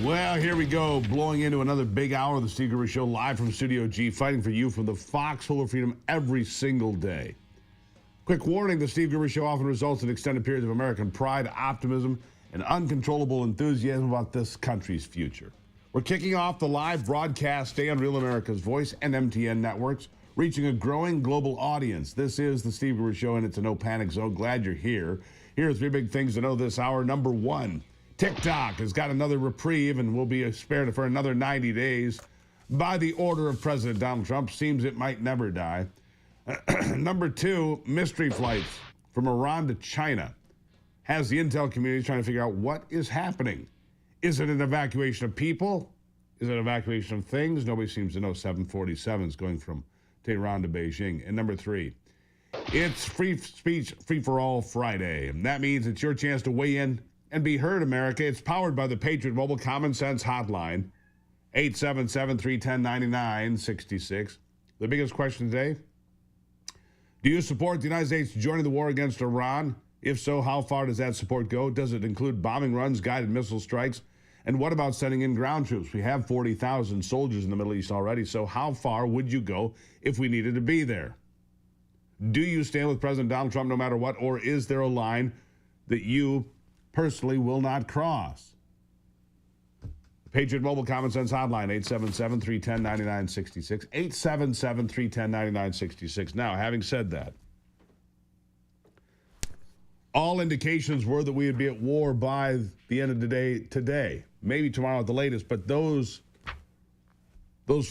Well, here we go, blowing into another big hour of the Steve Gruber Show, live from Studio G, fighting for you from the foxhole of freedom every single day. Quick warning, the Steve Gruber Show often results in extended periods of American pride, optimism, and uncontrollable enthusiasm about this country's future. We're kicking off the live broadcast day on Real America's Voice and MTN networks, reaching a growing global audience. This is the Steve Gruber Show, and it's a no panic zone. Glad you're here. Here are three big things to know this hour. Number one, TikTok has got another reprieve and will be spared for another 90 days by the order of President Donald Trump. Seems it might never die. Number two, mystery flights from Iran to China has the intel community trying to figure out what is happening. Is it an evacuation of people? Is it an evacuation of things? Nobody seems to know. 747s going from Tehran to Beijing. And number three, it's free speech, free for all Friday. And that means it's your chance to weigh in and be heard, America. It's powered by the Patriot Mobile Common Sense Hotline, 877-310-9966. The biggest question today, do you support the United States joining the war against Iran? If so, how far does that support go? Does it include bombing runs, guided missile strikes? And what about sending in ground troops? We have 40,000 soldiers in the Middle East already, so how far would you go if we needed to be there? Do you stand with President Donald Trump no matter what, or is there a line that you personally will not cross? Patriot Mobile Common Sense Hotline, 877-310-9966. 877-310-9966. Now, having said that, all indications were that we would be at war by the end of the day today, maybe tomorrow at the latest, but those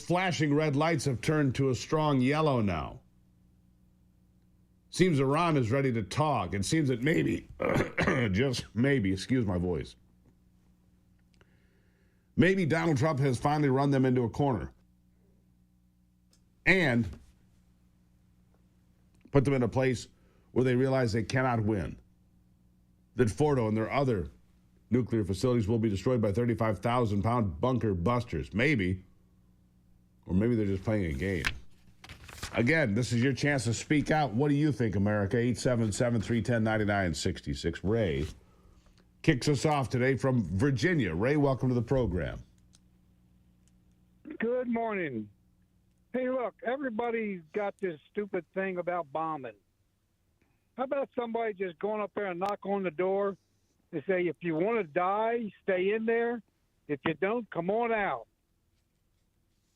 flashing red lights have turned to a strong yellow now. Seems Iran is ready to talk. It seems that maybe, just maybe, excuse my voice, maybe Donald Trump has finally run them into a corner and put them in a place where they realize they cannot win. That Fordo and their other nuclear facilities will be destroyed by 35,000-pound bunker busters. Maybe. Or maybe they're just playing a game. Again, this is your chance to speak out. What do you think, America? 877-310-9966. Ray kicks us off today from Virginia. Ray, welcome to the program. Good morning. Hey, look, everybody's got this stupid thing about bombing. How about somebody just going up there and knock on the door and say, if you want to die, stay in there. If you don't, come on out.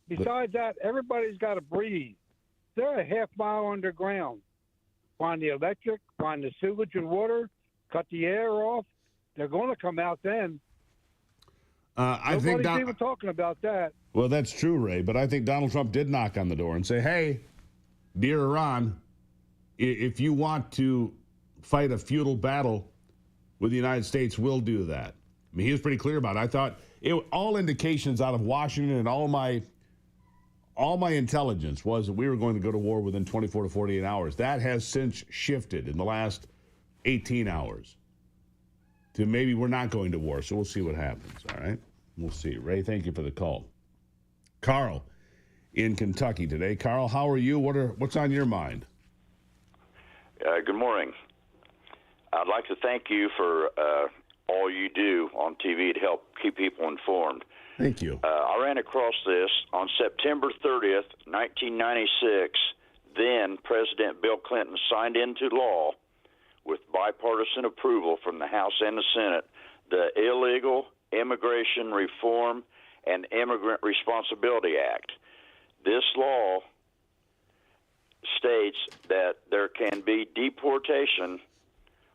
Besides that, everybody's got to breathe. They're a half mile underground. Find the electric, find the sewage and water, cut the air off. They're going to come out then. Nobody's even talking about that. Well, that's true, Ray, but I think Donald Trump did knock on the door and say, hey, dear Iran, if you want to fight a feudal battle with the United States, we'll do that. I mean, he was pretty clear about it. I thought all indications out of Washington and all my intelligence was that we were going to go to war within 24 to 48 hours. That has since shifted in the last 18 hours to maybe we're not going to war. So we'll see what happens, all right? We'll see. Ray, thank you for the call. Carl in Kentucky today. Carl, how are you? What's on your mind? Good morning. I'd like to thank you for all you do on TV to help keep people informed. Thank you. I ran across this on September 30th, 1996. Then President Bill Clinton signed into law with bipartisan approval from the House and the Senate the Illegal Immigration Reform and Immigrant Responsibility Act. This law states that there can be deportation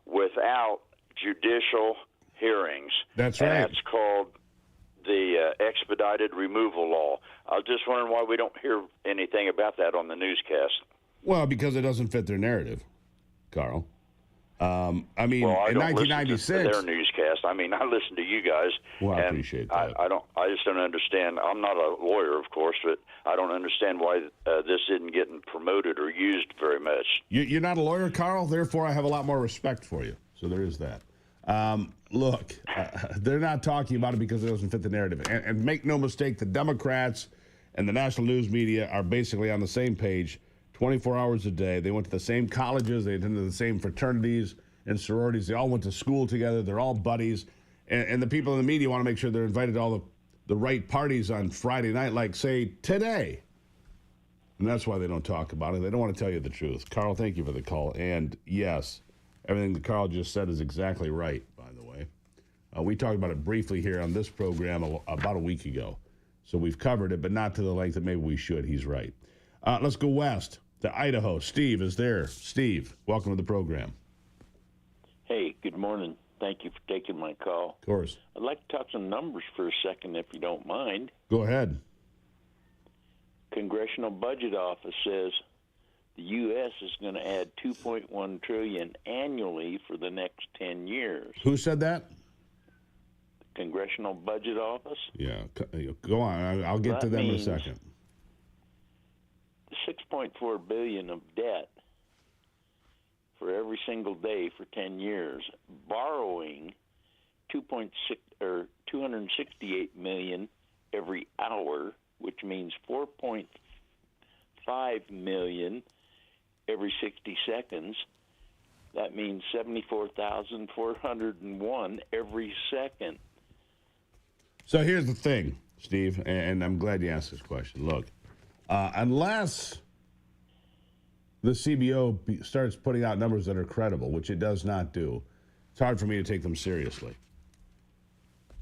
without judicial hearings. That's right. And that's called the expedited removal law. I was just wondering why we don't hear anything about that on the newscast. Well, because it doesn't fit their narrative, Carl. I mean, well, I in don't 1996, listen to their newscast. I mean, I listen to you guys. Well, I appreciate that. I just don't understand. I'm not a lawyer, of course, but I don't understand why this isn't getting promoted or used very much. You're not a lawyer, Carl. Therefore, I have a lot more respect for you. So there is that. Look, they're not talking about it because it doesn't fit the narrative. And make no mistake, the Democrats and the national news media are basically on the same page 24 hours a day. They went to the same colleges. They attended the same fraternities and sororities. They all went to school together. They're all buddies. And the people in the media want to make sure they're invited to all the right parties on Friday night, like, say, today. And that's why they don't talk about it. They don't want to tell you the truth. Carl, thank you for the call. And yes, everything that Carl just said is exactly right, by the way. We talked about it briefly here on this program about a week ago. So we've covered it, but not to the length that maybe we should. He's right. Let's go west to Idaho. Steve is there. Steve, welcome to the program. Hey, good morning. Thank you for taking my call. Of course. I'd like to talk some numbers for a second, if you don't mind. Go ahead. Congressional Budget Office says the U.S. is going to add $2.1 trillion annually for the next 10 years. Who said that? Congressional Budget Office. Yeah, go on. I'll get to them in a second. $6.4 billion of debt for every single day for 10 years, borrowing 268 million every hour, which means 4.5 million every 60 seconds. That means 74,401 every second. So here's the thing, Steve, and I'm glad you asked this question. Look, unless the CBO starts putting out numbers that are credible, which it does not do, it's hard for me to take them seriously.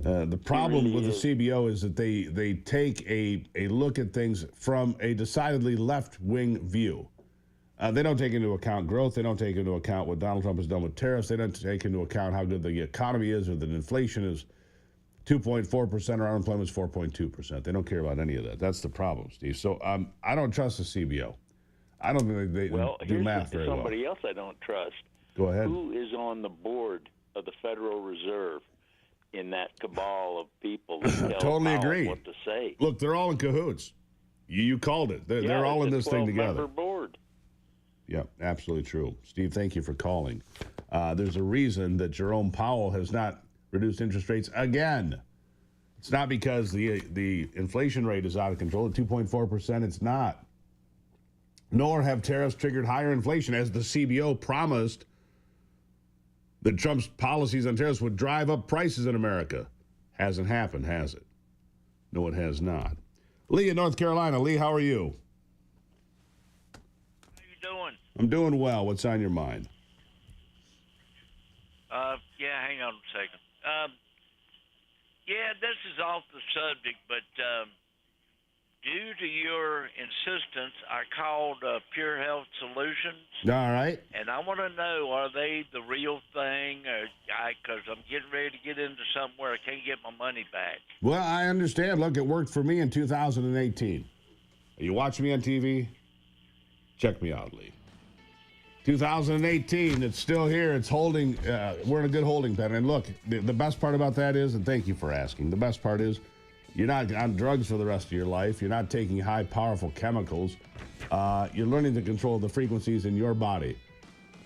The problem with the CBO is that they take a look at things from a decidedly left-wing view. They don't take into account growth. They don't take into account what Donald Trump has done with tariffs. They don't take into account how good the economy is, or that inflation is 2.4% or unemployment is 4.2%. They don't care about any of that. That's the problem, Steve. So I don't trust the CBO. I don't think they do math very well. Somebody else I don't trust. Go ahead. Who is on the board of the Federal Reserve in that cabal of people that tell Totally agree. what to say? Look, they're all in cahoots. You called it. They're all in this thing together. Board. Yeah, absolutely true. Steve, thank you for calling. There's a reason that Jerome Powell has not reduced interest rates again. It's not because the inflation rate is out of control at 2.4%. It's not. Nor have tariffs triggered higher inflation, as the CBO promised that Trump's policies on tariffs would drive up prices in America. Hasn't happened, has it? No, it has not. Lee in North Carolina. Lee, how are you? How you doing? I'm doing well. What's on your mind? Yeah, hang on a second. Yeah, this is off the subject, but due to your insistence, I called Pure Health Solutions. All right. And I want to know, are they the real thing? Because I'm getting ready to get into something where I can't get my money back. Well, I understand. Look, it worked for me in 2018. Are you watching me on TV? Check me out, Lee. 2018, it's still here. It's holding. We're in a good holding pattern. And look, the best part about that is, and thank you for asking, the best part is you're not on drugs for the rest of your life. You're not taking high, powerful chemicals. You're learning to control the frequencies in your body.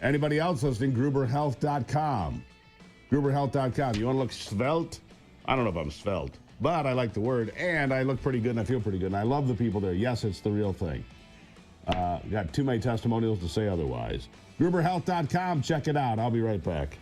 Anybody else listening, GruberHealth.com. GruberHealth.com. You want to look svelte? I don't know if I'm svelte, but I like the word, and I look pretty good, and I feel pretty good, and I love the people there. Yes, it's the real thing. Got too many testimonials to say otherwise. GruberHealth.com. Check it out. I'll be right back.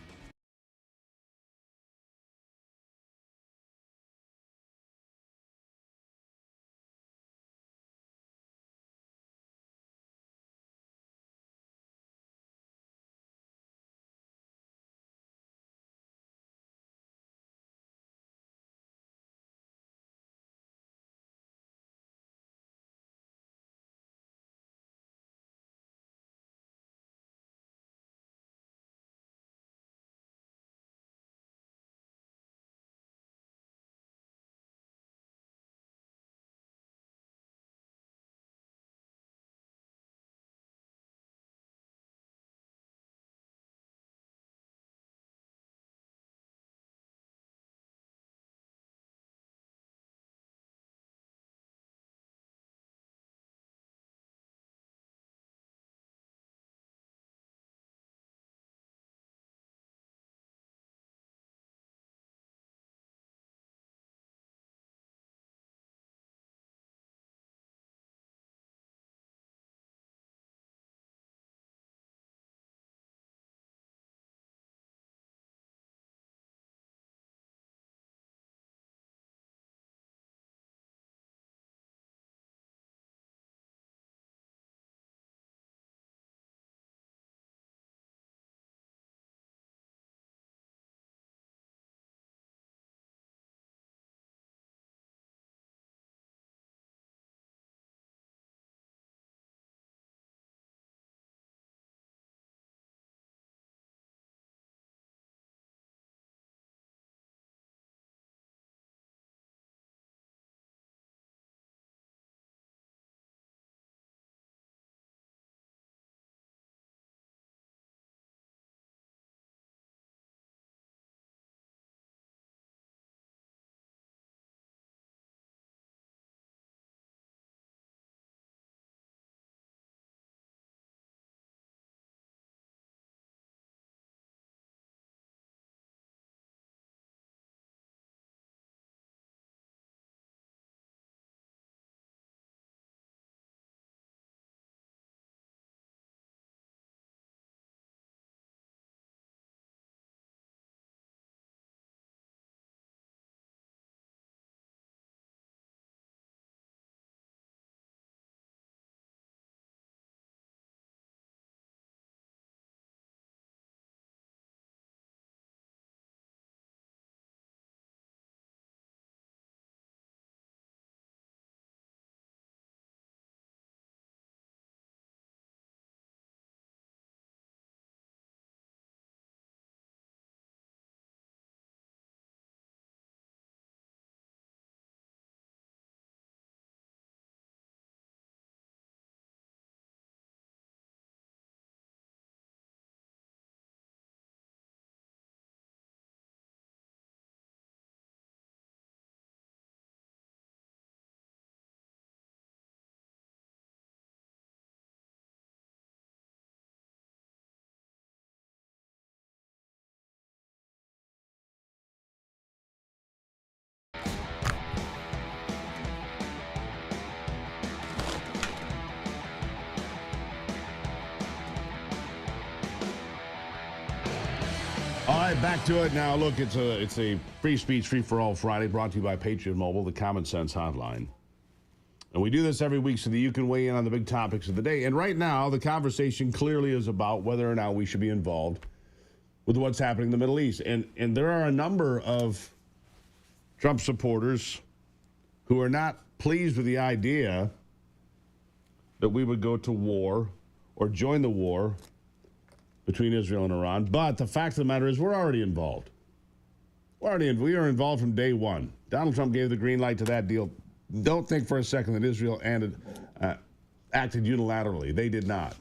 right, back to it now. Look, it's a free speech, free for all Friday, brought to you by Patriot Mobile, the Common Sense Hotline. And we do this every week so that you can weigh in on the big topics of the day. And right now, the conversation clearly is about whether or not we should be involved with what's happening in the Middle East. And there are a number of Trump supporters who are not pleased with the idea that we would go to war or join the war between Israel and Iran. But the fact of the matter is we're already involved. We are involved from day one. Donald Trump gave the green light to that deal. Don't think for a second that Israel acted unilaterally. They did not.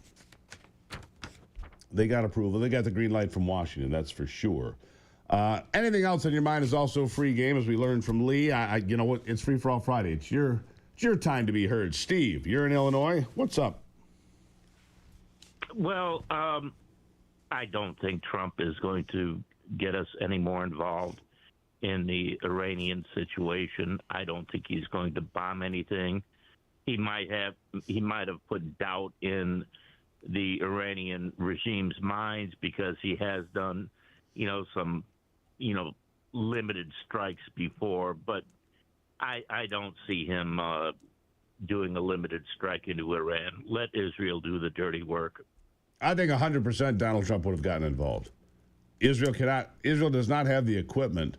They got approval. They got the green light from Washington, that's for sure. Anything else on your mind is also a free game, as we learned from Lee. You know what? It's Free for All Friday. It's your time to be heard. Steve, you're in Illinois. What's up? Well, I don't think Trump is going to get us any more involved in the Iranian situation. I don't think he's going to bomb anything. He might have put doubt in the Iranian regime's minds because he has done, some, limited strikes before. But I don't see him doing a limited strike into Iran. Let Israel do the dirty work. I think 100% Donald Trump would have gotten involved. Israel does not have the equipment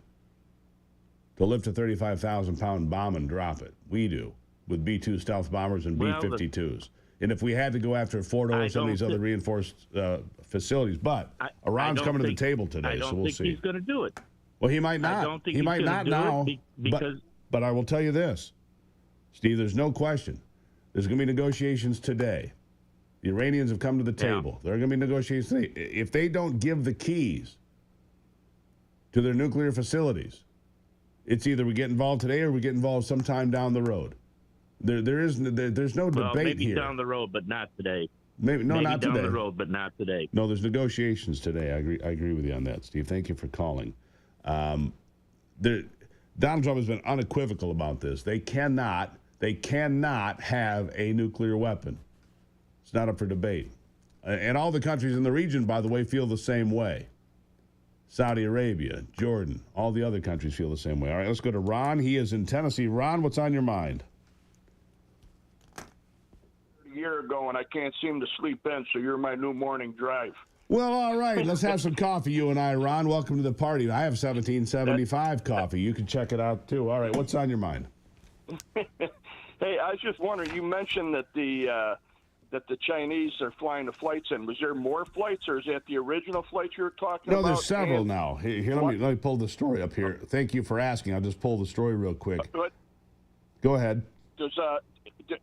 to lift a 35,000-pound bomb and drop it. We do, with B-2 stealth bombers and B-52s. And if we had to go after Fordo or some of these other reinforced facilities, but Iran's coming to the table today, so we'll see. I don't think he's going to do it. Well, he might not. I don't think he might not now. Because but I will tell you this, Steve, there's no question. There's going to be negotiations today. The Iranians have come to the table. There are going to be negotiations today. If they don't give the keys to their nuclear facilities, it's either we get involved today or we get involved sometime down the road. There's no debate maybe here. Down the road, but not today. Maybe not down today. the road, but not today. No, there's negotiations today. I agree with you on that, Steve. Thank you for calling. Donald Trump has been unequivocal about this. They cannot have a nuclear weapon. It's not up for debate. And all the countries in the region, by the way, feel the same way. Saudi Arabia, Jordan, all the other countries feel the same way. All right, let's go to Ron. He is in Tennessee. Ron, what's on your mind? A year ago, and I can't seem to sleep in, so you're my new morning drive. Well, all right. Let's have some coffee, you and I, Ron. Welcome to the party. I have 1775 coffee. You can check it out, too. All right, what's on your mind? Hey, I was just wondering, you mentioned that the Chinese are flying the flights in. Was there more flights, or is that the original flights you were talking about? No, there's several now. Here, let me pull the story up here. Thank you for asking. I'll just pull the story real quick. Go ahead. Do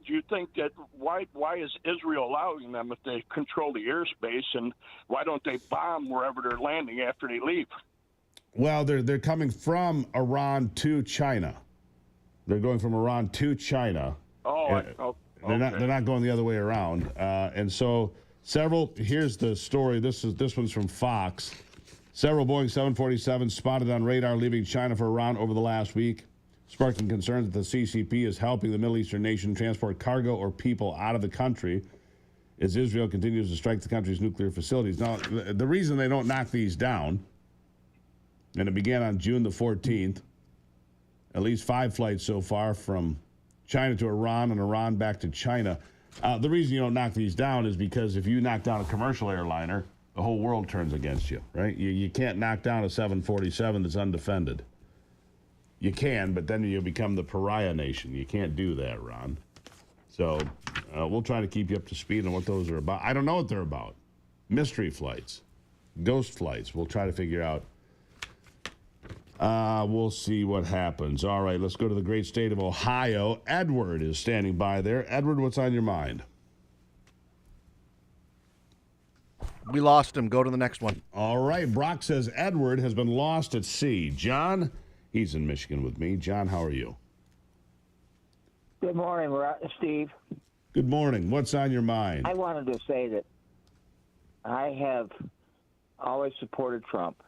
you think that why is Israel allowing them if they control the airspace, and why don't they bomb wherever they're landing after they leave? Well, they're coming from Iran to China. They're going from Iran to China. They're not going the other way around. And so here's the story. This one's from Fox. Several Boeing 747s spotted on radar leaving China for Iran over the last week, sparking concerns that the CCP is helping the Middle Eastern nation transport cargo or people out of the country as Israel continues to strike the country's nuclear facilities. Now, the reason they don't knock these down, and it began on June the 14th, at least 5 flights so far from China to Iran and Iran back to China. The reason you don't knock these down is because if you knock down a commercial airliner, the whole world turns against you, right? You can't knock down a 747 that's undefended. You can, but then you become the pariah nation. You can't do that, Ron. So we'll try to keep you up to speed on what those are about. I don't know what they're about. Mystery flights, ghost flights. We'll try to figure out. We'll see what happens. All right, let's go to the great state of Ohio. Edward is standing by there. Edward, what's on your mind? We lost him. Go to the next one. All right, Brock says Edward has been lost at sea. John, he's in Michigan with me. John, how are you? Good morning, Steve. Good morning. What's on your mind? I wanted to say that I have always supported Trump.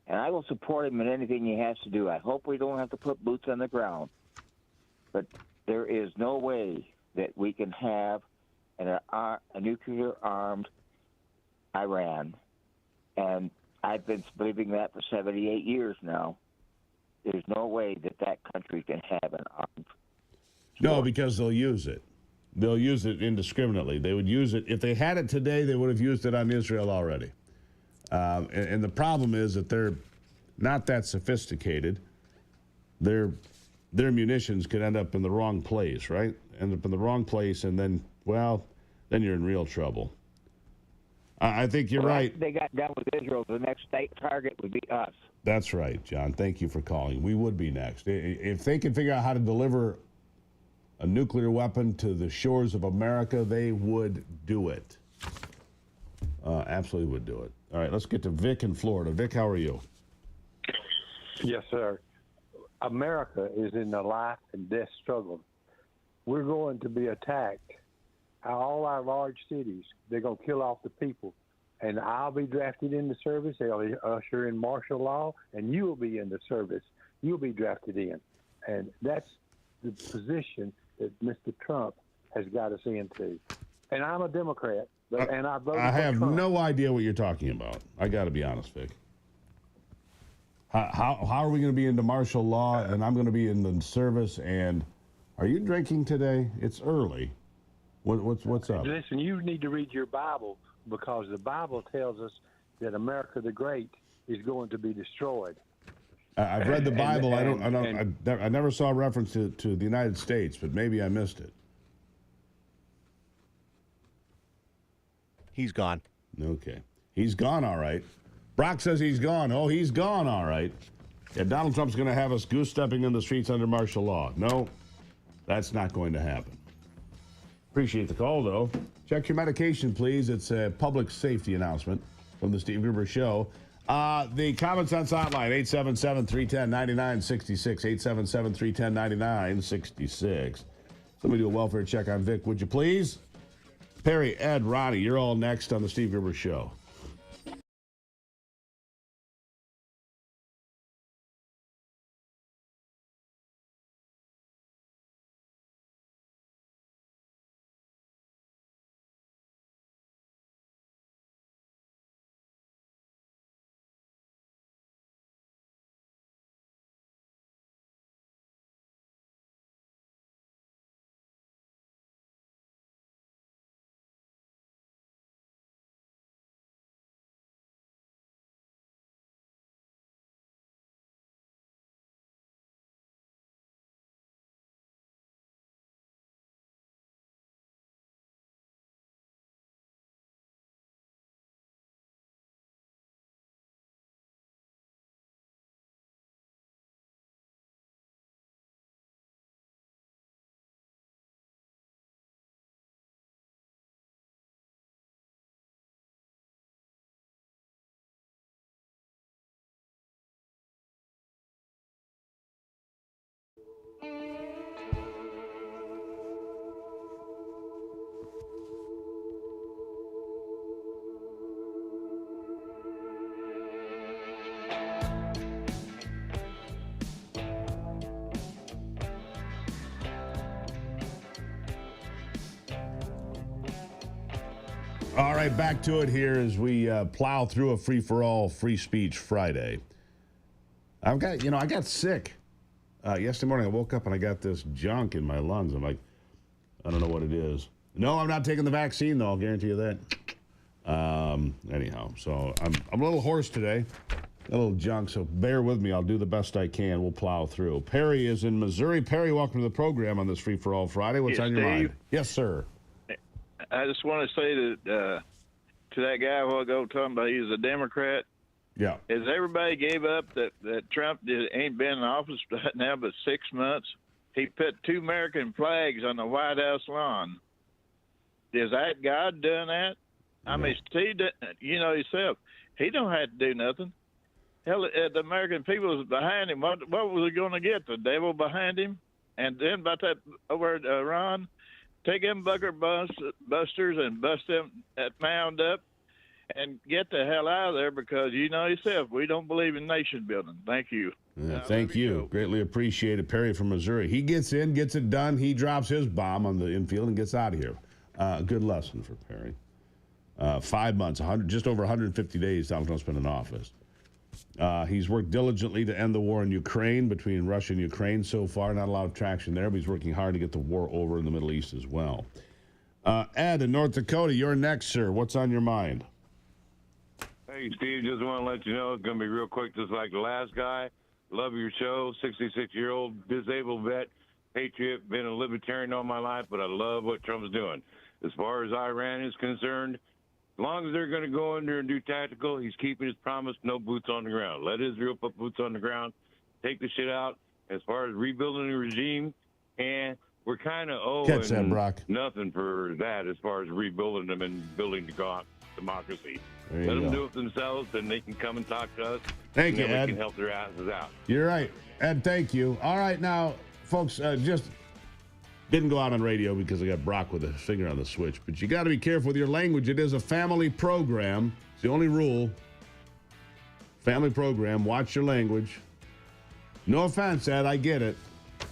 And I will support him in anything he has to do. I hope we don't have to put boots on the ground. But there is no way that we can have a nuclear-armed Iran. And I've been believing that for 78 years now. There's no way that country can have an armed. No, because they'll use it. They'll use it indiscriminately. They would use it. If they had it today, they would have used it on Israel already. And the problem is that they're not that sophisticated. Their munitions could end up in the wrong place, right? End up in the wrong place, and then, well, then you're in real trouble. I think you're right. They got done with Israel. The next state target would be us. That's right, John. Thank you for calling. We would be next. If they can figure out how to deliver a nuclear weapon to the shores of America, they would do it. Absolutely would do it. All right, let's get to Vic in Florida. Vic, how are you? Yes, sir. America is in a life and death struggle. We're going to be attacked. All our large cities, they're going to kill off the people. And I'll be drafted in the service. They'll usher in martial law, and you will be in the service. You'll be drafted in. And that's the position that Mr. Trump has got us into. And I'm a Democrat, and I voted I have for Trump. no idea what you're talking about. I got to be honest, Vic. How are we going to be into martial law, and I'm going to be in the service, and are you drinking today? It's early. What's up? Listen, you need to read your Bible, because the Bible tells us that America the Great is going to be destroyed. I've read the Bible. I never saw a reference to the United States, but maybe I missed it. He's gone. Okay. He's gone, all right. Brock says he's gone. Oh, he's gone, all right. Yeah, Donald Trump's going to have us goose-stepping in the streets under martial law. No, that's not going to happen. Appreciate the call, though. Check your medication, please. It's a public safety announcement from the Steve Gruber Show. The Common Sense Hotline, 877-310-9966, 877-310-9966. Somebody do a welfare check on Vic, would you please? Perry, Ed, Ronnie, you're all next on the Steve Gruber Show. All right, back to it here as we plow through a free-for-all free speech Friday. I got sick. Yesterday morning I woke up and I got this junk in my lungs. I'm like, I don't know what it is. No, I'm not taking the vaccine, though. I'll guarantee you that. Anyhow, so I'm a little hoarse today. A little junk, so bear with me. I'll do the best I can. We'll plow through. Perry is in Missouri. Perry, welcome to the program on this free-for-all Friday. What's on your mind? Yes, sir. I just want to say that to that guy a while ago talking about he was a Democrat. Yeah. As everybody gave up that Trump ain't been in office now but 6 months, he put 2 American flags on the White House lawn. Is that God doing that? I mean, Steve, you know yourself, he don't have to do nothing. Hell, the American people was behind him. What was he going to get? The devil behind him? And then about that over at Iran, take them bunker busters and bust them that mound up and get the hell out of there, because you know yourself, we don't believe in nation building. Thank you. Thank you. Greatly appreciated. Perry from Missouri. He gets in, gets it done. He drops his bomb on the infield and gets out of here. Good lesson for Perry. 5 months, just over 150 days Donald Trump's been in office. He's worked diligently to end the war in Ukraine, between Russia and Ukraine so far. Not a lot of traction there, but he's working hard to get the war over in the Middle East as well. Ed in North Dakota, you're next, sir. What's on your mind? Hey, Steve, just want to let you know it's going to be real quick, just like the last guy. Love your show. 66-year-old disabled vet, patriot, been a libertarian all my life, but I love what Trump's doing. As far as Iran is concerned, as long as they're going to go in there and do tactical, he's keeping his promise, no boots on the ground. Let Israel put boots on the ground, take the shit out. As far as rebuilding the regime, and we're kind of owing nothing for that as far as rebuilding them and building the democracy. Let them do it themselves, then they can come and talk to us. Thank you, Ed. We can help their asses out. You're right. Ed, thank you. All right, now, folks, just didn't go out on radio because I got Brock with a finger on the switch, but you got to be careful with your language. It is a family program. It's the only rule. Family program. Watch your language. No offense, Ed. I get it.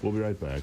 We'll be right back.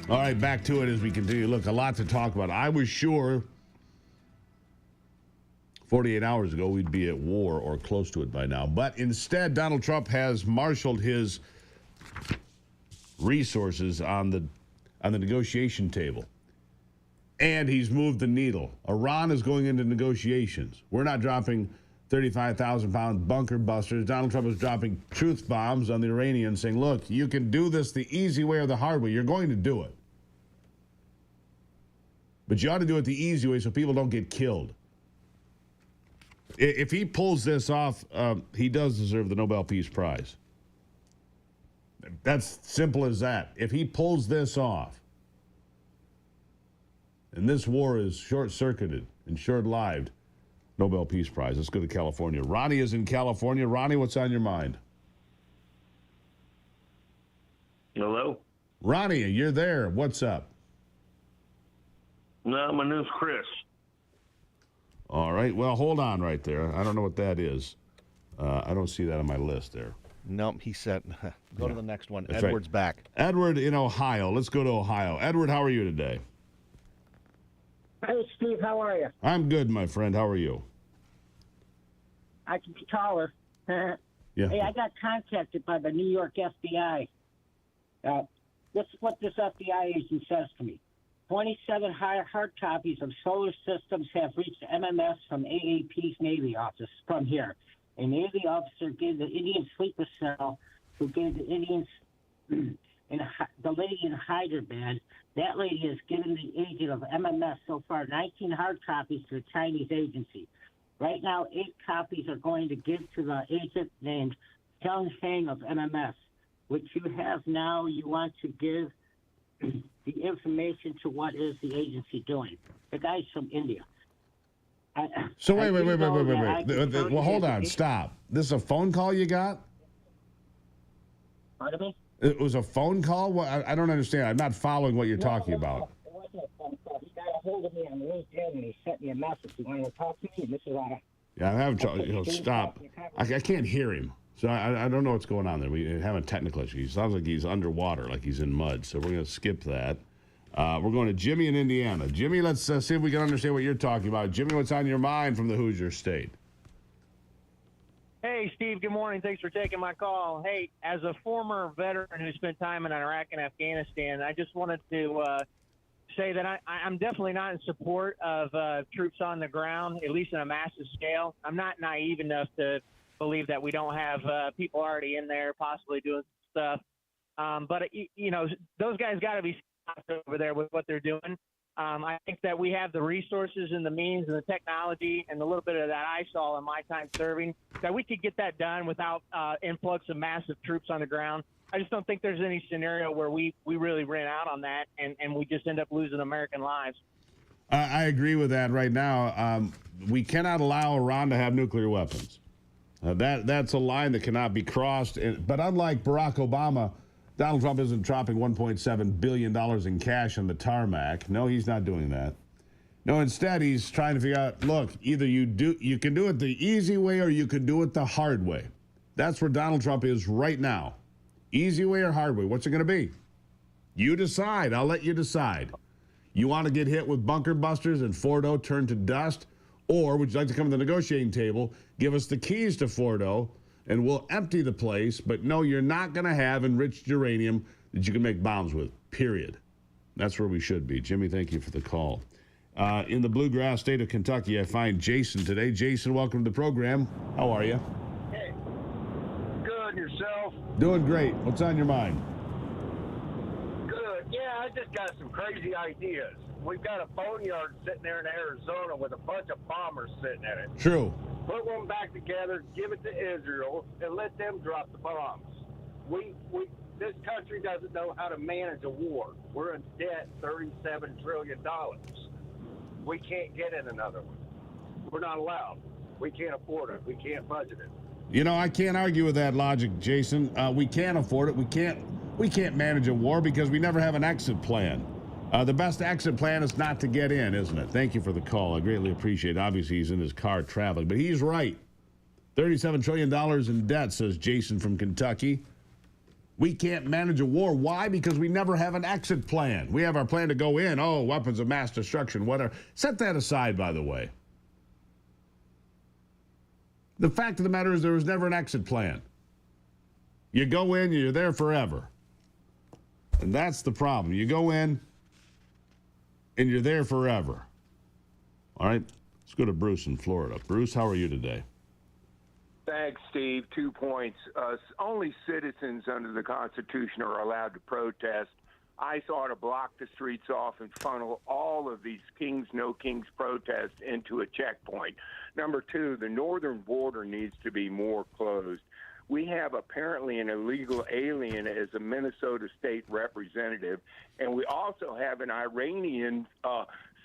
All right, back to it as we continue. Look, a lot to talk about. I was sure 48 hours ago we'd be at war or close to it by now. But instead, Donald Trump has marshaled his resources on the negotiation table. And he's moved the needle. Iran is going into negotiations. We're not dropping 35,000-pound bunker busters. Donald Trump is dropping truth bombs on the Iranians, saying, look, you can do this the easy way or the hard way. You're going to do it. But you ought to do it the easy way so people don't get killed. If he pulls this off, he does deserve the Nobel Peace Prize. That's simple as that. If he pulls this off, and this war is short-circuited and short-lived, Nobel Peace Prize. Let's go to California. Ronnie is in California. Ronnie, what's on your mind? Hello? Ronnie, you're there. What's up? No, my name's Chris. All right. Well, hold on right there. I don't know what that is. I don't see that on my list there. Nope, he said, go to the next one. That's Edward's right. back. Edward in Ohio. Let's go to Ohio. Edward, how are you today? Hey, Steve, how are you? I'm good, my friend. How are you? I can be taller. Yeah. Hey, I got contacted by the New York FBI. This is what this FBI agent says to me. 27 hard copies of solar systems have reached MMS from AAP's Navy office from here. A Navy officer gave the Indian sleeper cell, who gave the Indians, the lady in Hyderabad, that lady has given the agent of MMS so far 19 hard copies to the Chinese agency. Right now, 8 copies are going to give to the agent named Heng Heng of MMS, which you have now. You want to give the information to what is the agency doing. The guy's from India. So wait. Well, hold on. Stop. This is a phone call you got? Pardon me? It was a phone call? Well, I don't understand. I'm not following what you're talking about. It wasn't a phone call. He got a hold of me on LinkedIn and he sent me a message. He wanted to talk to me, and this is on it. Yeah, I'm having trouble. Stop. I can't hear him. So I don't know what's going on there. We're having technical issues. He sounds like he's underwater, like he's in mud. So we're going to skip that. We're going to Jimmy in Indiana. Jimmy, let's see if we can understand what you're talking about. Jimmy, what's on your mind from the Hoosier State? Hey, Steve, good morning. Thanks for taking my call. Hey, as a former veteran who spent time in Iraq and Afghanistan, I just wanted to say that I'm definitely not in support of troops on the ground, at least on a massive scale. I'm not naive enough to believe that we don't have people already in there possibly doing stuff. But, you know, those guys got to be stopped over there with what they're doing. I think that we have the resources and the means and the technology and a little bit of that I saw in my time serving that we could get that done without influx of massive troops on the ground. I just don't think there's any scenario where we really ran out on that and we just end up losing American lives. I agree with that right now. We cannot allow Iran to have nuclear weapons. That's a line that cannot be crossed. But unlike Barack Obama, Donald Trump isn't dropping $1.7 billion in cash on the tarmac. No, he's not doing that. No, instead, he's trying to figure out, look, either you can do it the easy way or you can do it the hard way. That's where Donald Trump is right now. Easy way or hard way? What's it going to be? You decide. I'll let you decide. You want to get hit with bunker busters and Fordo turned to dust? Or would you like to come to the negotiating table, give us the keys to Fordo, and we'll empty the place, but no, you're not going to have enriched uranium that you can make bombs with, period. That's where we should be. Jimmy, thank you for the call. In the bluegrass state of Kentucky, I find Jason today. Jason, welcome to the program. How are you? Hey, good, yourself? Doing great. What's on your mind? Good. Yeah, I just got some crazy ideas. We've got a boneyard sitting there in Arizona with a bunch of bombers sitting in it. True. Put one back together, give it to Israel, and let them drop the bombs. This country doesn't know how to manage a war. We're in debt $37 trillion. We can't get in another one. We're not allowed. We can't afford it. We can't budget it. You know, I can't argue with that logic, Jason. We can't afford it. We can't manage a war because we never have an exit plan. The best exit plan is not to get in, isn't it? Thank you for the call. I greatly appreciate it. Obviously, he's in his car traveling, but he's right. $37 trillion in debt, says Jason from Kentucky. We can't manage a war. Why? Because we never have an exit plan. We have our plan to go in. Oh, weapons of mass destruction, whatever. Set that aside, by the way. The fact of the matter is there was never an exit plan. You go in, you're there forever. And that's the problem. You go in, and you're there forever. All right, let's go to Bruce in Florida. Bruce, how are you today? Thanks, Steve. 2 points. Only citizens under the Constitution are allowed to protest. ICE ought to block the streets off and funnel all of these Kings, no Kings protests into a checkpoint. Number two, the northern border needs to be more closed. We have apparently an illegal alien as a Minnesota state representative, and we also have an Iranian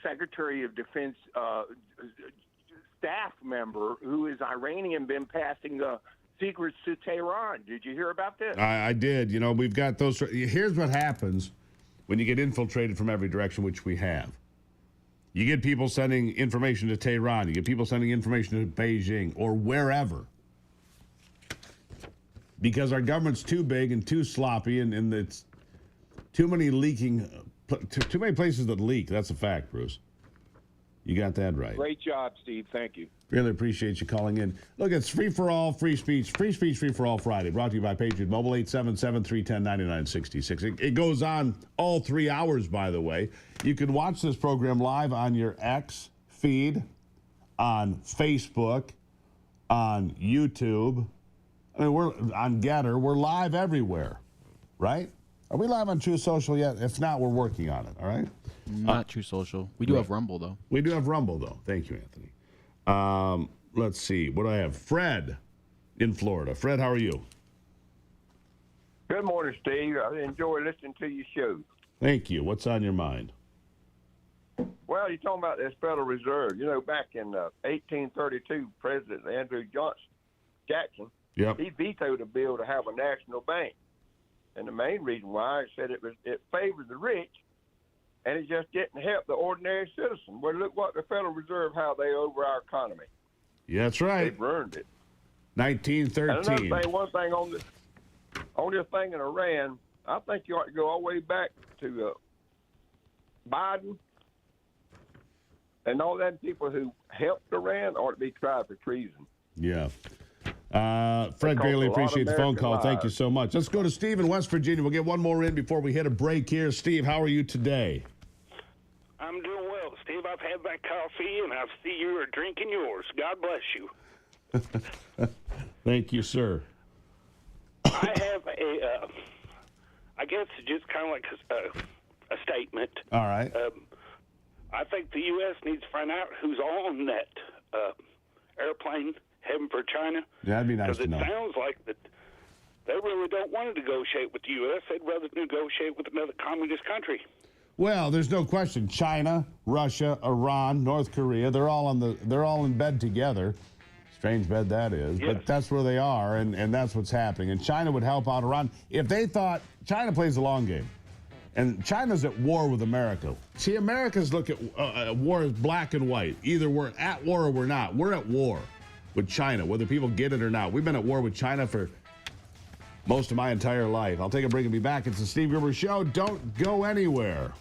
Secretary of Defense staff member who is Iranian, been passing secrets to Tehran. Did you hear about this? I did. You know, we've got those. Here's what happens when you get infiltrated from every direction, which we have. You get people sending information to Tehran. You get people sending information to Beijing or wherever. Because our government's too big and too sloppy, and it's too many leaking, too many places that leak. That's a fact, Bruce. You got that right. Great job, Steve. Thank you. Really appreciate you calling in. Look, it's free for all, free speech, free for all Friday. Brought to you by Patriot Mobile, 877-310-9966. It goes on all 3 hours, by the way. You can watch this program live on your X feed, on Facebook, on YouTube. I mean, we're on Getter. We're live everywhere, right? Are we live on True Social yet? If not, we're working on it, all right? Not True Social. We do have Rumble, though. We do have Rumble, though. Thank you, Anthony. Let's see. What do I have? Fred in Florida. Fred, how are you? Good morning, Steve. I enjoy listening to your show. Thank you. What's on your mind? Well, you're talking about this Federal Reserve. You know, back in 1832, President Andrew Jackson, he vetoed a bill to have a national bank. And the main reason why, it said it favored the rich, and it just didn't help the ordinary citizen. Well, look what the Federal Reserve, how they over our economy. Yeah, that's right. They've ruined it. 1913. And another thing, one thing on this thing in Iran, I think you ought to go all the way back to Biden and all them people who helped Iran ought to be tried for treason. Yeah. Fred, greatly appreciate the phone call. Thank you so much. Let's go to Steve in West Virginia. We'll get one more in before we hit a break here. Steve, how are you today? I'm doing well, Steve. I've had my coffee, and I see you are drinking yours. God bless you. Thank you, sir. I have I guess just kind of like a statement. All right. I think the U.S. needs to find out who's on that airplane heading for China. Yeah, that'd be nice to know. Because it sounds like that they really don't want to negotiate with the U.S. They'd rather negotiate with another communist country. Well, there's no question. China, Russia, Iran, North Korea, they're all in bed together. Strange bed that is, yes. But that's where they are, and that's what's happening. And China would help out Iran if they thought China plays the long game. And China's at war with America. See, Americans look at war as black and white. Either we're at war or we're not. We're at war with China, whether people get it or not. We've been at war with China for most of my entire life. I'll take a break and be back. It's the Steve Gruber Show. Don't go anywhere.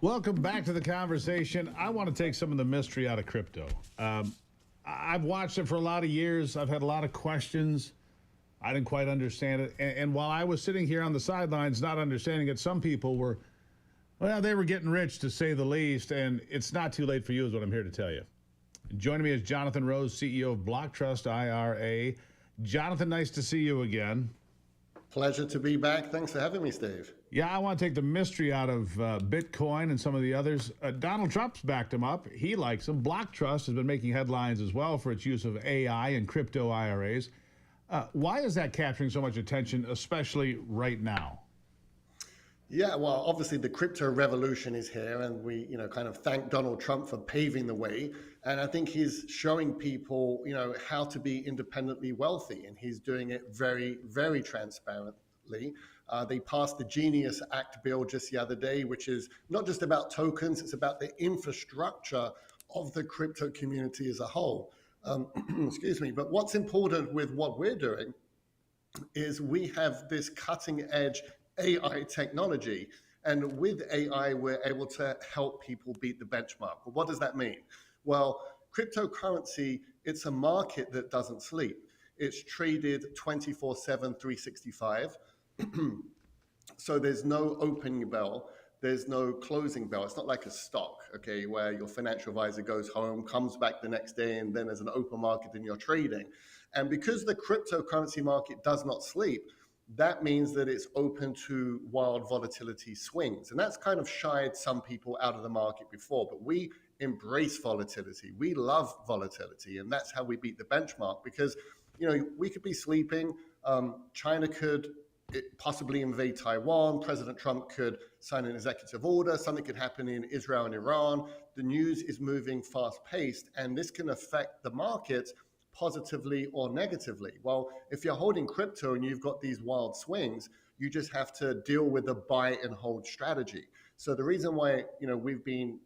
Welcome back to the conversation. I want to take some of the mystery out of crypto. I've watched it for a lot of years. I've had a lot of questions. I didn't quite understand it. And while I was sitting here on the sidelines not understanding it, some people were, well, they were getting rich, to say the least. And it's not too late for you is what I'm here to tell you. Joining me is Jonathan Rose, CEO of Block Trust IRA. Jonathan, nice to see you again. Pleasure to be back. Thanks for having me, Steve. Yeah, I want to take the mystery out of Bitcoin and some of the others. Donald Trump's backed him up. He likes them. Block Trust has been making headlines as well for its use of AI and crypto IRAs. Why is that capturing so much attention, especially right now? Yeah, well, obviously the crypto revolution is here, and we, kind of thank Donald Trump for paving the way. And I think he's showing people, how to be independently wealthy, and he's doing it very, very transparently. They passed the Genius Act bill just the other day, which is not just about tokens, it's about the infrastructure of the crypto community as a whole. Excuse me. But what's important with what we're doing is we have this cutting edge AI technology. And with AI, we're able to help people beat the benchmark. But what does that mean? Well, cryptocurrency, it's a market that doesn't sleep. It's traded 24/7, 365. So there's no opening bell. There's no closing bell. It's not like a stock, okay, where your financial advisor goes home, comes back the next day, and then there's an open market and you're trading. And because the cryptocurrency market does not sleep, that means that it's open to wild volatility swings. And that's kind of shied some people out of the market before, but we embrace volatility. We love volatility, and that's how we beat the benchmark because, we could be sleeping. China could possibly invade Taiwan. President Trump could sign an executive order. Something could happen in Israel and Iran. The news is moving fast-paced, and this can affect the markets positively or negatively. Well, if you're holding crypto and you've got these wild swings, you just have to deal with a buy and hold strategy. So the reason why, we've been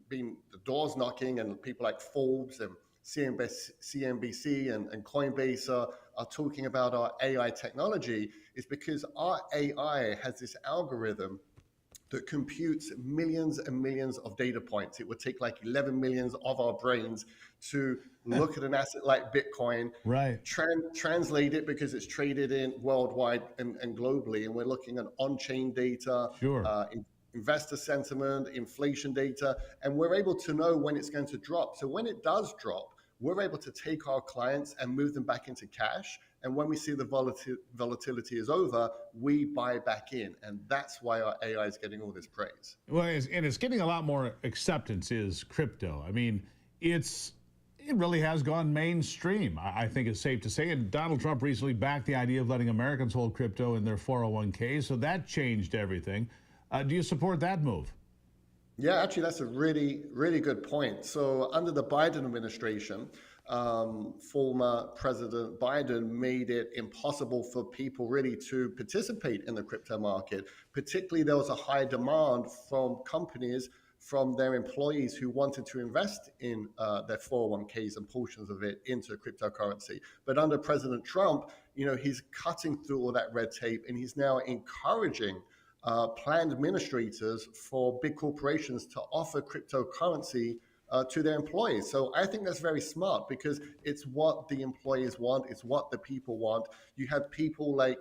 the doors knocking, and people like Forbes and CNBC and Coinbase are talking about our AI technology is because our AI has this algorithm that computes millions and millions of data points. It would take like 11 millions of our brains to look at an asset like Bitcoin, right? Translate it because it's traded in worldwide and globally, and we're looking at on-chain data, sure. Investor sentiment, inflation data, and we're able to know when it's going to drop. So when it does drop, we're able to take our clients and move them back into cash. And when we see the volatility is over, we buy back in. And that's why our AI is getting all this praise. Well, and it's getting a lot more acceptance is crypto. I mean, it really has gone mainstream, I think it's safe to say. And Donald Trump recently backed the idea of letting Americans hold crypto in their 401ks. So that changed everything. Do you support that move? Yeah, actually, that's a really, really good point. So under the Biden administration, former President Biden made it impossible for people really to participate in the crypto market. Particularly, there was a high demand from companies, from their employees who wanted to invest in their 401ks and portions of it into cryptocurrency. But under President Trump, he's cutting through all that red tape, and he's now encouraging plan administrators for big corporations to offer cryptocurrency to their employees. So I think that's very smart because it's what the employees want. It's what the people want. You have people like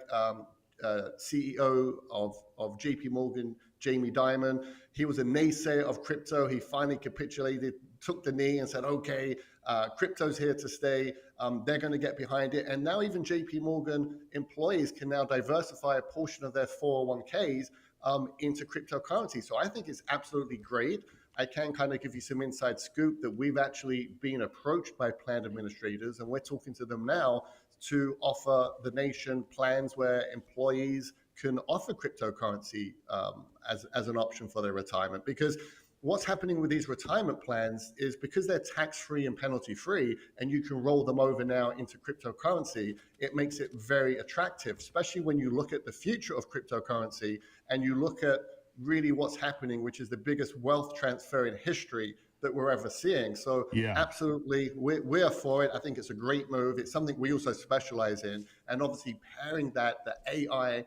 CEO of JP Morgan, Jamie Dimon. He was a naysayer of crypto. He finally capitulated, took the knee and said, okay, crypto's here to stay. They're going to get behind it. And now even JP Morgan employees can now diversify a portion of their 401ks into cryptocurrency. So I think it's absolutely great. I can kind of give you some inside scoop that we've actually been approached by plan administrators, and we're talking to them now to offer the nation plans where employees can offer cryptocurrency as an option for their retirement. Because what's happening with these retirement plans is because they're tax-free and penalty-free, and you can roll them over now into cryptocurrency, it makes it very attractive, especially when you look at the future of cryptocurrency and you look at really what's happening, which is the biggest wealth transfer in history that we're ever seeing. So absolutely, we're for it. I think it's a great move. It's something we also specialize in. And obviously pairing that, the AI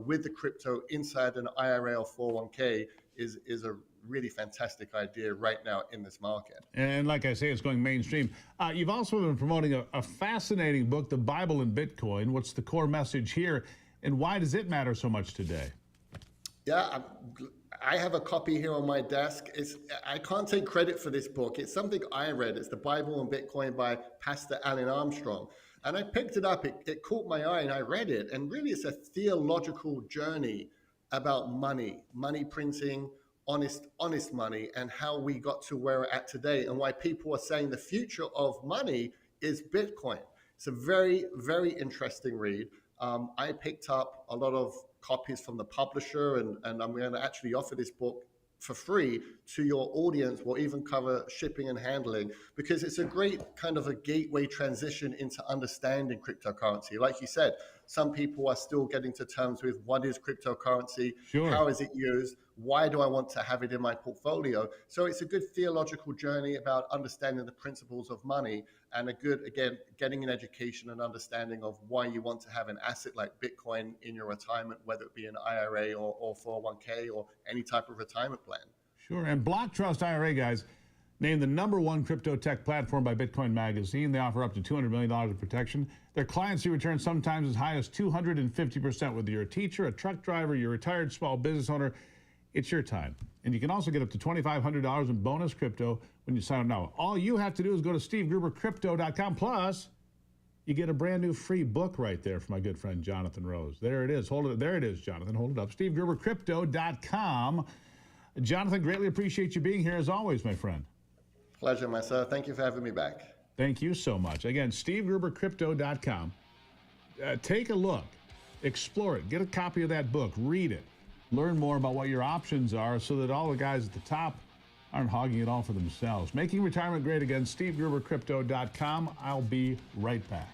with the crypto inside an IRA or 401k is a really fantastic idea right now in this market. And like I say, it's going mainstream. You've also been promoting a fascinating book, The Bible and Bitcoin. What's the core message here, and why does it matter so much today? Yeah, I have a copy here on my desk. I can't take credit for this book. It's something I read. It's The Bible and Bitcoin by Pastor Alan Armstrong. And I picked it up. It caught my eye and I read it. And really, it's a theological journey about money printing, honest money, and how we got to where we're at today, and why people are saying the future of money is Bitcoin. It's a very, very interesting read. I picked up a lot of copies from the publisher, and I'm going to actually offer this book for free to your audience. We'll even cover shipping and handling, because it's a great kind of a gateway transition into understanding cryptocurrency. Like you said, some people are still getting to terms with what is cryptocurrency, Sure. How is it used, why do I want to have it in my portfolio? So it's a good theological journey about understanding the principles of money, and a good, again, getting an education and understanding of why you want to have an asset like Bitcoin in your retirement, whether it be an IRA or 401k or any type of retirement plan. Sure. And Block Trust IRA, guys, named the #1 crypto tech platform by Bitcoin Magazine. They offer up to $200 million of protection. Their clients see returns sometimes as high as 250%. Whether you're a teacher, a truck driver, you're a retired small business owner, it's your time. And you can also get up to $2,500 in bonus crypto when you sign up now. All you have to do is go to SteveGruberCrypto.com. Plus, you get a brand new free book right there from my good friend Jonathan Rose. There it is. Hold it. There it is, Jonathan. Hold it up. SteveGruberCrypto.com. Jonathan, greatly appreciate you being here as always, my friend. Pleasure, my sir. Thank you for having me back. Thank you so much. Again, SteveGruberCrypto.com. Take a look. Explore it. Get a copy of that book. Read it. Learn more about what your options are so that all the guys at the top aren't hogging it all for themselves. Making retirement great again, SteveGruberCrypto.com. I'll be right back.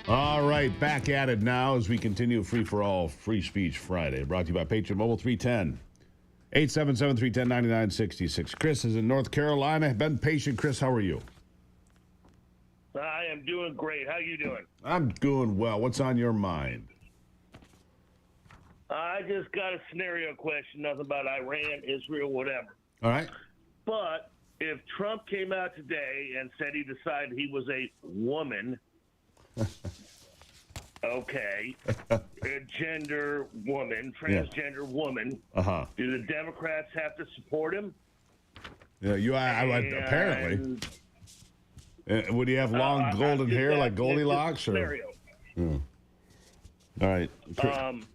All right, back at it now as we continue Free for All Free Speech Friday. Brought to you by Patriot Mobile 310. 877-310-9966. Chris is in North Carolina. Been patient. Chris, how are you? I am doing great. How you doing? I'm doing well. What's on your mind? I just got a scenario question, nothing about Iran, Israel, whatever. All right. But if Trump came out today and said he decided he was a woman, okay, a gender woman, transgender woman, do the Democrats have to support him? Yeah, apparently. Would he have long golden hair like Goldilocks? Or? All right.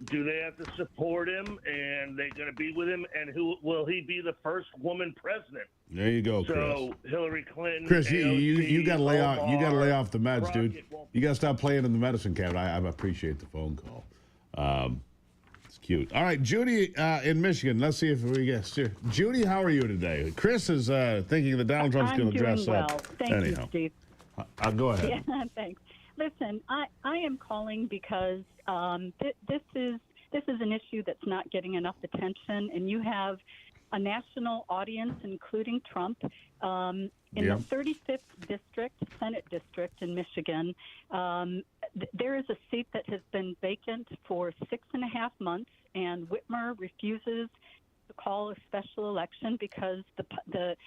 Do they have to support him, and they're going to be with him, and who will he be the first woman president? There you go, Chris. So Hillary Clinton. Chris, you AOC, got to lay off. You got to lay off the meds, Crockett dude. You got to stop playing in the medicine cabinet. I appreciate the phone call. It's cute. All right, Judy in Michigan. Let's see if we get Judy. How are you today? Chris is thinking that Donald Trump's going to dress well. up. Thank you, Steve. I'll go ahead. Yeah, thanks. Listen, I am calling because this is an issue that's not getting enough attention, and you have a national audience, including Trump, in the 35th district, Senate district in Michigan. There is a seat that has been vacant for 6.5 months, and Whitmer refuses to call a special election because the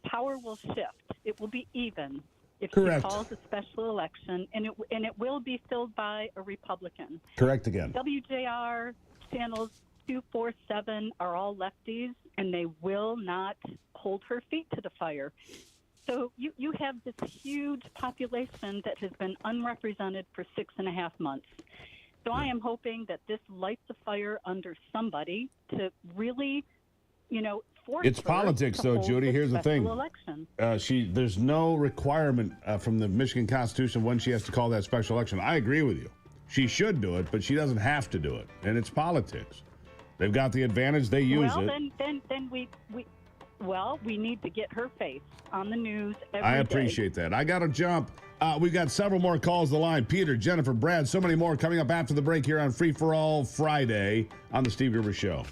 power will shift. It will be even if Correct. she calls a special election, and it will be filled by a Republican. Correct again. WJR channels 247 are all lefties, and they will not hold her feet to the fire. So you have this huge population that has been unrepresented for 6.5 months. So I am hoping that this lights a fire under somebody to really, force It's her politics, to though, hold Judy. this Here's the special thing. election. There's no requirement from the Michigan Constitution when she has to call that special election. I agree with you. She should do it, but she doesn't have to do it. And it's politics. They've got the advantage. They use it. Then we need to get her face on the news every day. I appreciate that. I got to jump. We've got several more calls to the line. Peter, Jennifer, Brad, so many more coming up after the break here on Free for All Friday on the Steve Gruber Show.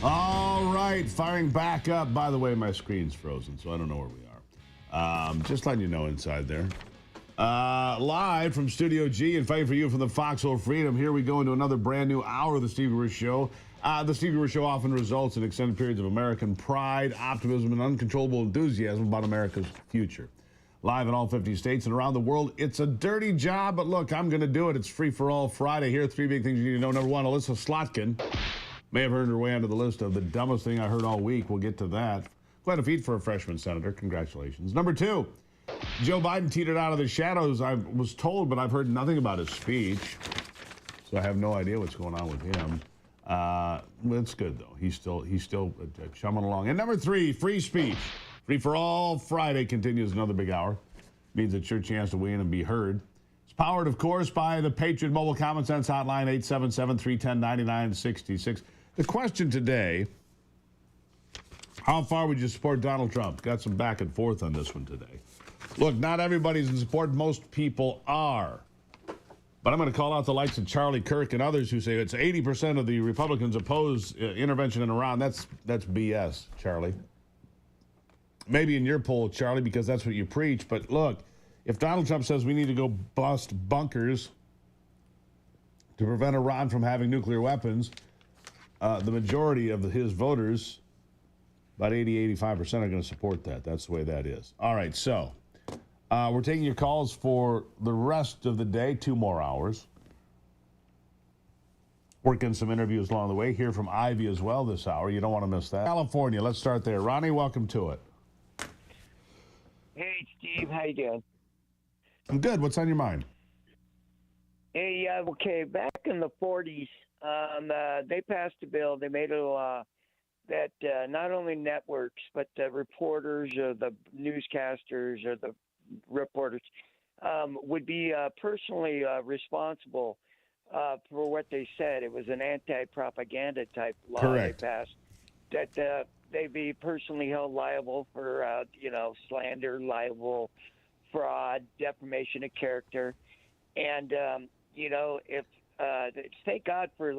All right, firing back up. By the way, my screen's frozen, so I don't know where we are. Just letting you know inside there. Live from Studio G and fighting for you from the Foxhole Freedom. Here we go into another brand new hour of the Steve Gruber Show. The Steve Gruber Show often results in extended periods of American pride, optimism, and uncontrollable enthusiasm about America's future. Live in all 50 states and around the world. It's a dirty job, but look, I'm going to do it. It's Free for All Friday. Here are 3 big things you need to know. Number one, Alyssa Slotkin may have earned her way onto the list of the dumbest thing I heard all week. We'll get to that. Quite a feat for a freshman senator. Congratulations. Number two, Joe Biden teetered out of the shadows, I was told, but I've heard nothing about his speech. So I have no idea what's going on with him. It's good, though. He's still chumming along. And number three, free speech. Free for All Friday continues another big hour. Means it's your chance to win and be heard. It's powered, of course, by the Patriot Mobile Common Sense Hotline, 877-310-9966. The question today, how far would you support Donald Trump? Got some back and forth on this one today. Look, not everybody's in support. Most people are. But I'm going to call out the likes of Charlie Kirk and others who say it's 80% of the Republicans oppose intervention in Iran. That's BS, Charlie. Maybe in your poll, Charlie, because that's what you preach. But look, if Donald Trump says we need to go bust bunkers to prevent Iran from having nuclear weapons, the majority of his voters, about 80, 85%, are going to support that. That's the way that is. All right, so we're taking your calls for the rest of the day, 2 more hours. Working some interviews along the way. Hear from Ivy as well this hour. You don't want to miss that. California, let's start there. Ronnie, welcome to it. Hey, Steve. How you doing? I'm good. What's on your mind? Hey, okay, back in the 40s, they passed a bill. They made a law that not only networks, but the reporters or the newscasters or the reporters would be personally responsible for what they said. It was an anti-propaganda type law. Correct. They passed that they'd be personally held liable for, slander, libel, fraud, defamation of character. And, if thank God for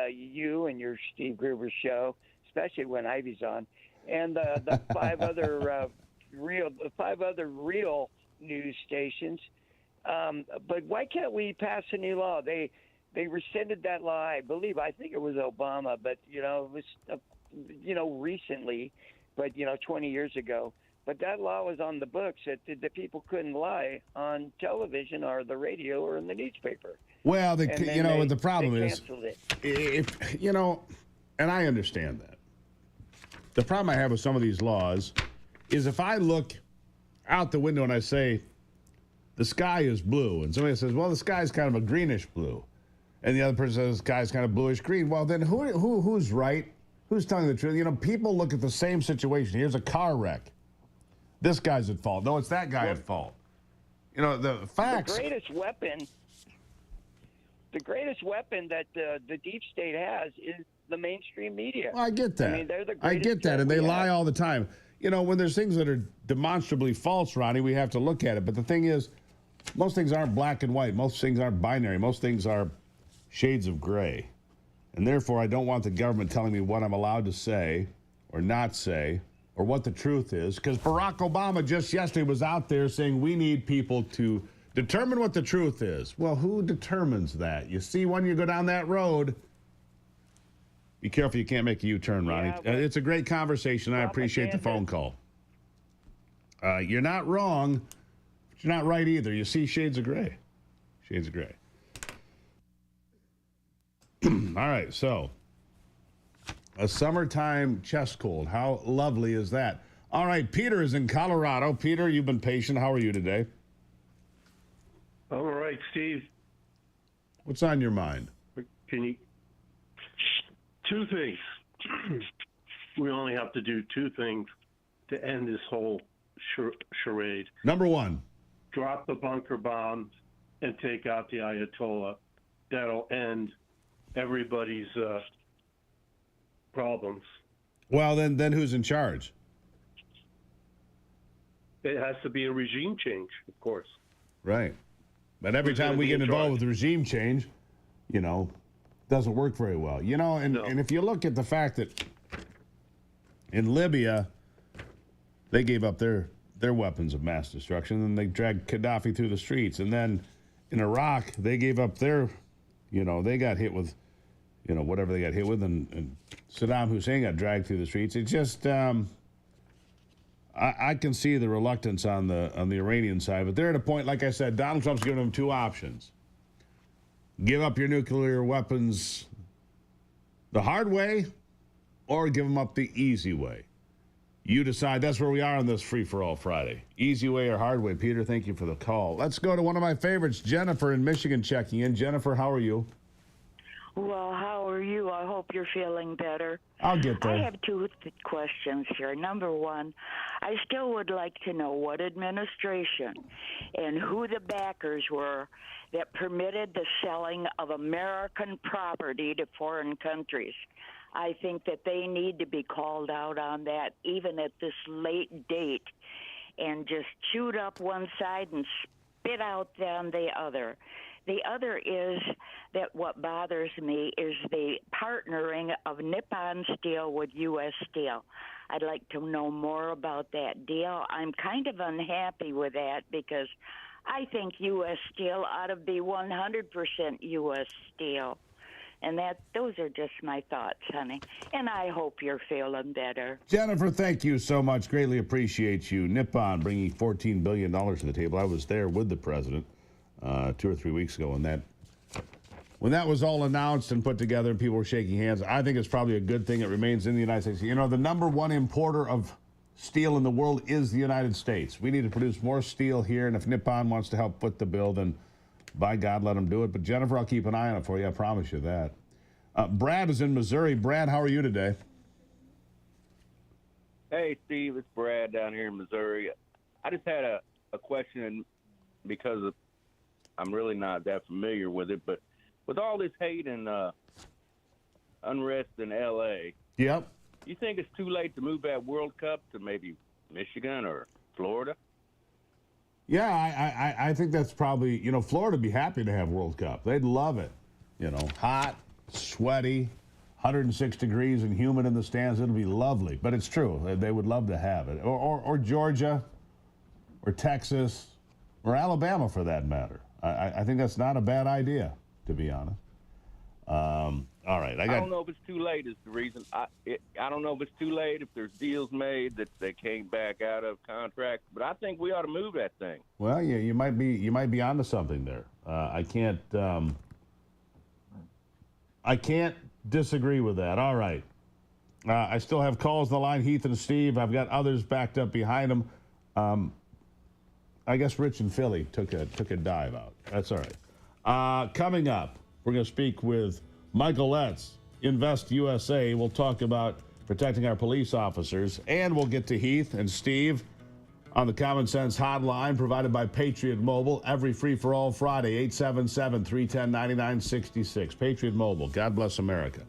you and your Steve Gruber show, especially when Ivy's on, and the five other real news stations. But why can't we pass a new law? They rescinded that law. I think it was Obama, but it was recently, but 20 years ago. But that law was on the books that the people couldn't lie on television or the radio or in the newspaper. Well, the problem is, it. And I understand that. The problem I have with some of these laws is if I look out the window and I say, the sky is blue, and somebody says, well, the sky is kind of a greenish blue, and the other person says, the sky is kind of bluish green, well, then who's right? Who's telling the truth? People look at the same situation. Here's a car wreck. This guy's at fault. No, it's that guy at fault. The facts. The greatest weapon that the deep state has is the mainstream media. Well, I get that. I mean, they're the I get that, and they lie all the time. When there's things that are demonstrably false, Ronnie, we have to look at it. But the thing is, most things aren't black and white. Most things aren't binary. Most things are shades of gray. And therefore, I don't want the government telling me what I'm allowed to say or not say or what the truth is. Because Barack Obama just yesterday was out there saying we need people to determine what the truth is. Well, who determines that? You see, when you go down that road, be careful you can't make a U-turn, Ronnie. It's a great conversation. I appreciate the phone call. You're not wrong, but you're not right either. You see shades of gray. Shades of gray. All right, so a summertime chest cold. How lovely is that? All right, Peter is in Colorado. Peter, you've been patient. How are you today? All right, Steve. What's on your mind? Two things. We only have to do two things to end this whole charade. Number one. Drop the bunker bombs and take out the Ayatollah. That'll end everybody's problems. Well, then who's in charge? It has to be a regime change, of course. Right. But every time we get involved with regime change, doesn't work very well. And if you look at the fact that In Libya, they gave up their weapons of mass destruction, and they dragged Gaddafi through the streets. And then in Iraq, they gave up their, they got hit with, whatever they got hit with, and Saddam Hussein got dragged through the streets. It just, I can see the reluctance on the Iranian side, but they're at a point, like I said, Donald Trump's giving them two options. Give up your nuclear weapons the hard way, or give them up the easy way. You decide. That's where we are on this Free-for-All Friday. Easy way or hard way. Peter, thank you for the call. Let's go to one of my favorites, Jennifer in Michigan checking in. Jennifer, how are you? Well, how are you? I hope you're feeling better. I'll get there. I have two questions here. Number one, I still would like to know what administration and who the backers were that permitted the selling of American property to foreign countries. I think that they need to be called out on that, even at this late date, and just chewed up one side and spit out then the other. The other is that what bothers me is the partnering of Nippon Steel with U.S. Steel. I'd like to know more about that deal. I'm kind of unhappy with that because I think U.S. Steel ought to be 100% U.S. Steel. And those are just my thoughts, honey. And I hope you're feeling better. Jennifer, thank you so much. Greatly appreciate you. Nippon bringing $14 billion to the table. I was there with the president 2 or 3 weeks ago when that was all announced and put together and people were shaking hands. I think it's probably a good thing it remains in the United States. The number one importer of steel in the world is the United States. We need to produce more steel here, and if Nippon wants to help foot the bill, then by God, let them do it. But Jennifer, I'll keep an eye on it for you. I promise you that. Brad is in Missouri. Brad, how are you today? Hey, Steve, it's Brad down here in Missouri. I just had a question because I'm really not that familiar with it, but with all this hate and unrest in L.A., yep. You think it's too late to move that World Cup to maybe Michigan or Florida? Yeah, I think that's probably, Florida would be happy to have World Cup. They'd love it. Hot, sweaty, 106 degrees and humid in the stands. It'll be lovely. But it's true. They would love to have it. Or Georgia, or Texas, or Alabama for that matter. I think that's not a bad idea, to be honest. All right. I don't know if it's too late is the reason. I don't know if it's too late, if there's deals made that they came back out of contract, but I think we ought to move that thing. Well, yeah, you might be onto something there. I can't disagree with that. All right. I still have calls on the line, Heath and Steve. I've got others backed up behind them. I guess Rich and Philly took a dive out. That's all right. Coming up, we're going to speak with Michael Letts, Invest USA. We'll talk about protecting our police officers, and we'll get to Heath and Steve on the Common Sense Hotline provided by Patriot Mobile every free-for-all Friday, 877-310-9966. Patriot Mobile. God bless America.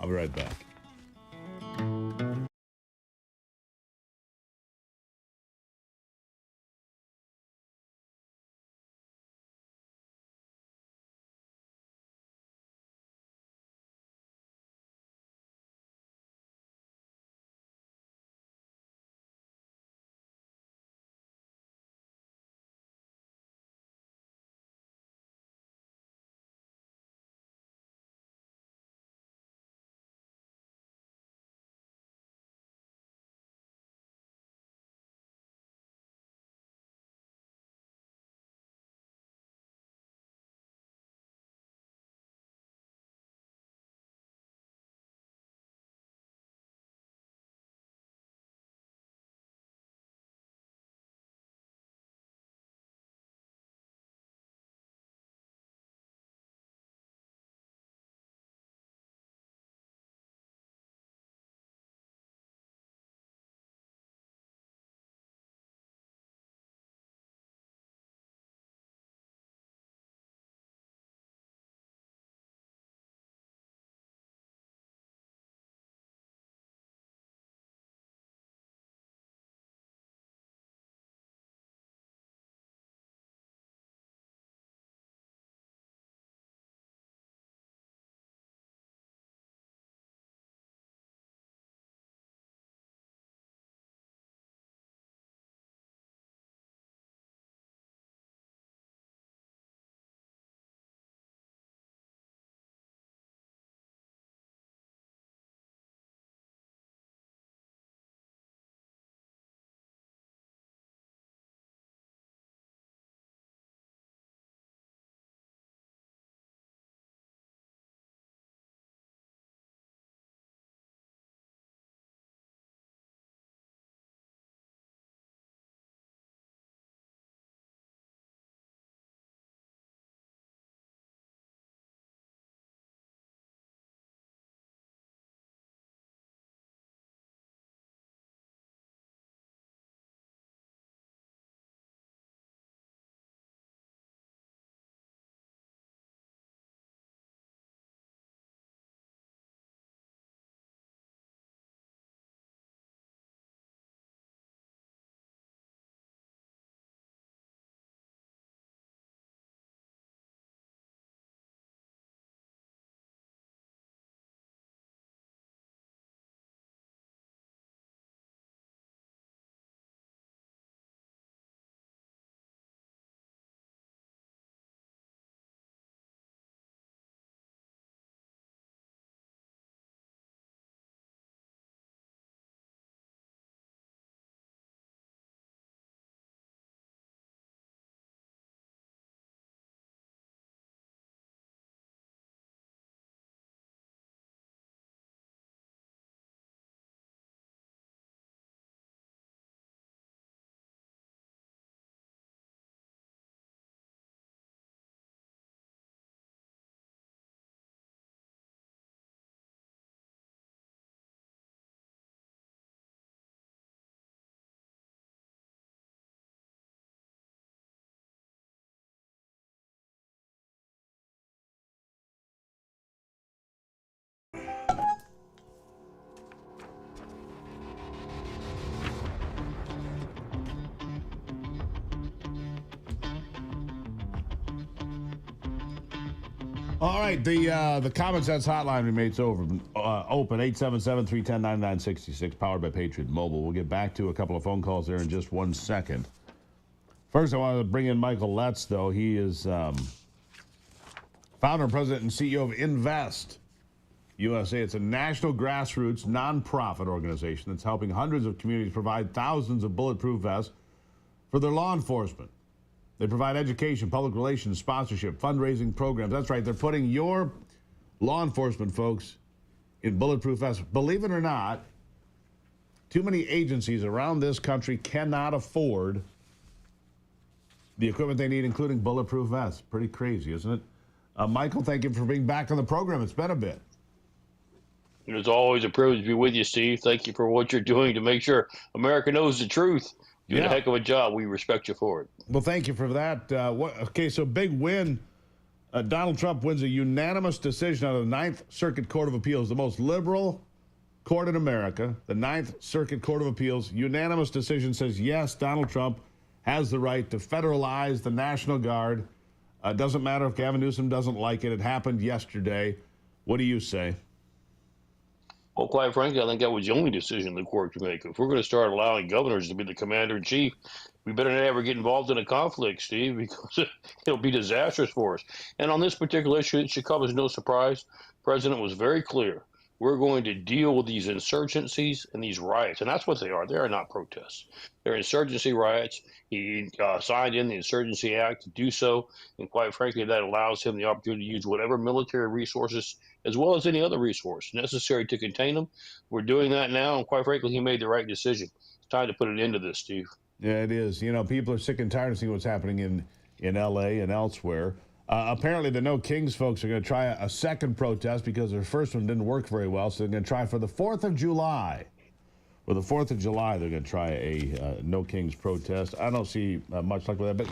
I'll be right back. All right, the Common Sense Hotline remains open, 877-310-9966, powered by Patriot Mobile. We'll get back to a couple of phone calls there in just 1 second. First, I want to bring in Michael Letts, though. He is founder, president, and CEO of Invest USA. It's a national grassroots nonprofit organization that's helping hundreds of communities provide thousands of bulletproof vests for their law enforcement. They provide education, public relations, sponsorship, fundraising programs. That's right. They're putting your law enforcement folks in bulletproof vests. Believe it or not, too many agencies around this country cannot afford the equipment they need, including bulletproof vests. Pretty crazy, isn't it? Michael, thank you for being back on the program. It's been a bit. It's always a privilege to be with you, Steve. Thank you for what you're doing to make sure America knows the truth. Doing a heck of a job. We respect you for it. Well, thank you for that. Okay, so big win. Donald Trump wins a unanimous decision out of the Ninth Circuit Court of Appeals, the most liberal court in America. The Ninth Circuit Court of Appeals, unanimous decision says, yes, Donald Trump has the right to federalize the National Guard. Doesn't matter if Gavin Newsom doesn't like it. It happened yesterday. What do you say? Well, quite frankly, I think that was the only decision the court could make. If we're going to start allowing governors to be the commander-in-chief, we better not ever get involved in a conflict, Steve, because it'll be disastrous for us. And on this particular issue, it should come as no surprise. The president was very clear. We're going to deal with these insurgencies and these riots. And that's what they are. They are not protests. They're insurgency riots. He signed in the Insurgency Act to do so. And quite frankly, that allows him the opportunity to use whatever military resources, as well as any other resource necessary to contain them. We're doing that now. And quite frankly, he made the right decision. It's time to put an end to this, Steve. Yeah, it is. You know, people are sick and tired of seeing what's happening in L.A. and elsewhere. Apparently, the No Kings folks are going to try a second protest because their first one didn't work very well. So they're going to try for the 4th of July. For the 4th of July, they're going to try a No Kings protest. I don't see much luck with that.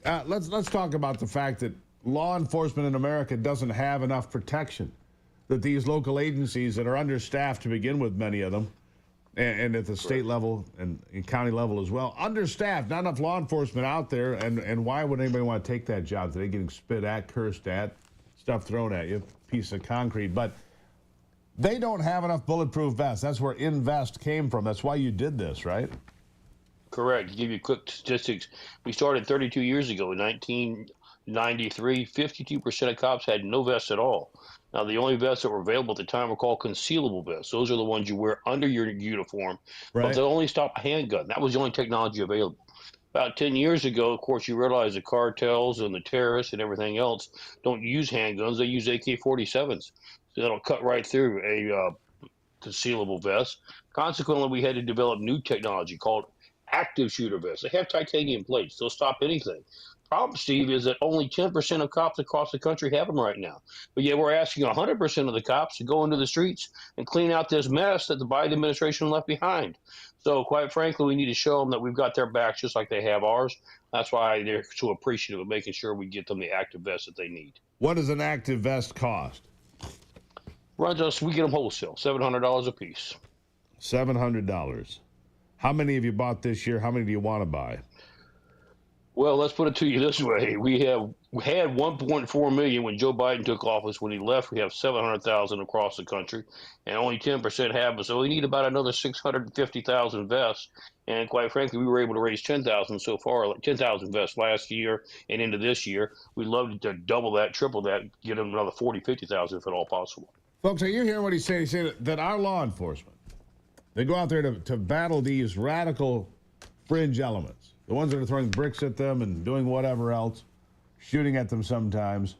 But let's talk about the fact that law enforcement in America doesn't have enough protection. That these local agencies that are understaffed to begin with, many of them, and at the state level and county level as well, understaffed, not enough law enforcement out there. And why would anybody want to take that job today? Getting spit at, cursed at, stuff thrown at you, piece of concrete. But they don't have enough bulletproof vests. That's where Invest came from. That's why you did this, right? Correct. To give you quick statistics, we started 32 years ago in 1993. 52% of cops had no vests at all. Now, the only vests that were available at the time were called concealable vests. Those are the ones you wear under your uniform, but they'll only stop a handgun. That was the only technology available. About 10 years ago, of course, you realize the cartels and the terrorists and everything else don't use handguns. They use AK-47s. So that'll cut right through a concealable vest. Consequently, we had to develop new technology called active shooter vests. They have titanium plates. They'll stop anything. Problem, Steve, is that only 10% of cops across the country have them right now. But yet we're asking 100% of the cops to go into the streets and clean out this mess that the Biden administration left behind. So quite frankly, we need to show them that we've got their backs just like they have ours. That's why they're so appreciative of making sure we get them the active vest that they need. What does an active vest cost? Runs us, we get them wholesale, $700 a piece. $700. How many have you bought this year? How many do you want to buy? Well, let's put it to you this way. We had 1.4 million when Joe Biden took office. When he left, we have 700,000 across the country, and only 10% have them. So we need about another 650,000 vests. And quite frankly, we were able to raise 10,000 so far, like 10,000 vests last year and into this year. We'd love to double that, triple that, get them another 40, 50,000 if at all possible. Folks, are you hearing what he's saying? He's saying that our law enforcement, they go out there to battle these radical fringe elements. The ones that are throwing bricks at them and doing whatever else, shooting at them sometimes.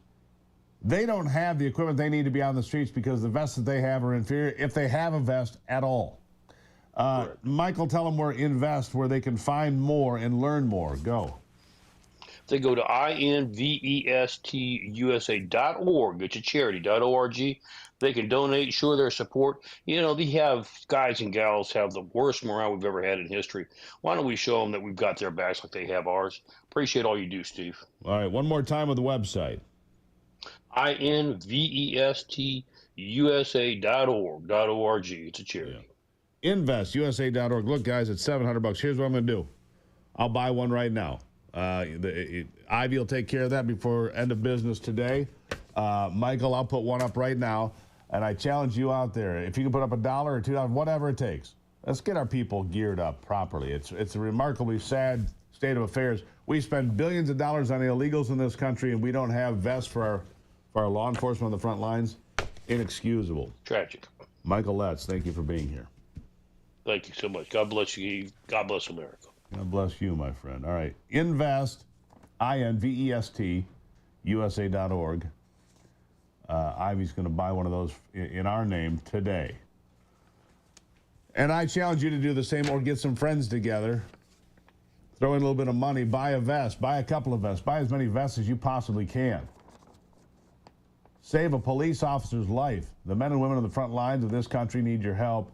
They don't have the equipment they need to be on the streets because the vests that they have are inferior, if they have a vest at all. Michael, tell them where Invest, where they can find more and learn more. Go. They go to INVESTUSA.org. It's a charity.org. They can donate, show their support. You know, they have guys and gals have the worst morale we've ever had in history. Why don't we show them that we've got their backs like they have ours? Appreciate all you do, Steve. All right, one more time with the website. INVESTUSA.org. It's a charity. Yeah. InvestUSA.org. Look, guys, it's $700. Here's what I'm going to do. I'll buy one right now. Ivy will take care of that before end of business today. Michael, I'll put one up right now, and I challenge you out there. If you can put up $1 or $2, whatever it takes, let's get our people geared up properly. It's a remarkably sad state of affairs. We spend billions of dollars on illegals in this country, and we don't have vests for our law enforcement on the front lines. Inexcusable. Tragic. Michael Letts, thank you for being here. Thank you so much. God bless you. God bless America. God bless you, my friend. All right. Invest, I-N-V-E-S-T, USA.org. Ivy's going to buy one of those in our name today. And I challenge you to do the same or get some friends together. Throw in a little bit of money. Buy a vest. Buy a couple of vests. Buy as many vests as you possibly can. Save a police officer's life. The men and women on the front lines of this country need your help.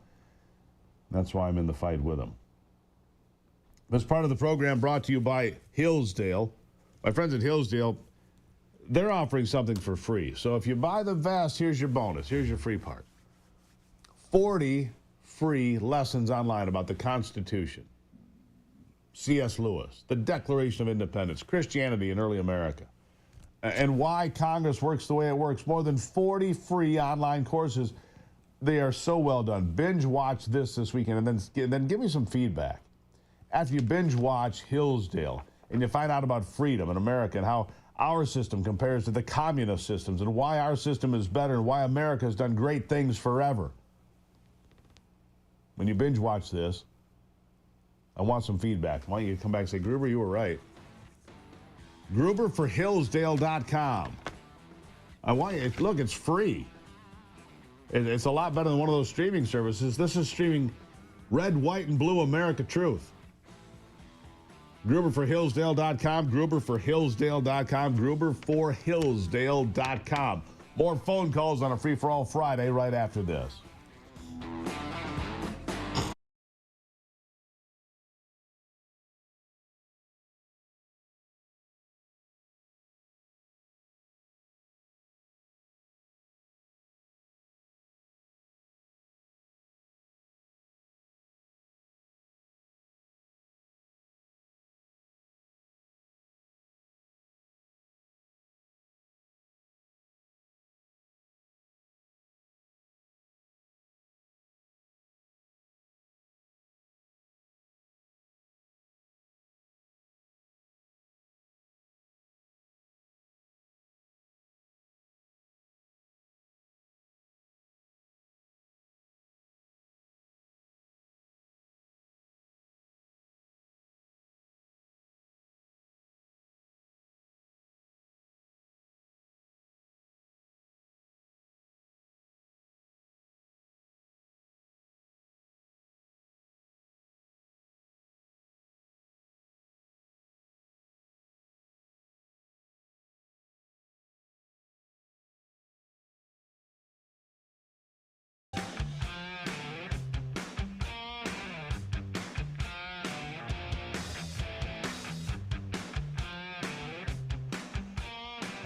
That's why I'm in the fight with them. This part of the program brought to you by Hillsdale. My friends at Hillsdale, they're offering something for free. So if you buy the vest, here's your bonus. Here's your free part. 40 free lessons online about the Constitution, C.S. Lewis, the Declaration of Independence, Christianity in early America, and why Congress works the way it works. More than 40 free online courses. They are so well done. Binge watch this weekend, and then give me some feedback. After you binge watch Hillsdale, and you find out about freedom in America and how our system compares to the communist systems and why our system is better and why America has done great things forever. When you binge watch this, I want some feedback. Why don't you come back and say, Gruber, you were right. Gruberforhillsdale.com. I want you, look, it's free. It's a lot better than one of those streaming services. This is streaming red, white, and blue America Truth. Gruberforhillsdale.com, Gruberforhillsdale.com, Gruberforhillsdale.com. More phone calls on a free-for-all Friday right after this.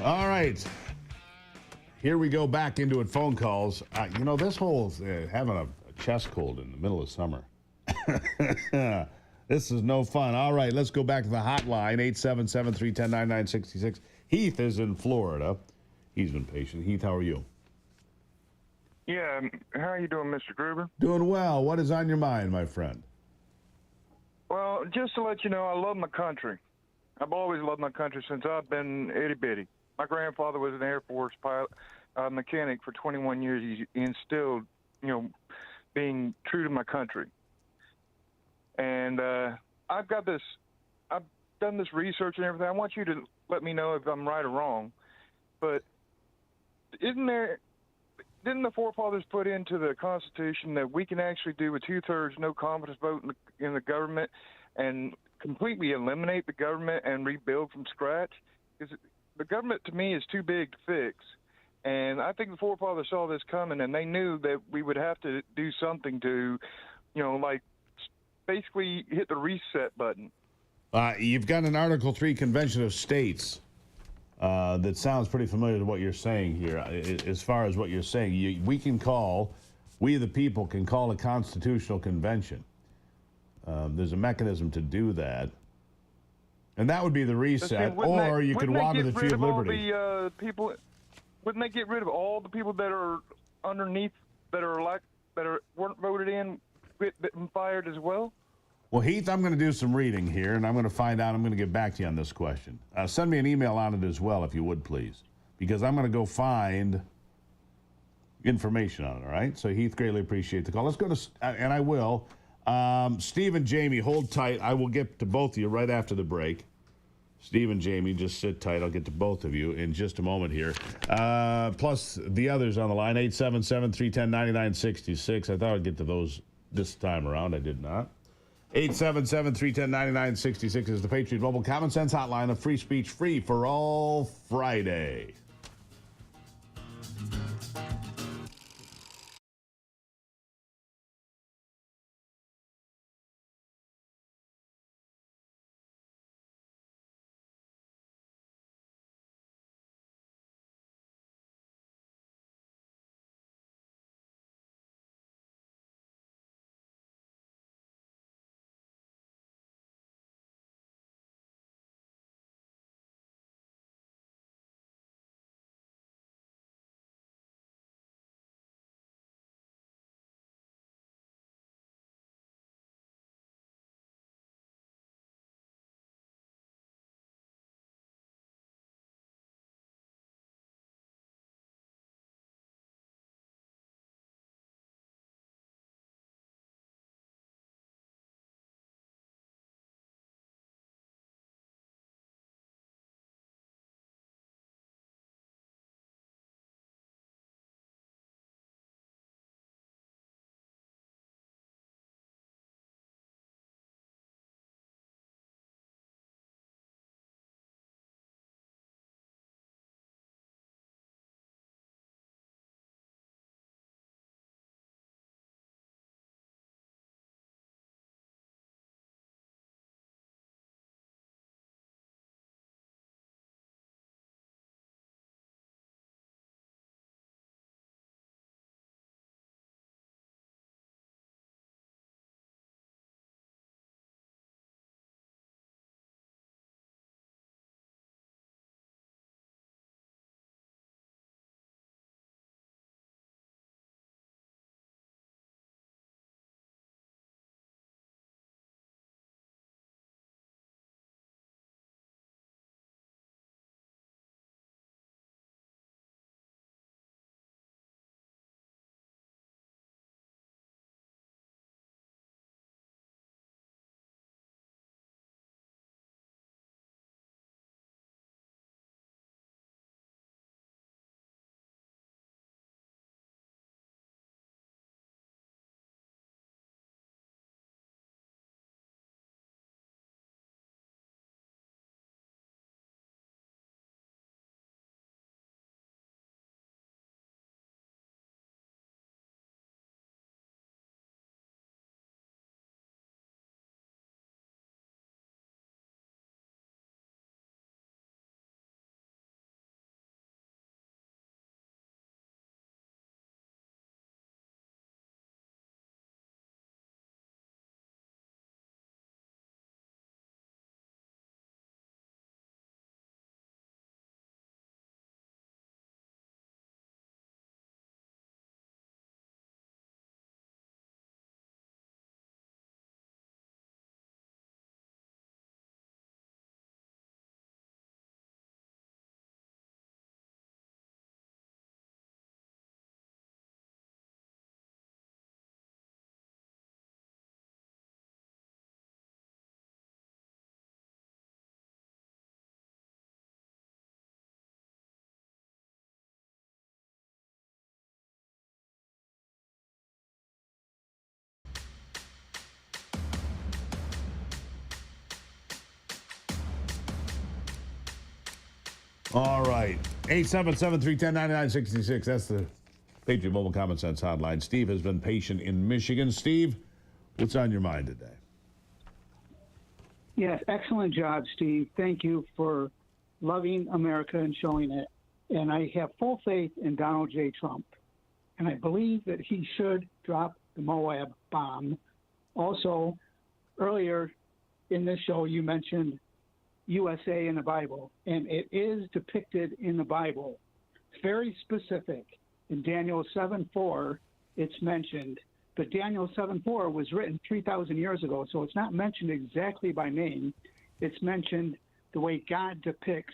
All right. Here we go back into it, phone calls. You know, this whole having a chest cold in the middle of summer. This is no fun. All right, let's go back to the hotline, 877-310-9966. Heath is in Florida. He's been patient. Heath, how are you? Yeah, how are you doing, Mr. Gruber? Doing well. What is on your mind, my friend? Well, just to let you know, I love my country. I've always loved my country since I've been itty-bitty. My grandfather was an Air Force pilot, mechanic for 21 years. He instilled, being true to my country. And I've done this research and everything. I want you to let me know if I'm right or wrong. But didn't the forefathers put into the Constitution that we can actually do a 2/3 no confidence vote in the government and completely eliminate the government and rebuild from scratch? Because the government, to me, is too big to fix. And I think the forefathers saw this coming, and they knew that we would have to do something to, basically hit the reset button. You've got an Article 3 Convention of States that sounds pretty familiar to what you're saying here. As far as what you're saying, we the people can call a constitutional convention. There's a mechanism to do that. And that would be the reset, or you could water the Tree of Liberty. wouldn't they get rid of all the people that are underneath that weren't voted in, been fired as well? Well, Heath, I'm going to do some reading here, and I'm going to find out. I'm going to get back to you on this question. Send me an email on it as well, if you would, please, because I'm going to go find information on it, all right? So, Heath, greatly appreciate the call. Let's go to, and I will. Steve and Jamie, hold tight. I will get to both of you right after the break. Steve and Jamie, just sit tight. I'll get to both of you in just a moment here. Plus, the others on the line, 877-310-9966. I thought I'd get to those this time around. I did not. 877-310-9966 is the Patriot Mobile Common Sense Hotline of free speech, free for all Friday. All right. 877-310-9966. That's the Patriot Mobile Common Sense Hotline. Steve has been patient in Michigan. Steve, what's on your mind today? Yes, excellent job, Steve. Thank you for loving America and showing it. And I have full faith in Donald J. Trump. And I believe that he should drop the Moab bomb. Also, earlier in this show, you mentioned USA in the Bible, and it is depicted in the Bible very specific. In Daniel 7:4, it's mentioned, but Daniel 7:4 was written 3,000 years ago, so it's not mentioned exactly by name. It's mentioned the way God depicts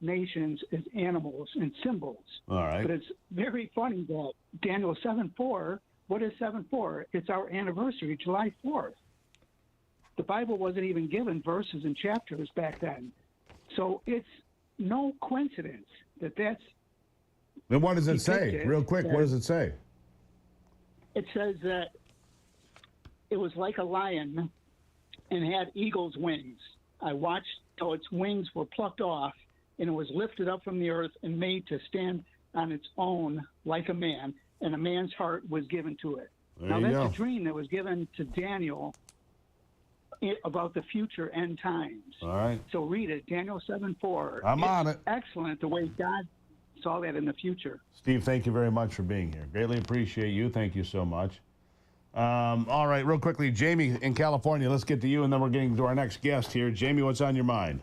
nations as animals and symbols. All right. But it's very funny that Daniel 7:4, what is 7:4? It's our anniversary, July 4th. The Bible wasn't even given verses and chapters back then. So it's no coincidence that that's... Then what does it say? depicted Real quick, what does it say? It says that it was like a lion and had eagle's wings. I watched till its wings were plucked off, and it was lifted up from the earth and made to stand on its own like a man, and a man's heart was given to it. There Now, you that's go. a dream that was given to Daniel about the future end times. All right. So read it, Daniel 7:4. I'm on it. Excellent the way God saw that in the future. Steve, thank you very much for being here. Greatly appreciate you. Thank you so much. All right, real quickly, Jamie in California, let's get to you, and then we're getting to our next guest here. Jamie, what's on your mind?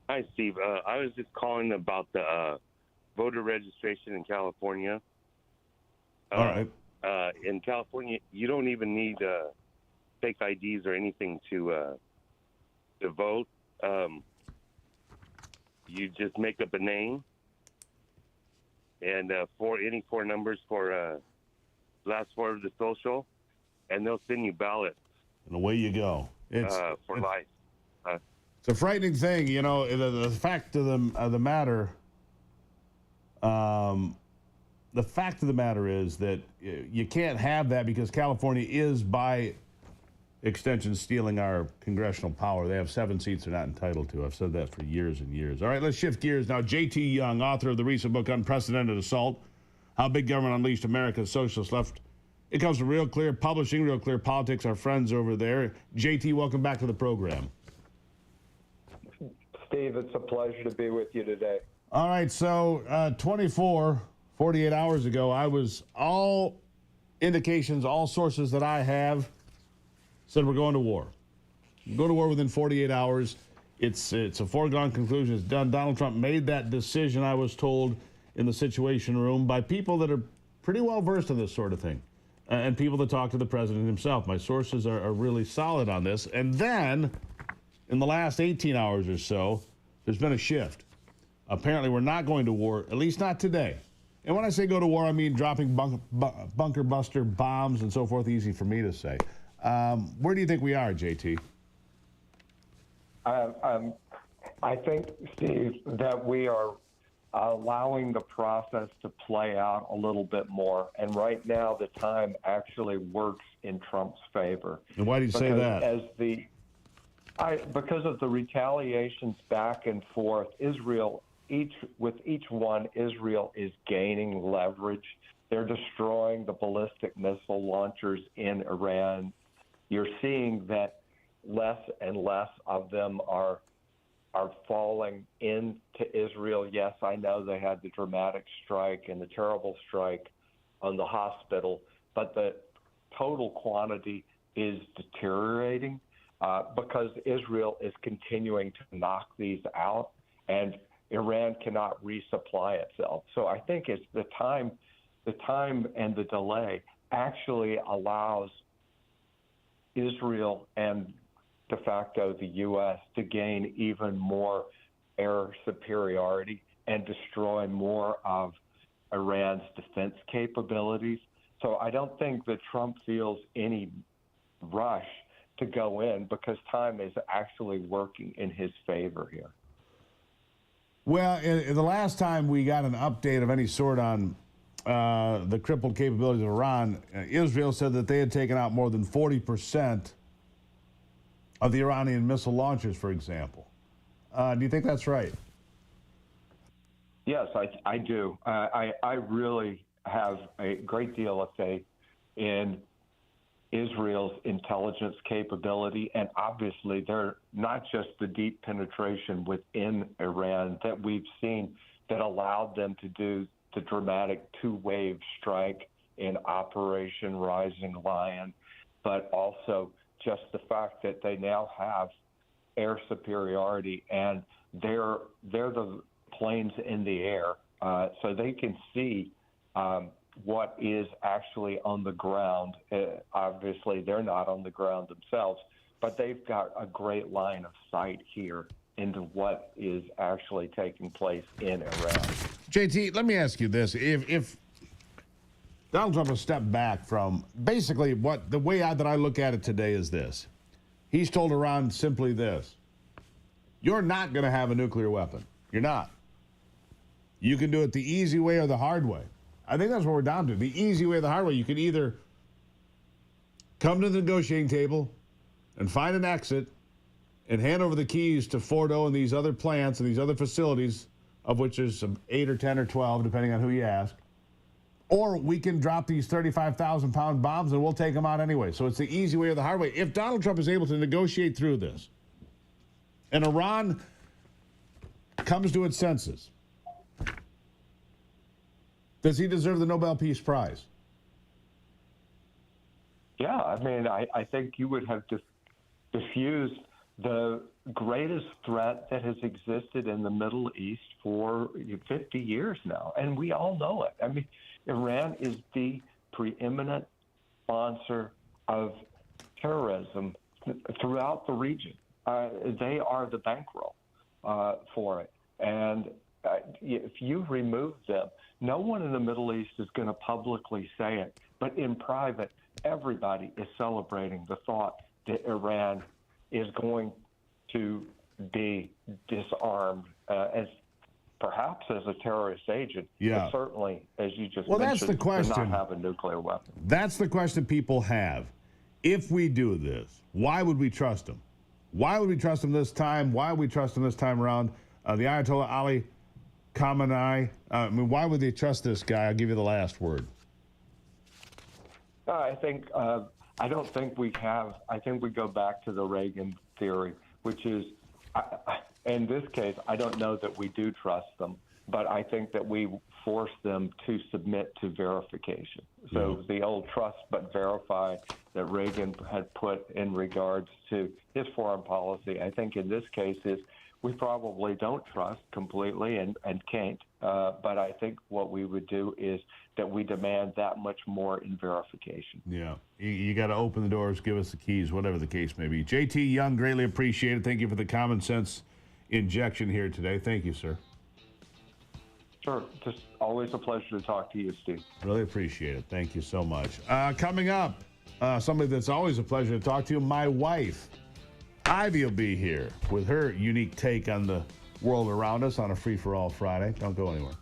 Hi, Steve. I was just calling about the voter registration in California. All right. In California, you don't even need fake IDs or anything to vote. You just make up a name and any four numbers for last four of the social, and they'll send you ballots. And away you go. For life. It's a frightening thing, you know. The fact of the matter, the fact of the matter is that you can't have that because California is, by extension, stealing our congressional power. They have 7 seats they're not entitled to. I've said that for years and years. All right, let's shift gears now. J.T. Young, author of the recent book Unprecedented Assault: How Big Government Unleashed America's Socialist Left. It comes from Real Clear Publishing, Real Clear Politics, our friends over there. J.T., welcome back to the program. Steve, it's a pleasure to be with you today. All right, so 48 hours ago, all indications, all sources that I have said we're going to war. Go to war within 48 hours. It's a foregone conclusion. It's done. Donald Trump made that decision, I was told, in the Situation Room by people that are pretty well versed in this sort of thing, and people that talk to the president himself. My sources are really solid on this. And then, in the last 18 hours or so, there's been a shift. Apparently, we're not going to war, at least not today. And when I say go to war, I mean dropping bunker buster bombs and so forth. Easy for me to say. Where do you think we are, JT? I think, Steve, that we are allowing the process to play out a little bit more. And right now, the time actually works in Trump's favor. And why do you say that? Because of the retaliations back and forth, with each one, Israel is gaining leverage. They're destroying the ballistic missile launchers in Iran. You're seeing that less and less of them are falling into Israel. Yes, I know they had the dramatic strike and the terrible strike on the hospital, but the total quantity is deteriorating because Israel is continuing to knock these out, and Iran cannot resupply itself. So I think it's the time and the delay actually allows Israel and de facto the U.S. to gain even more air superiority and destroy more of Iran's defense capabilities. So I don't think that Trump feels any rush to go in because time is actually working in his favor here. Well, the last time we got an update of any sort on the crippled capabilities of Iran, Israel said that they had taken out more than 40% of the Iranian missile launchers, for example. Do you think that's right? Yes, I do. I really have a great deal of faith in Israel's intelligence capability, and obviously they're not just the deep penetration within Iran that we've seen that allowed them to do the dramatic two-wave strike in Operation Rising Lion, but also just the fact that they now have air superiority, and they're the planes in the air so they can see what is actually on the ground. Obviously, they're not on the ground themselves, but they've got a great line of sight here into what is actually taking place in Iran. JT, let me ask you this. If Donald Trump has stepped back from basically the way that I look at it today is this. He's told Iran simply this. You're not going to have a nuclear weapon. You're not. You can do it the easy way or the hard way. I think that's what we're down to. The easy way or the hard way. You can either come to the negotiating table and find an exit and hand over the keys to Fordo and these other plants and these other facilities, of which there's some 8 or 10 or 12, depending on who you ask. Or we can drop these 35,000-pound bombs and we'll take them out anyway. So it's the easy way or the hard way. If Donald Trump is able to negotiate through this, and Iran comes to its senses, does he deserve the Nobel Peace Prize? Yeah, I mean, I think you would have diffused the greatest threat that has existed in the Middle East for 50 years now, and we all know it. I mean, Iran is the preeminent sponsor of terrorism throughout the region. They are the bankroll for it. And if you remove them, no one in the Middle East is going to publicly say it, but in private, everybody is celebrating the thought that Iran is going to be disarmed as perhaps as a terrorist agent, but certainly, as you just mentioned, that's the question. To not have a nuclear weapon. That's the question people have. If we do this, why would we trust them? Why would we trust them this time? Why would we trust them this time around? The Ayatollah Ali Khamenei, why would they trust this guy? I'll give you the last word. I don't think we have. I think we go back to the Reagan theory, which is, in this case, I don't know that we do trust them, but I think that we force them to submit to verification. So the old trust but verify that Reagan had put in regards to his foreign policy, I think in this case is we probably don't trust completely and can't. But I think what we would do is that we demand that much more in verification. Yeah. You got to open the doors, give us the keys, whatever the case may be. JT Young, greatly appreciated. Thank you for the common sense injection here today. Thank you, sir. Sure. Just always a pleasure to talk to you, Steve. Really appreciate it. Thank you so much. Coming up, somebody that's always a pleasure to talk to, my wife. Ivy will be here with her unique take on the world around us on a Free-for-All Friday. Don't go anywhere.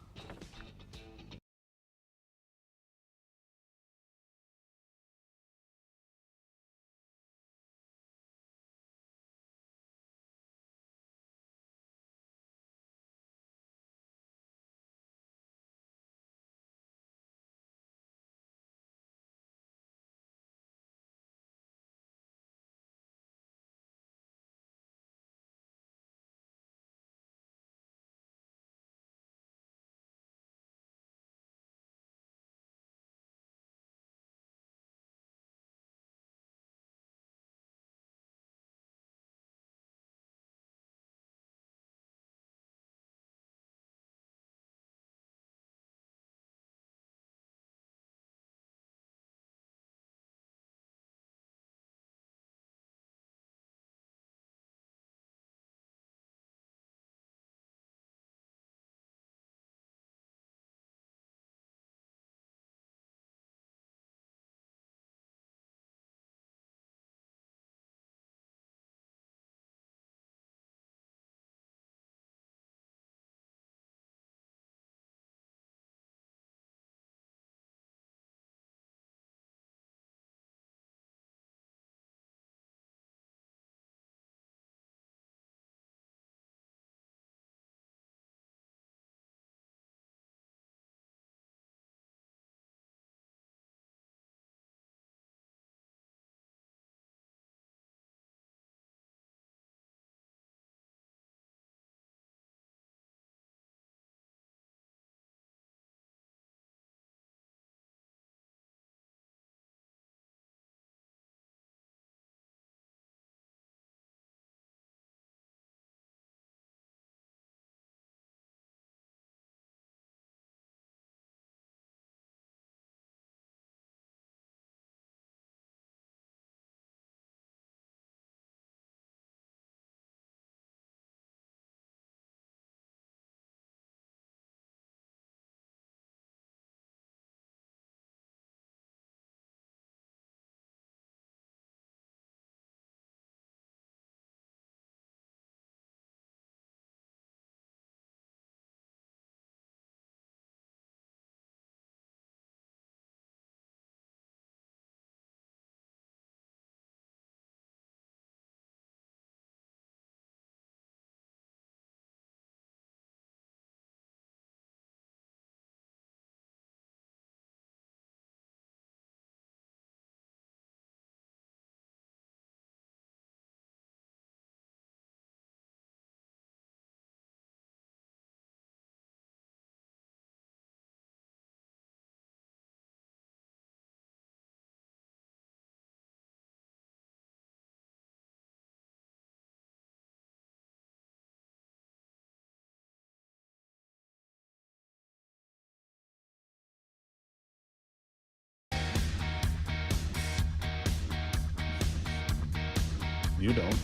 You don't.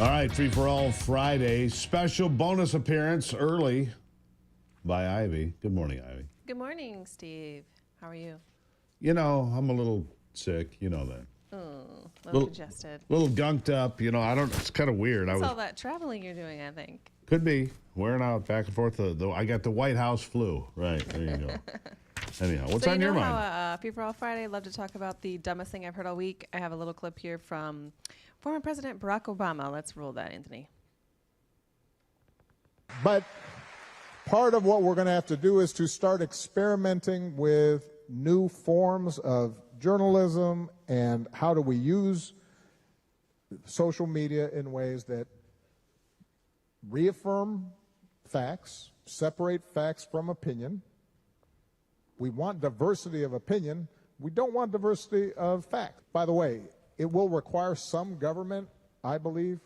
All right, Free for All Friday. Special bonus appearance early by Ivy. Good morning, Ivy. Good morning, Steve. How are you? You know, I'm a little sick. You know that. Oh, a little congested. A little gunked up. You know, I don't. It's kind of weird. It's all that traveling you're doing, I think. Could be wearing out back and forth. I got the White House flu. Right there you go. Anyhow, what's on your mind? How, Free for All Friday, I love to talk about the dumbest thing I've heard all week. I have a little clip here from former President Barack Obama. Let's roll that, Anthony. But part of what we're going to have to do is to start experimenting with new forms of journalism and how do we use social media in ways that reaffirm facts, separate facts from opinion. We want diversity of opinion. We don't want diversity of fact. By the way, it will require some government, I believe,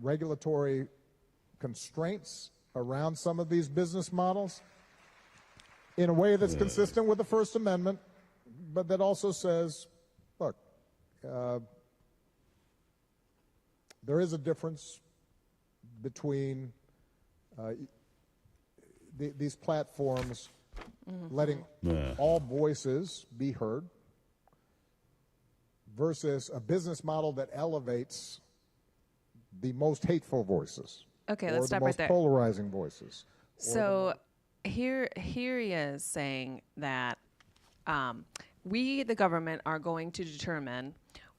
regulatory constraints around some of these business models in a way that's consistent with the First Amendment, but that also says, look, there is a difference between these platforms letting all voices be heard versus a business model that elevates the most hateful voices. Okay, or let's stop the right most there. polarizing voices. So here he is saying that we, the government, are going to determine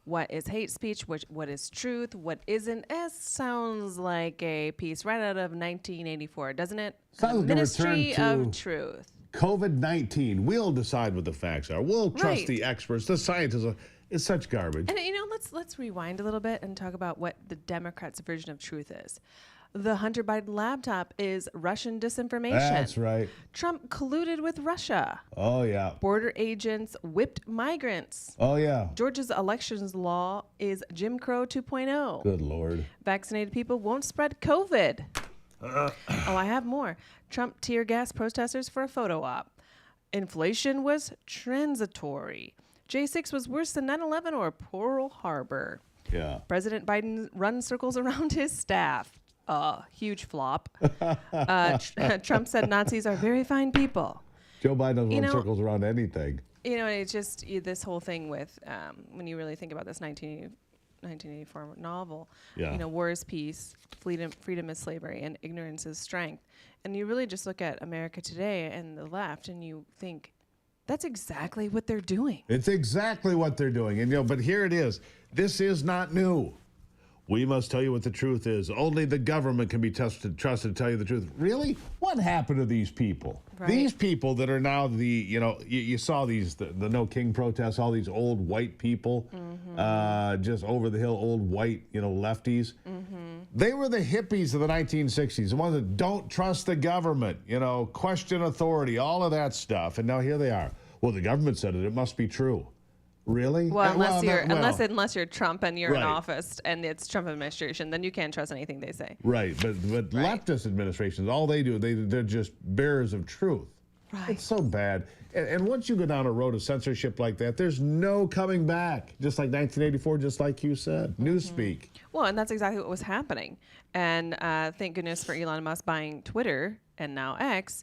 what is hate speech, what is truth, what isn't. It sounds like a piece right out of 1984, doesn't it? Sounds like Ministry a return of to Truth. COVID-19. We'll decide what the facts are. We'll trust Right. the experts. The scientists. It's such garbage. And let's rewind a little bit and talk about what the Democrats' version of truth is. The Hunter Biden laptop is Russian disinformation. That's right. Trump colluded with Russia. Oh, yeah. Border agents whipped migrants. Oh, yeah. Georgia's elections law is Jim Crow 2.0. Good Lord. Vaccinated people won't spread COVID. Oh, I have more. Trump tear gas protesters for a photo op. Inflation was transitory. J6 was worse than 9/11 or Pearl Harbor. Yeah. President Biden runs circles around his staff. Huge flop. Trump said Nazis are very fine people. Joe Biden doesn't run circles around anything. You know, it's just this whole thing with when you really think about this 1984 novel. Yeah. You know, war is peace, freedom is slavery, and ignorance is strength. And you really just look at America today and the left, and you think, that's exactly what they're doing. It's exactly what they're doing. And, but here it is. This is not new. We must tell you what the truth is. Only the government can be trusted to tell you the truth. Really? What happened to these people? Right. These people that are now you saw these, the No King protests, all these old white people, just over the hill, old white, lefties. They were the hippies of the 1960s, the ones that don't trust the government, question authority, all of that stuff. And now here they are. Well, the government said it. It must be true. Really? Well, unless you're Trump and you're in Right. office and it's Trump administration, then you can't trust anything they say. Right, but leftist administrations, all they do, they're just bearers of truth. Right. It's so bad. And once you go down a road of censorship like that, there's no coming back. Just like 1984, just like you said. Newspeak. Well, and that's exactly what was happening. And thank goodness for Elon Musk buying Twitter and now X.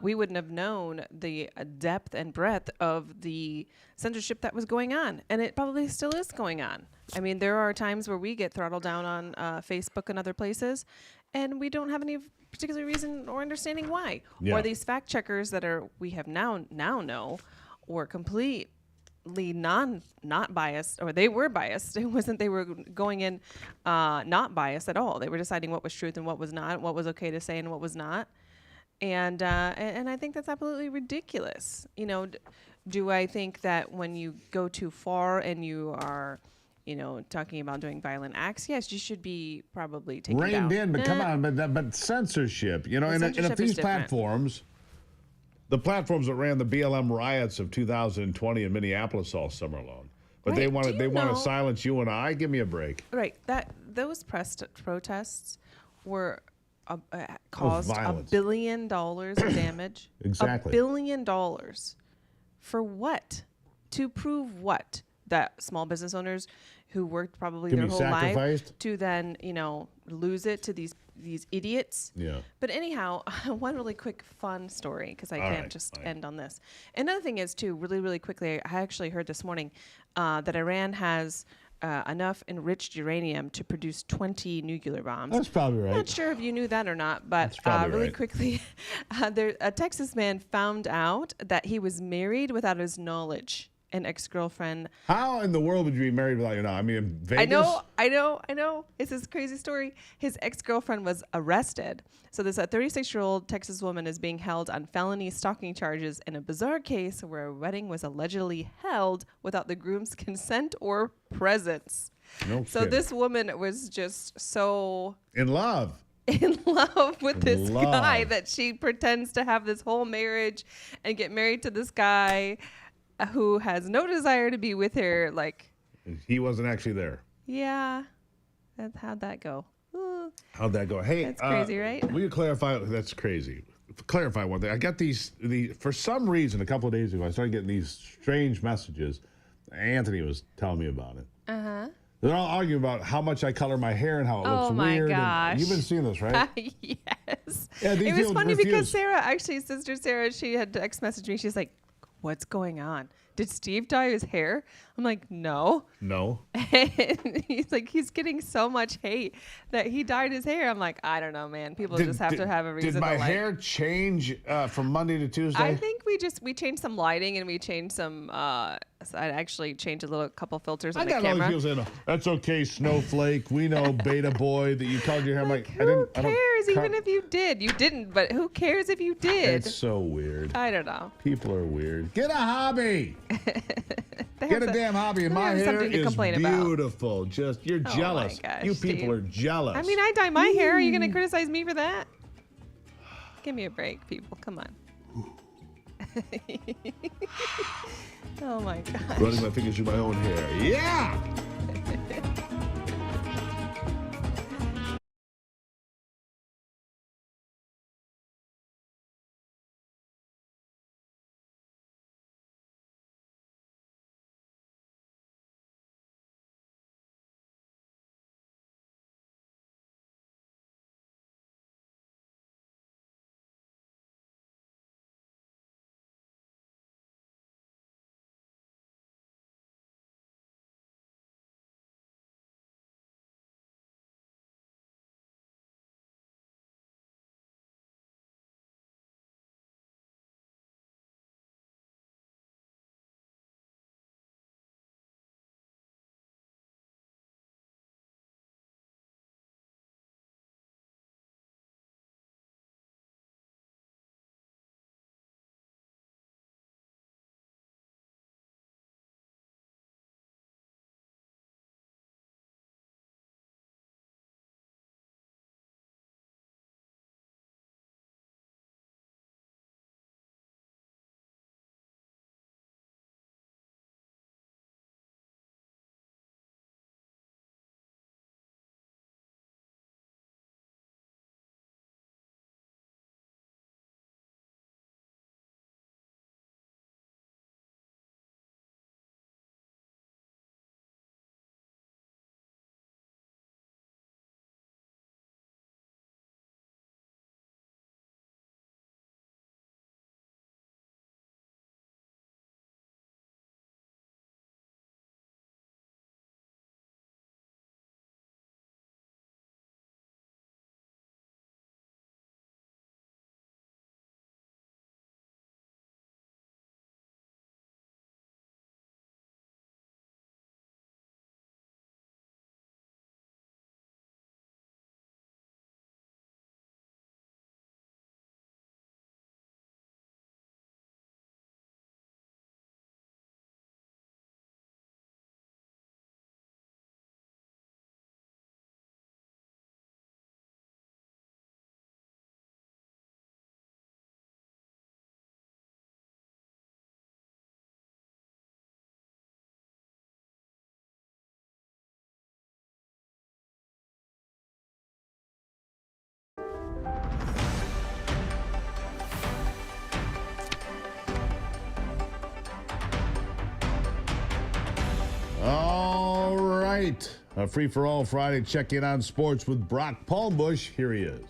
We wouldn't have known the depth and breadth of the censorship that was going on. And it probably still is going on. I mean, there are times where we get throttled down on Facebook and other places, and we don't have any particular reason or understanding why. Yeah. Or these fact checkers that we have now know were completely not biased, or they were biased. It wasn't they were going in not biased at all. They were deciding what was truth and what was not, what was okay to say and what was not. And I think that's absolutely ridiculous. Do I think that when you go too far and you are, talking about doing violent acts, yes, you should be probably taken down. Reined in, but come on, but censorship, and if these platforms, the platforms that ran the BLM riots of 2020 in Minneapolis all summer long, but Right. they want to silence you and I. Give me a break. Right. Those protests were caused $1 violence. billion of damage. Exactly. $1 billion. For what? To prove what? That small business owners who worked probably To their be whole life sacrificed? to then, lose it to these idiots. Yeah. But anyhow, one really quick fun story, because I All can't right, just fine. end on this. Another thing is, too, really, really quickly, I actually heard this morning that Iran has enough enriched uranium to produce 20 nuclear bombs. That's probably right. Not sure if you knew that or not, but probably really right. quickly, a Texas man found out that he was married without his knowledge. An ex-girlfriend. How in the world would you be married without your knowledge? I mean, in Vegas? I know. It's this crazy story. His ex-girlfriend was arrested. So this 36-year-old Texas woman is being held on felony stalking charges in a bizarre case where a wedding was allegedly held without the groom's consent or presence. No So kidding. this woman was just so In love. in love with this Love. guy that she pretends to have this whole marriage and get married to this guy who has no desire to be with her. Like, He wasn't actually there. yeah, how'd that go? Ooh. How'd that go? Hey, That's crazy, right? Will you clarify? That's crazy. Clarify one thing. I got for some reason, a couple of days ago, I started getting these strange messages. Anthony was telling me about it. Uh-huh. They're all arguing about how much I color my hair and how it looks Oh my weird. And gosh. you've been seeing this, right? Yes. Yeah, these It was people funny because refuse. Sarah, actually, Sister Sarah, she had text messaged me. She's like, what's going on? Did Steve dye his hair? I'm like, no. No. And he's like, he's getting so much hate that he dyed his hair. I'm like, I don't know, man. People just have to have a reason Did my to like. hair change from Monday to Tuesday? I think we changed some lighting and we changed some. I actually changed a couple filters on I the got all camera. these people saying, "That's okay, Snowflake. We know, Beta Boy, that you colored your hair." I'm like, Who I don't cares? Even if you did, you didn't. But who cares if you did? It's so weird. I don't know. People are weird. Get a hobby. They Get have a damn hobby. And they my have hair something to is complain about. beautiful. Just you're Oh my jealous. gosh, You people Steve. are jealous. I mean, I dye my hair. Are you going to criticize me for that? Give me a break, people. Come on. Oh my gosh. Running my fingers through my own hair. Yeah. right. A free-for-all Friday check-in on sports with Brock Palmbush. Here he is.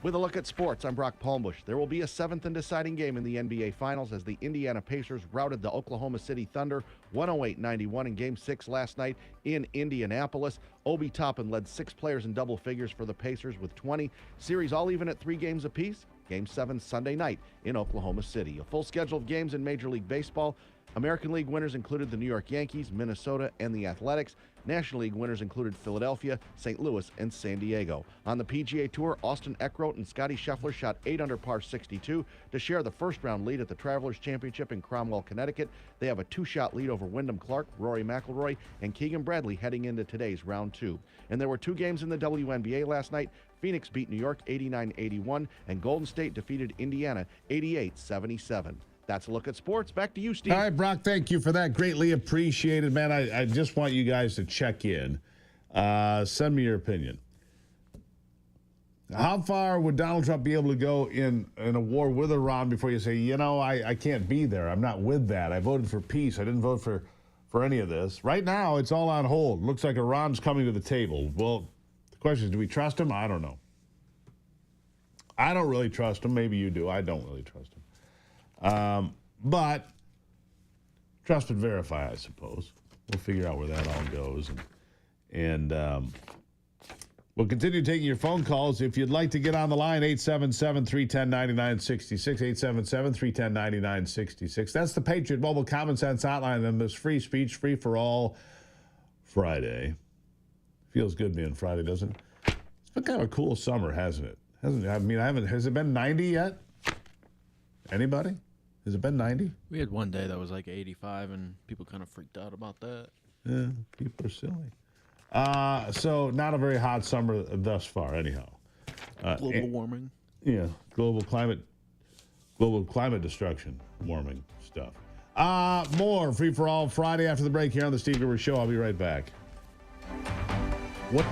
With a look at sports, I'm Brock Palmbush. There will be a seventh and deciding game in the NBA Finals as the Indiana Pacers routed the Oklahoma City Thunder 108-91 in Game 6 last night in Indianapolis. Obi Toppin led 6 players in double figures for the Pacers with 20. Series all even at 3 games apiece. Game 7 Sunday night in Oklahoma City. A full schedule of games in Major League Baseball. American League winners included the New York Yankees, Minnesota, and the Athletics. National League winners included Philadelphia, St. Louis, and San Diego. On the PGA Tour, Austin Eckroat and Scotty Scheffler shot 8 under par 62 to share the first-round lead at the Travelers Championship in Cromwell, Connecticut. They have a 2-shot lead over Wyndham Clark, Rory McIlroy, and Keegan Bradley heading into today's round 2. And there were 2 games in the WNBA last night. Phoenix beat New York 89-81, and Golden State defeated Indiana 88-77. That's a look at sports. Back to you, Steve. All right, Brock, thank you for that. Greatly appreciated, man. I just want you guys to check in. Send me your opinion. How far would Donald Trump be able to go in a war with Iran before you say, you know, I can't be there. I'm not with that. I voted for peace. I didn't vote for any of this. Right now, it's all on hold. Looks like Iran's coming to the table. Well, the question is, do we trust him? I don't know. I don't really trust him. Maybe you do. I don't really trust him. But trust but verify, I suppose. We'll figure out where that all goes. And we'll continue taking your phone calls. If you'd like to get on the line, 877-310-9966, 877-310-9966. That's the Patriot Mobile Common Sense Hotline on this free speech, free for all Friday. Feels good being Friday, doesn't it? It's been kind of a cool summer, hasn't it? Has it been 90 yet? Anybody? Has it been 90? We had one day that was like 85, and people kind of freaked out about that. Yeah, people are silly. So not a very hot summer thus far, anyhow. Global warming. Yeah, global climate destruction, warming stuff. More Free for All Friday after the break here on the Steve Gruber Show. I'll be right back. What?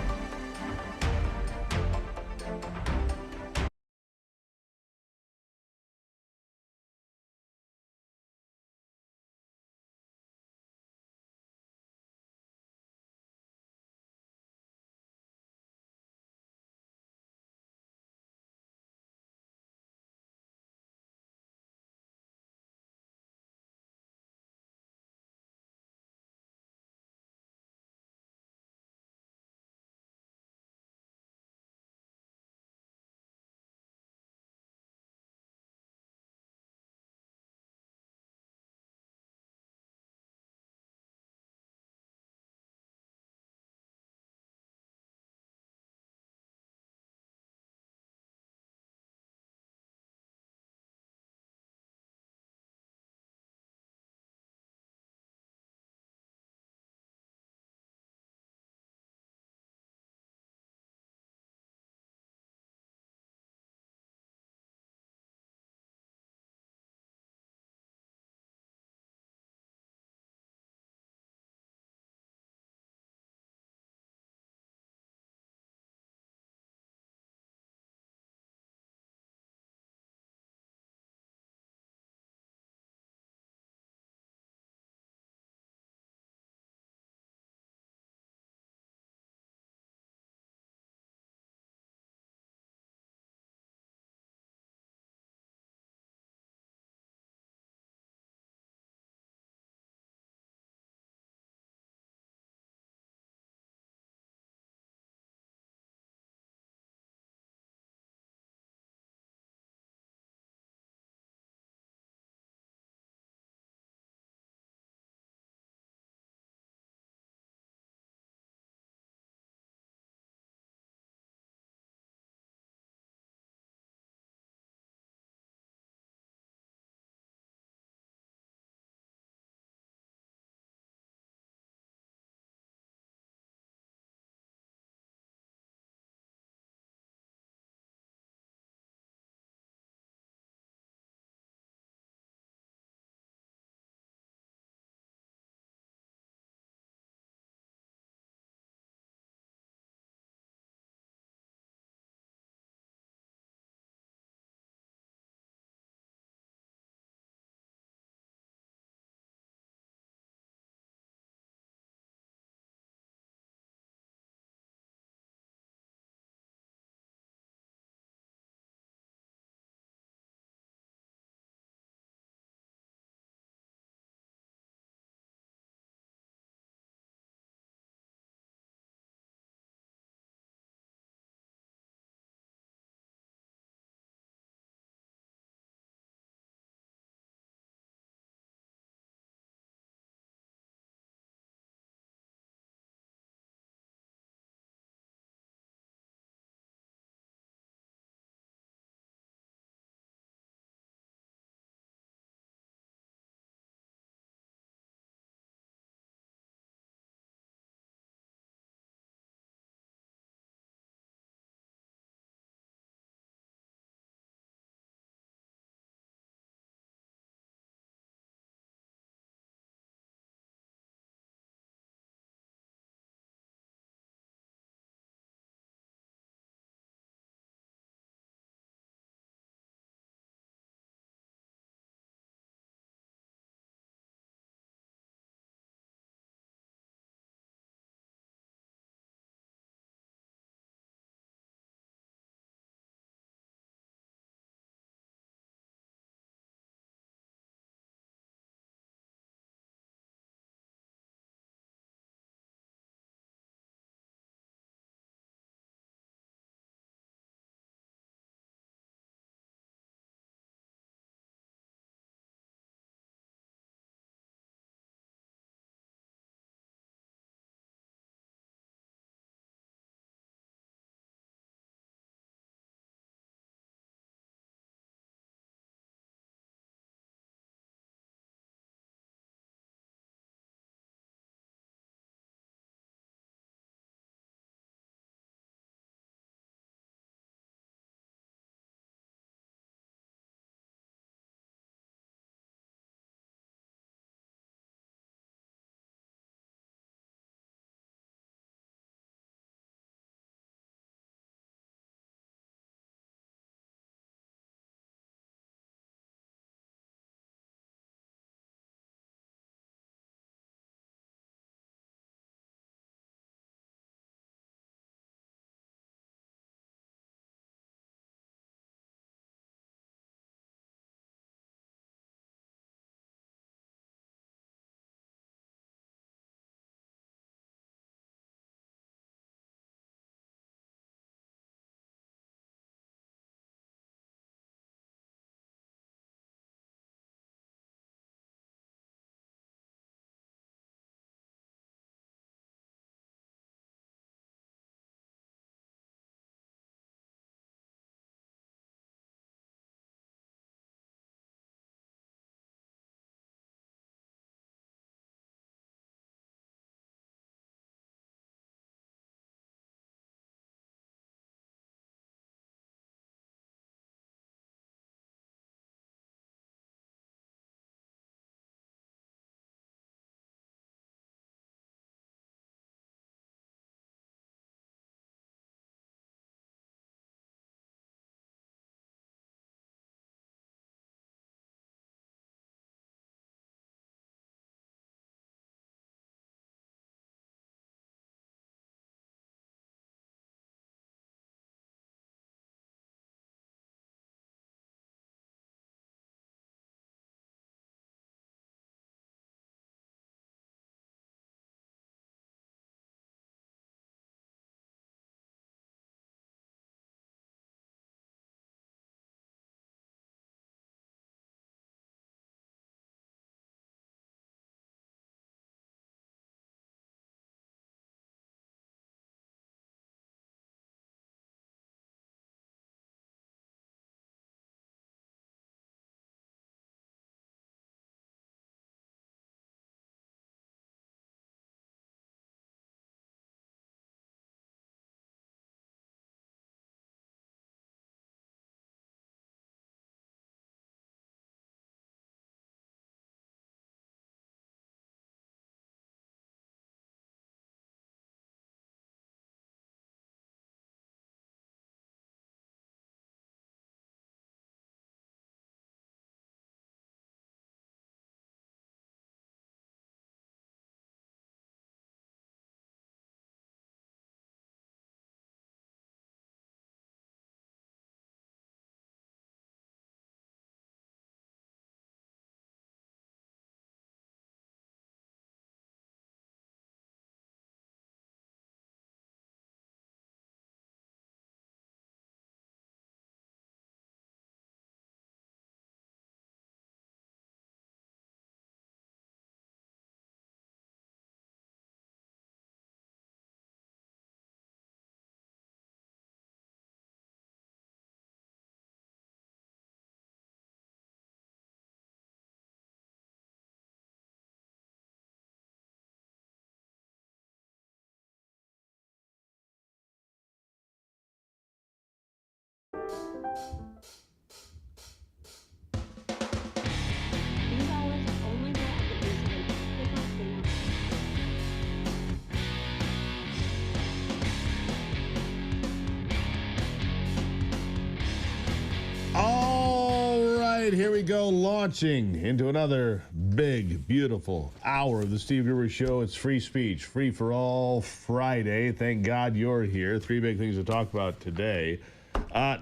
All right, here we go, launching into another big, beautiful hour of the Steve Gruber Show. It's free speech, free for all Friday. Thank God you're here. Three big things to talk about today.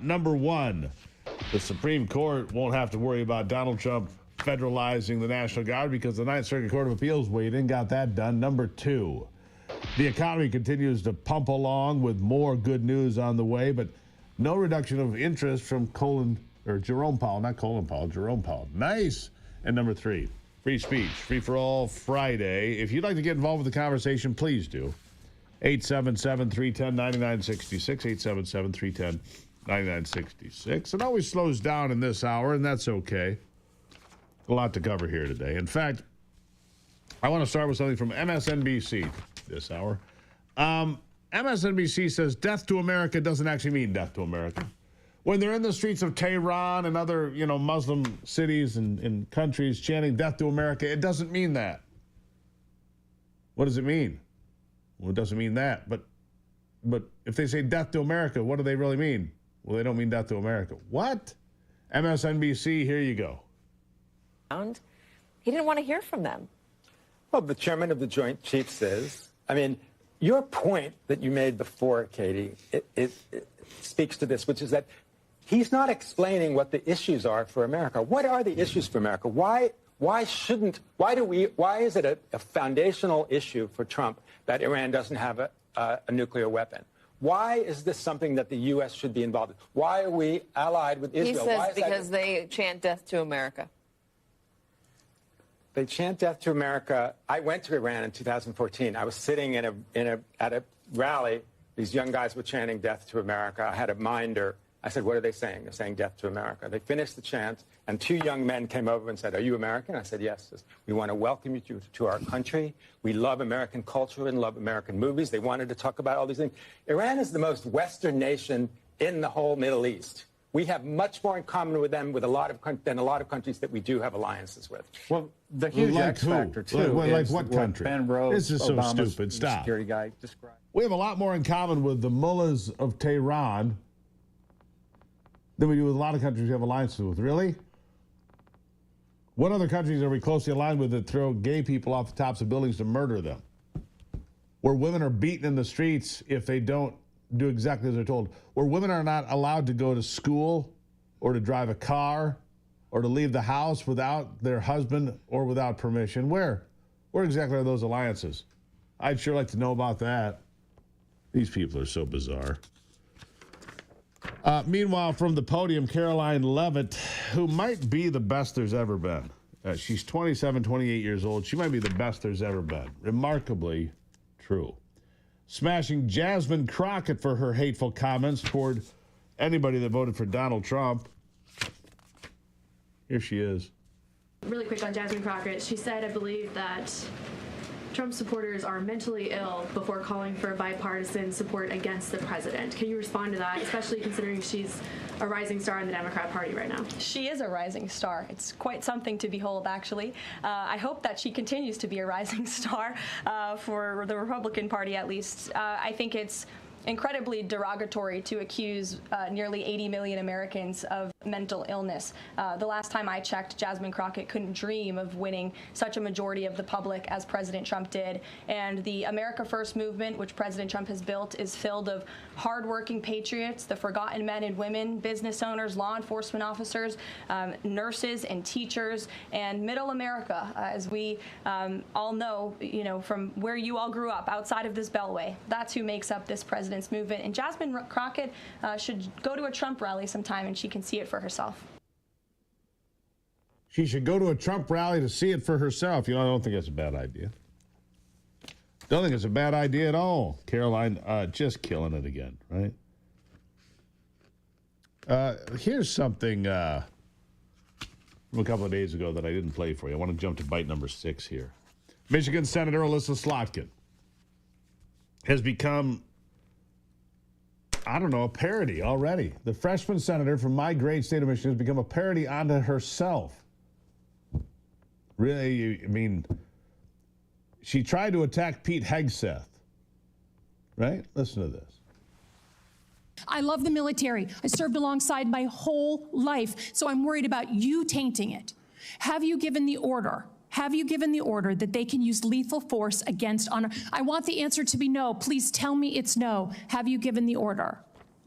Number one, the Supreme Court won't have to worry about Donald Trump federalizing the National Guard because the Ninth Circuit Court of Appeals weighed in, got that done. Number two, the economy continues to pump along with more good news on the way, but no reduction of interest from Jerome Powell. Nice. And number three, free speech, free for all Friday. If you'd like to get involved with the conversation, please do. 877-310-9966, 877-310-9966. It always slows down in this hour, and that's okay. A lot to cover here today. In fact, I want to start with something from MSNBC this hour. MSNBC says death to America doesn't actually mean death to America. When they're in the streets of Tehran and other, Muslim cities and countries chanting death to America, it doesn't mean that. What does it mean? Well, it doesn't mean that. But if they say death to America, what do they really mean? Well, they don't mean death to America. What? MSNBC, here you go. He didn't want to hear from them. Well, the chairman of the Joint Chiefs says, your point that you made before, Katie, it speaks to this, which is that he's not explaining what the issues are for America. What are the issues for America? Why is it a foundational issue for Trump that Iran doesn't have a nuclear weapon? Why is this something that the U.S. should be involved in? Why are we allied with Israel? He says because they chant death to America. They chant death to America. I went to Iran in 2014. I was sitting at a rally. These young guys were chanting death to America. I had a minder. I said, what are they saying? They're saying death to America. They finished the chant, and two young men came over and said, are you American? I said, yes. Says, we want to welcome you to our country. We love American culture and love American movies. They wanted to talk about all these things. Iran is the most Western nation in the whole Middle East. We have much more in common with them than a lot of countries that we do have alliances with. Well, the huge X factor, too, like is what country? Ben Rhodes, this is so Obama's stupid. Stop. security guy, described. We have a lot more in common with the mullahs of Tehran than we do with a lot of countries we have alliances with. Really? What other countries are we closely aligned with that throw gay people off the tops of buildings to murder them? Where women are beaten in the streets if they don't do exactly as they're told. Where women are not allowed to go to school or to drive a car or to leave the house without their husband or without permission. Where exactly are those alliances? I'd sure like to know about that. These people are so bizarre. Meanwhile, from the podium, Caroline Leavitt, who might be the best there's ever been. She's 27, 28 years old. She might be the best there's ever been. Remarkably true. Smashing Jasmine Crockett for her hateful comments toward anybody that voted for Donald Trump. Here she is. Really quick on Jasmine Crockett. She said, I believe, that Trump supporters are mentally ill before calling for bipartisan support against the president. Can you respond to that, especially considering she's a rising star in the Democrat Party right now? She is a rising star. It's quite something to behold, actually. I hope that she continues to be a rising star for the Republican Party, at least. I think it's incredibly derogatory to accuse nearly 80 million Americans of mental illness. The last time I checked, Jasmine Crockett couldn't dream of winning such a majority of the public as President Trump did. And the America First movement, which President Trump has built, is filled of hardworking patriots, the forgotten men and women, business owners, law enforcement officers, nurses and teachers, and middle America, as we all know, from where you all grew up, outside of this beltway. That's who makes up this president's movement. And Jasmine Crockett should go to a Trump rally sometime and she can see it for herself. She should go to a Trump rally to see it for herself. I don't think that's a bad idea. Don't think it's a bad idea at all. Caroline, just killing it again, right? Here's something from a couple of days ago that I didn't play for you. I want to jump to bite number 6 here. Michigan Senator Alyssa Slotkin has become I don't know, a parody already. The freshman senator from my great state of Michigan has become a parody onto herself. Really, I mean, she tried to attack Pete Hegseth, right? Listen to this. I love the military. I served alongside my whole life, so I'm worried about you tainting it. Have you given the order? Have you given the order that they can use lethal force against honor? I want the answer to be no. Please tell me it's no. Have you given the order?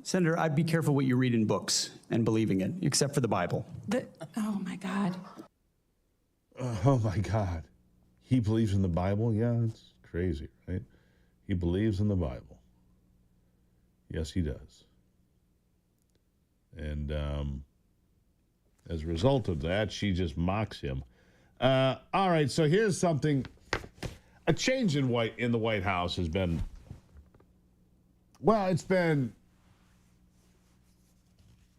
Senator, I'd be careful what you read in books and believing it, except for the Bible. Oh, my God. Oh, my God. He believes in the Bible? Yeah, it's crazy, right? He believes in the Bible. Yes, he does. And as a result of that, she just mocks him. All right, so here's something. A change in the White House has been, well, it's been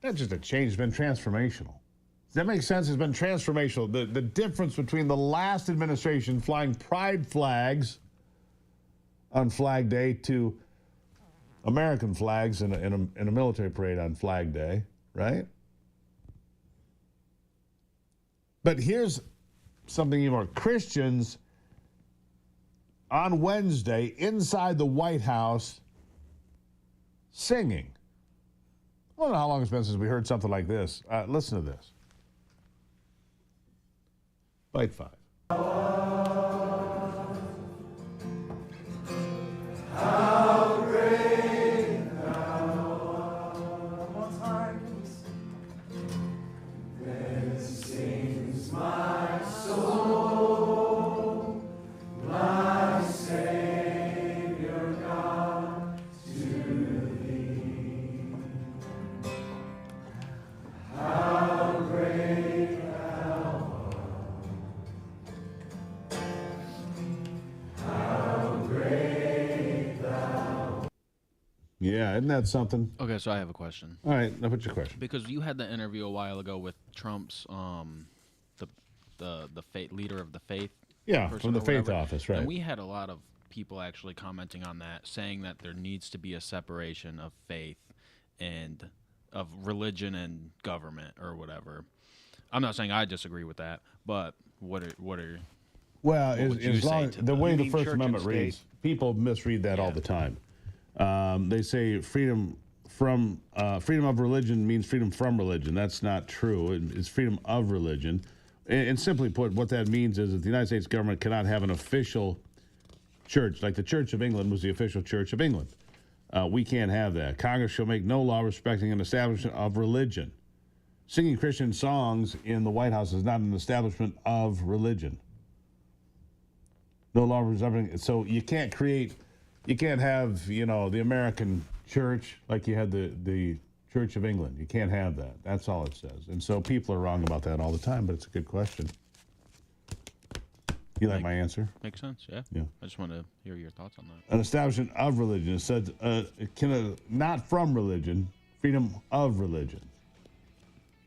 not just a change, it's been transformational. Does that make sense? It's been transformational. The difference between the last administration flying pride flags on Flag Day to American flags in a military parade on Flag Day, right? But here's something even more. Christians on Wednesday inside the White House singing. I don't know how long it's been since we heard something like this. Listen to this. Bite 5. How great thou art. One more time. Then sings my soul, my Savior God, to thee. How great thou art. How great thou art. Yeah, isn't that something? Okay, so I have a question. All right, now what's your question? Because you had the interview a while ago with Trump's the leader of the faith. Yeah, person from the or faith whatever. office, right. And we had a lot of people actually commenting on that, saying that there needs to be a separation of faith and of religion and government or whatever. I'm not saying I disagree with that, but what are Well, what would you as say long to the that? way You the mean First church Amendment and state? reads, people misread that all the time. They say freedom of religion means freedom from religion. That's not true. It's freedom of religion. And simply put, what that means is that the United States government cannot have an official church, like the Church of England was the official Church of England. We can't have that. Congress shall make no law respecting an establishment of religion. Singing Christian songs in the White House is not an establishment of religion. No law representing. So you can't have, the American church like you had the Church of England. You can't have that. That's all it says. And so people are wrong about that all the time, but it's a good question. You like my answer? Makes sense, yeah. Yeah. I just want to hear your thoughts on that. An establishment of religion. It said, not from religion, freedom of religion.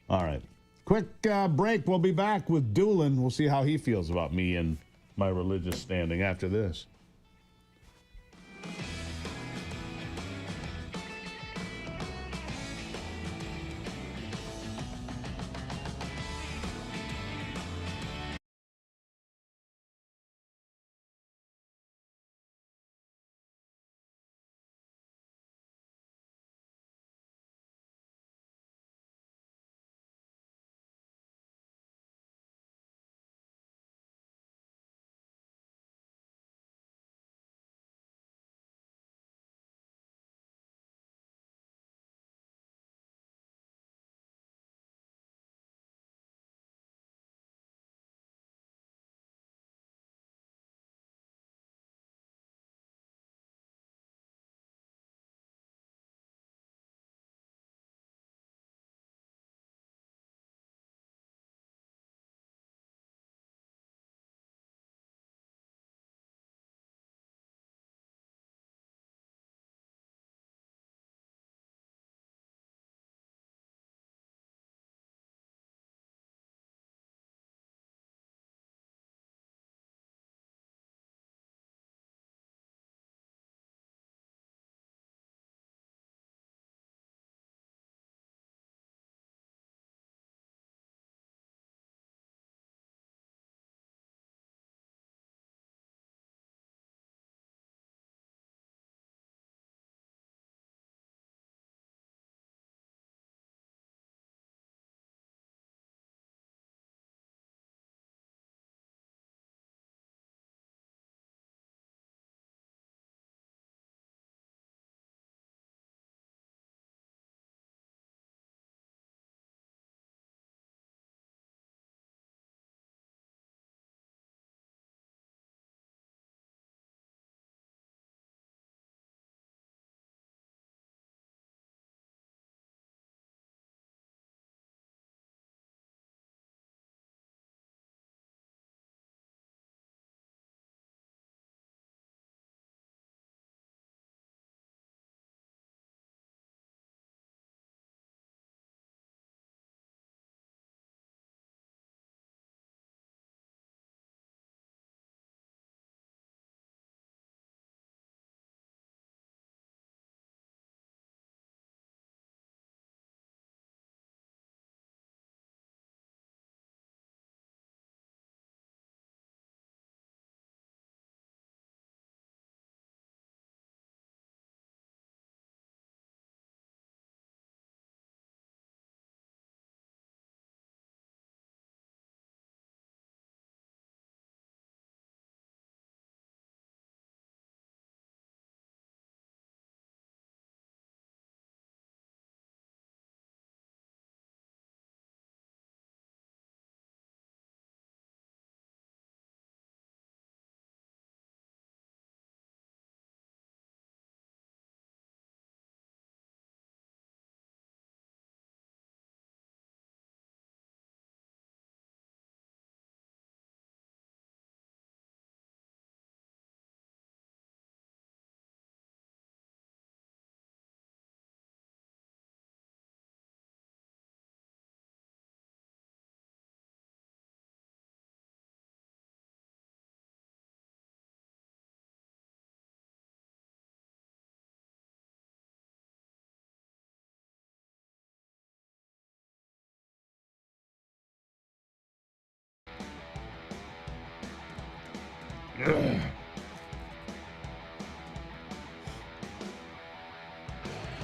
All right. Quick break. We'll be back with Doolin. We'll see how he feels about me and my religious standing after this.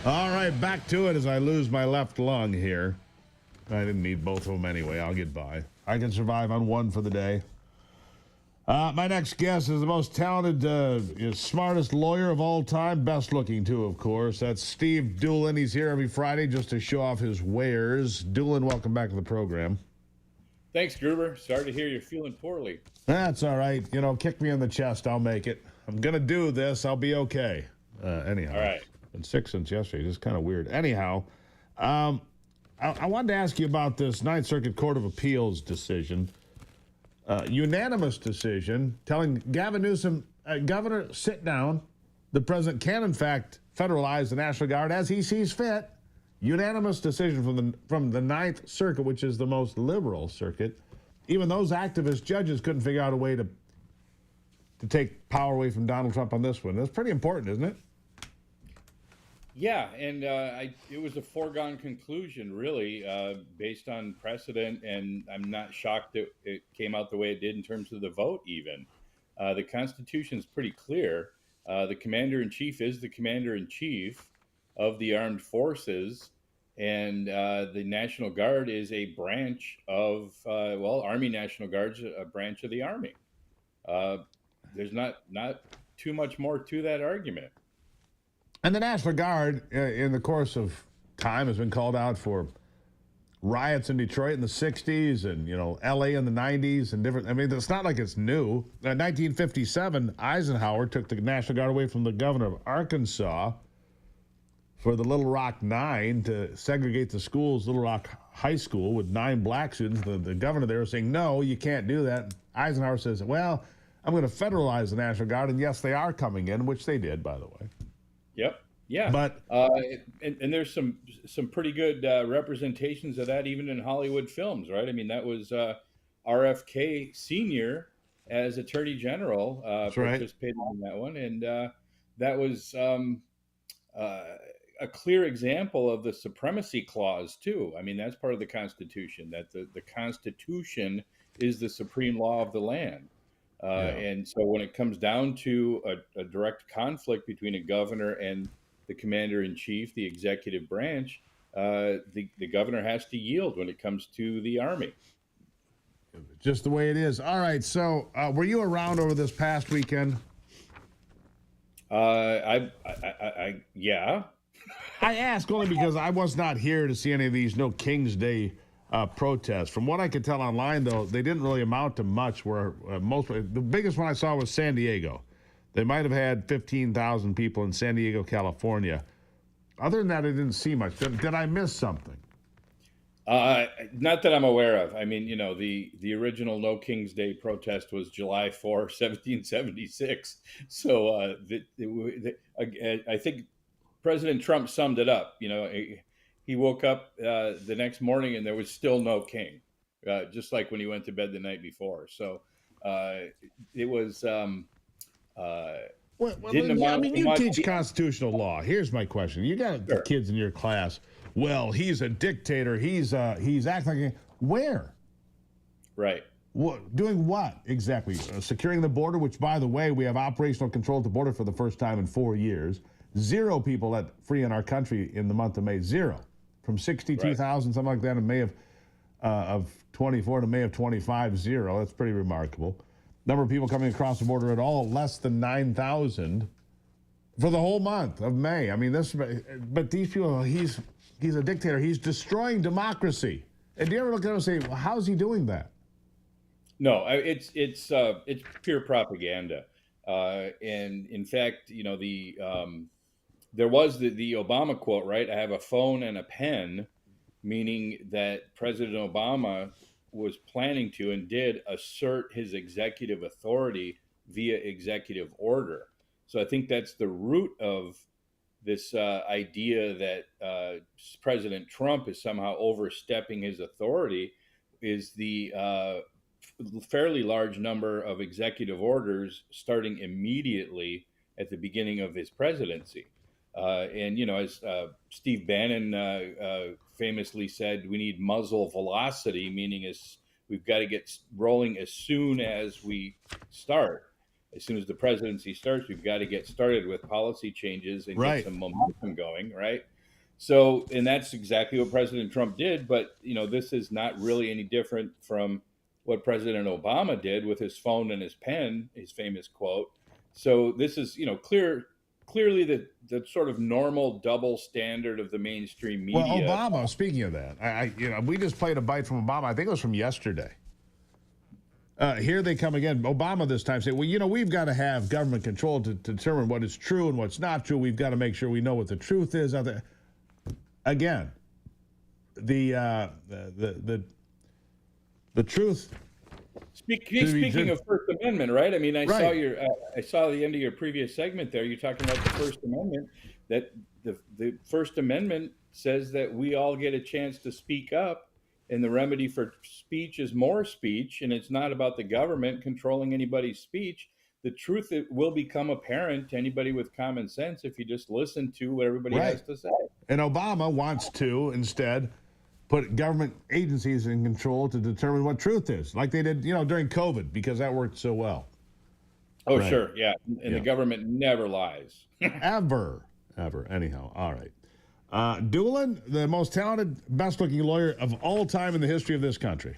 All right, back to it as I lose my left lung here. I didn't need both of them anyway. I'll get by. I can survive on one for the day. My next guest is the most talented, smartest lawyer of all time. Best looking, too, of course. That's Steve Doolin. He's here every Friday just to show off his wares. Doolin, welcome back to the program. Thanks, Gruber. Sorry to hear you're feeling poorly. That's all right. Kick me in the chest. I'll make it. I'm going to do this. I'll be okay. Anyhow. All right. Been sick since yesterday. It's kind of weird. Anyhow, I wanted to ask you about this Ninth Circuit Court of Appeals decision. Unanimous decision telling Gavin Newsom, Governor, sit down. The president can, in fact, federalize the National Guard as he sees fit. Unanimous decision from the Ninth Circuit, which is the most liberal circuit. Even those activist judges couldn't figure out a way to take power away from Donald Trump on this one. That's pretty important, isn't it? Yeah, and it was a foregone conclusion, really, based on precedent, and I'm not shocked that it came out the way it did in terms of the vote, even. The Constitution is pretty clear. The commander-in-chief is the commander-in-chief of the armed forces, and the National Guard is a branch of, Army National Guard's a branch of the Army. There's not too much more to that argument. And the National Guard, in the course of time, has been called out for riots in Detroit in the 60s and, L.A. in the 90s and different. I mean, it's not like it's new. In 1957, Eisenhower took the National Guard away from the governor of Arkansas for the Little Rock Nine to segregate the schools, Little Rock High School, with 9 black students. The governor there was saying, no, you can't do that. Eisenhower says, well, I'm going to federalize the National Guard. And yes, they are coming in, which they did, by the way. Yep. Yeah. But and there's some pretty good representations of that even in Hollywood films, right? I mean, that was RFK Sr. as Attorney General participated in that one, and that was a clear example of the supremacy clause too. I mean, that's part of the Constitution, that the Constitution is the supreme law of the land. And so when it comes down to a direct conflict between a governor and the commander-in-chief, the executive branch, the governor has to yield when it comes to the Army. Just the way it is. All right, so were you around over this past weekend? Yeah. I ask only because I was not here to see any of these No King's Day protests. From what I could tell online, though, they didn't really amount to much. Where the biggest one I saw was San Diego. They might have had 15,000 people in San Diego, California. Other than that, I didn't see much. Did I miss something? Not that I'm aware of. I mean, the original No King's Day protest was July 4, 1776. So I think President Trump summed it up. He woke up the next morning and there was still no king, just like when he went to bed the night before. So it was. You teach constitutional law. Here's my question: you got the kids in your class. Well, he's a dictator. He's acting like where? Right. Doing what exactly? Securing the border, which, by the way, we have operational control at the border for the first time in 4 years. 0 people let free in our country in the month of May. 0. From 62,000, something like that, in May of 24 to May of 25, 0. That's pretty remarkable. Number of people coming across the border at all, less than 9,000 for the whole month of May. I mean, but these people, he's a dictator. He's destroying democracy. And do you ever look at him and say, well, how's he doing that? No, it's pure propaganda. And in fact, there was the Obama quote, right? I have a phone and a pen, meaning that President Obama was planning to and did assert his executive authority via executive order. So I think that's the root of this idea that President Trump is somehow overstepping his authority, is the fairly large number of executive orders starting immediately at the beginning of his presidency. And, as Steve Bannon famously said, we need muzzle velocity, meaning we've got to get rolling as soon as we start. as soon as the presidency starts, we've got to get started with policy changes and Right. get some momentum going, right? So, and that's exactly what President Trump did. But, this is not really any different from what President Obama did with his phone and his pen, his famous quote. So this is, clearly the sort of normal double standard of the mainstream media. Well, Obama, speaking of that, we just played a bite from Obama. I think it was from yesterday. Here they come again. Obama this time said, well, we've got to have government control to determine what is true and what's not true. We've got to make sure we know what the truth is out there. Again, the truth. Speaking of First Amendment, right? I mean, I saw the end of your previous segment there. You're talking about the First Amendment. That the First Amendment says that we all get a chance to speak up, and the remedy for speech is more speech, and it's not about the government controlling anybody's speech. The truth will become apparent to anybody with common sense if you just listen to what everybody has to say. And Obama wants to instead put government agencies in control to determine what truth is, like they did, during COVID, because that worked so well. Oh, sure, yeah. And the government never lies. Ever. Anyhow, all right. Doolin, the most talented, best-looking lawyer of all time in the history of this country.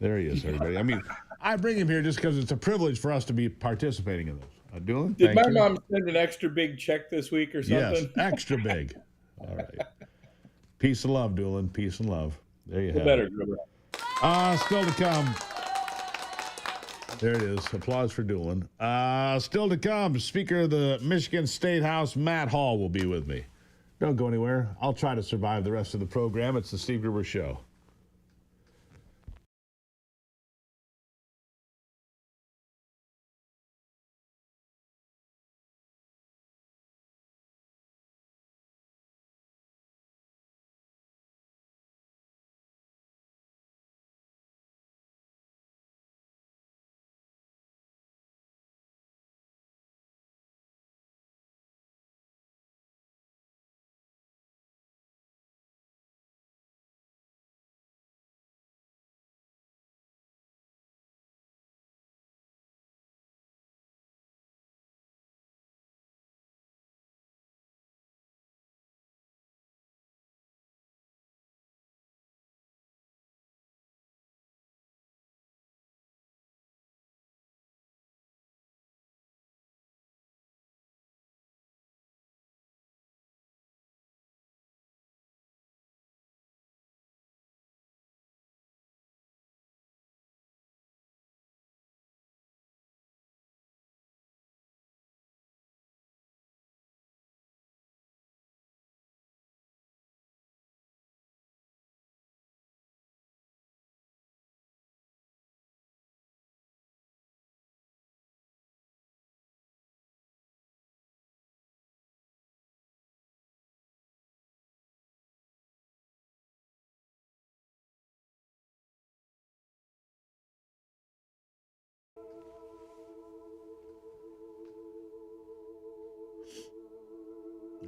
There he is, everybody. I mean, I bring him here just because it's a privilege for us to be participating in this. Doolin, Did my mom send an extra big check this week or something? Yes, extra big. All right. Peace and love, Doolin. Peace and love. There you have better, it. Gruber. Still to come. There it is. Applause for Doolin. Still to come, Speaker of the Michigan State House, Matt Hall, will be with me. Don't go anywhere. I'll try to survive the rest of the program. It's the Steve Gruber Show.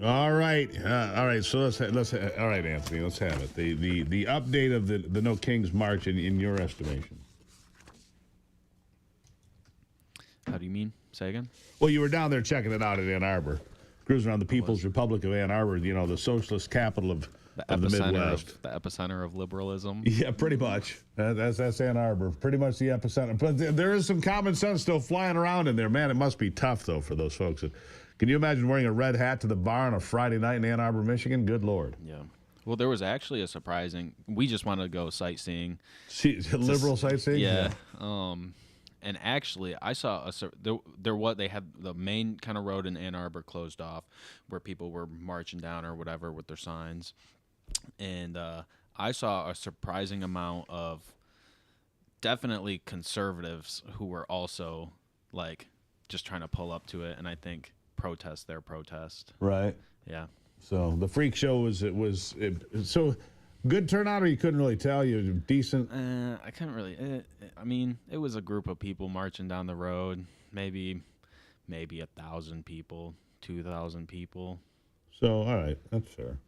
All right. So let's all right, Anthony. Let's have it. The update of the No Kings March in your estimation. How do you mean? Say again? Well, you were down there checking it out at Ann Arbor, cruising around the People's Republic of Ann Arbor. The socialist capital of the Midwest. The epicenter of liberalism. Yeah, pretty much. That's Ann Arbor. Pretty much the epicenter. But there is some common sense still flying around in there. Man, it must be tough, though, for those folks. Can you imagine wearing a red hat to the bar on a Friday night in Ann Arbor, Michigan? Good Lord. Yeah. Well, there was actually a surprising. We just wanted to go sightseeing. Liberal sightseeing? Yeah. And actually, I saw they had the main kind of road in Ann Arbor closed off, where people were marching down or whatever with their signs, and I saw a surprising amount of definitely conservatives who were also like just trying to pull up to it, and I think protest their protest. Right. Yeah. So the freak show was so good turnout, or you couldn't really tell? You decent? I couldn't really. I mean, it was a group of people marching down the road. Maybe 1,000 people, 2,000 people. So all right, that's fair.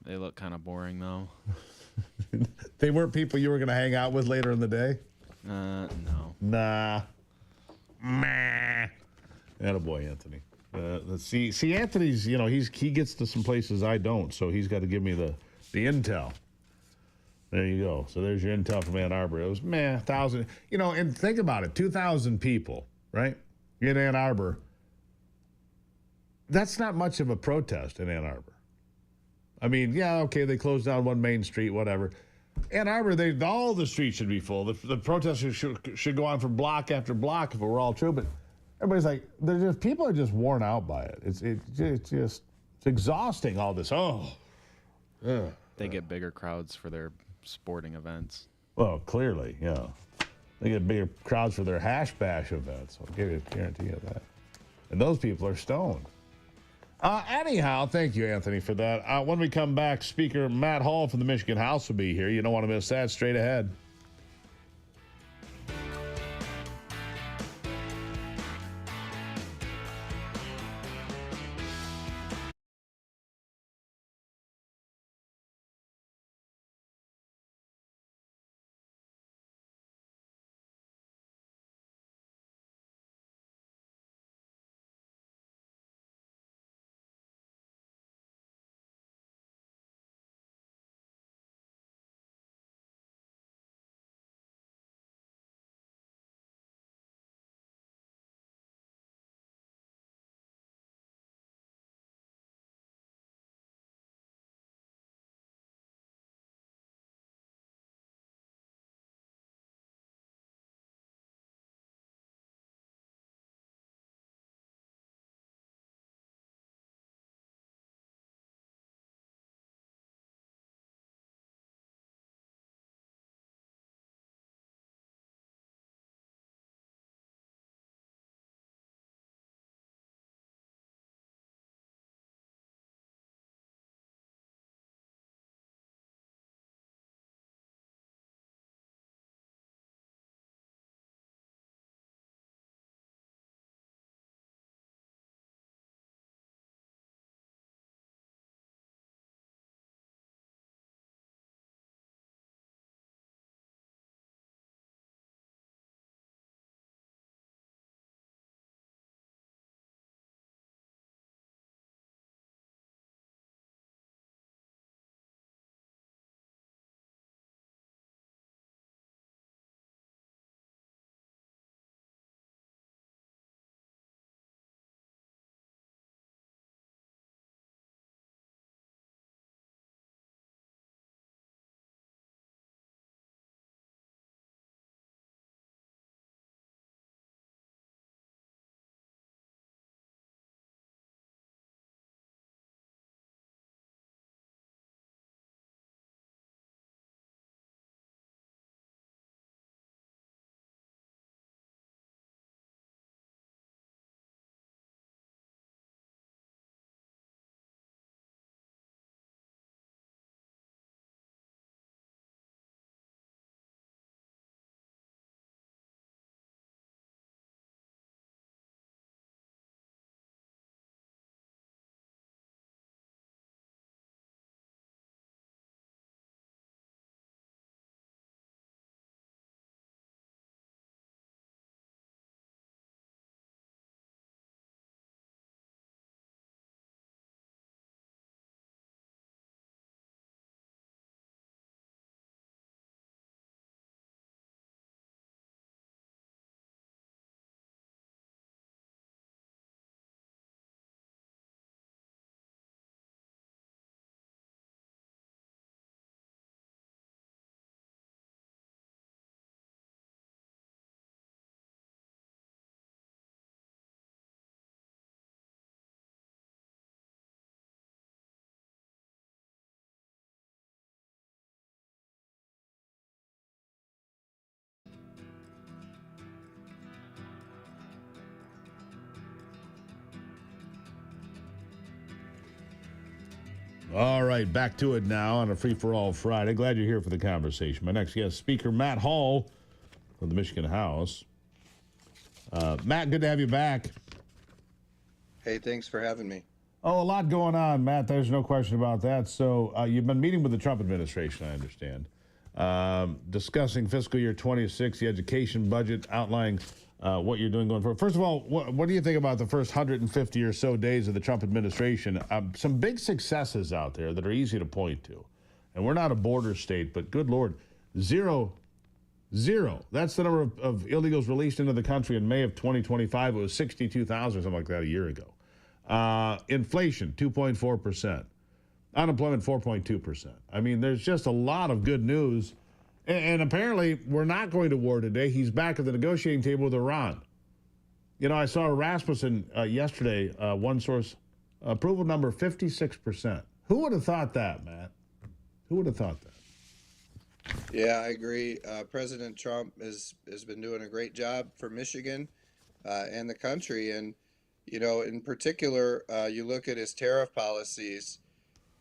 They look kind of boring though. They weren't people you were going to hang out with later in the day? No. Nah. Meh. Attaboy, Anthony. See, Anthony's, he gets to some places I don't, so he's got to give me the intel. There you go. So there's your intel from Ann Arbor. It was, 1,000. And think about it, 2,000 people, right? In Ann Arbor. That's not much of a protest in Ann Arbor. I mean, yeah, okay, they closed down one main street, whatever. Ann Arbor, all the streets should be full. The protesters should go on for block after block if it were all true. But everybody's like, people are just worn out by it. It's exhausting, all this. They get bigger crowds for their sporting events. Well, clearly, yeah. They get bigger crowds for their hash bash events. I'll give you a guarantee of that. And those people are stoned. Anyhow, thank you, Anthony, for that. When we come back, Speaker Matt Hall from the Michigan House will be here. You don't want to miss that. Straight ahead. All right, back to it now on a free-for-all Friday. Glad you're here for the conversation. My next guest, Speaker Matt Hall from the Michigan House. Matt, good to have you back. Hey, thanks for having me. Oh, a lot going on, Matt. There's no question about that. So you've been meeting with the Trump administration, I understand, discussing fiscal year 26, the education budget, outlining what you're doing going forward. First of all, what do you think about the first 150 or so days of the Trump administration? Some big successes out there that are easy to point to. And we're not a border state, but good Lord, zero. That's the number of illegals released into the country in May of 2025. It was 62,000 or something like that a year ago. Inflation, 2.4%. Unemployment, 4.2%. I mean, there's just a lot of good news. And apparently, we're not going to war today. He's back at the negotiating table with Iran. You know, I saw Rasmussen yesterday, one source, approval number 56%. Who would have thought that, Matt? Who would have thought that? Yeah, I agree. President Trump has been doing a great job for Michigan and the country. And, you know, in particular, you look at his tariff policies.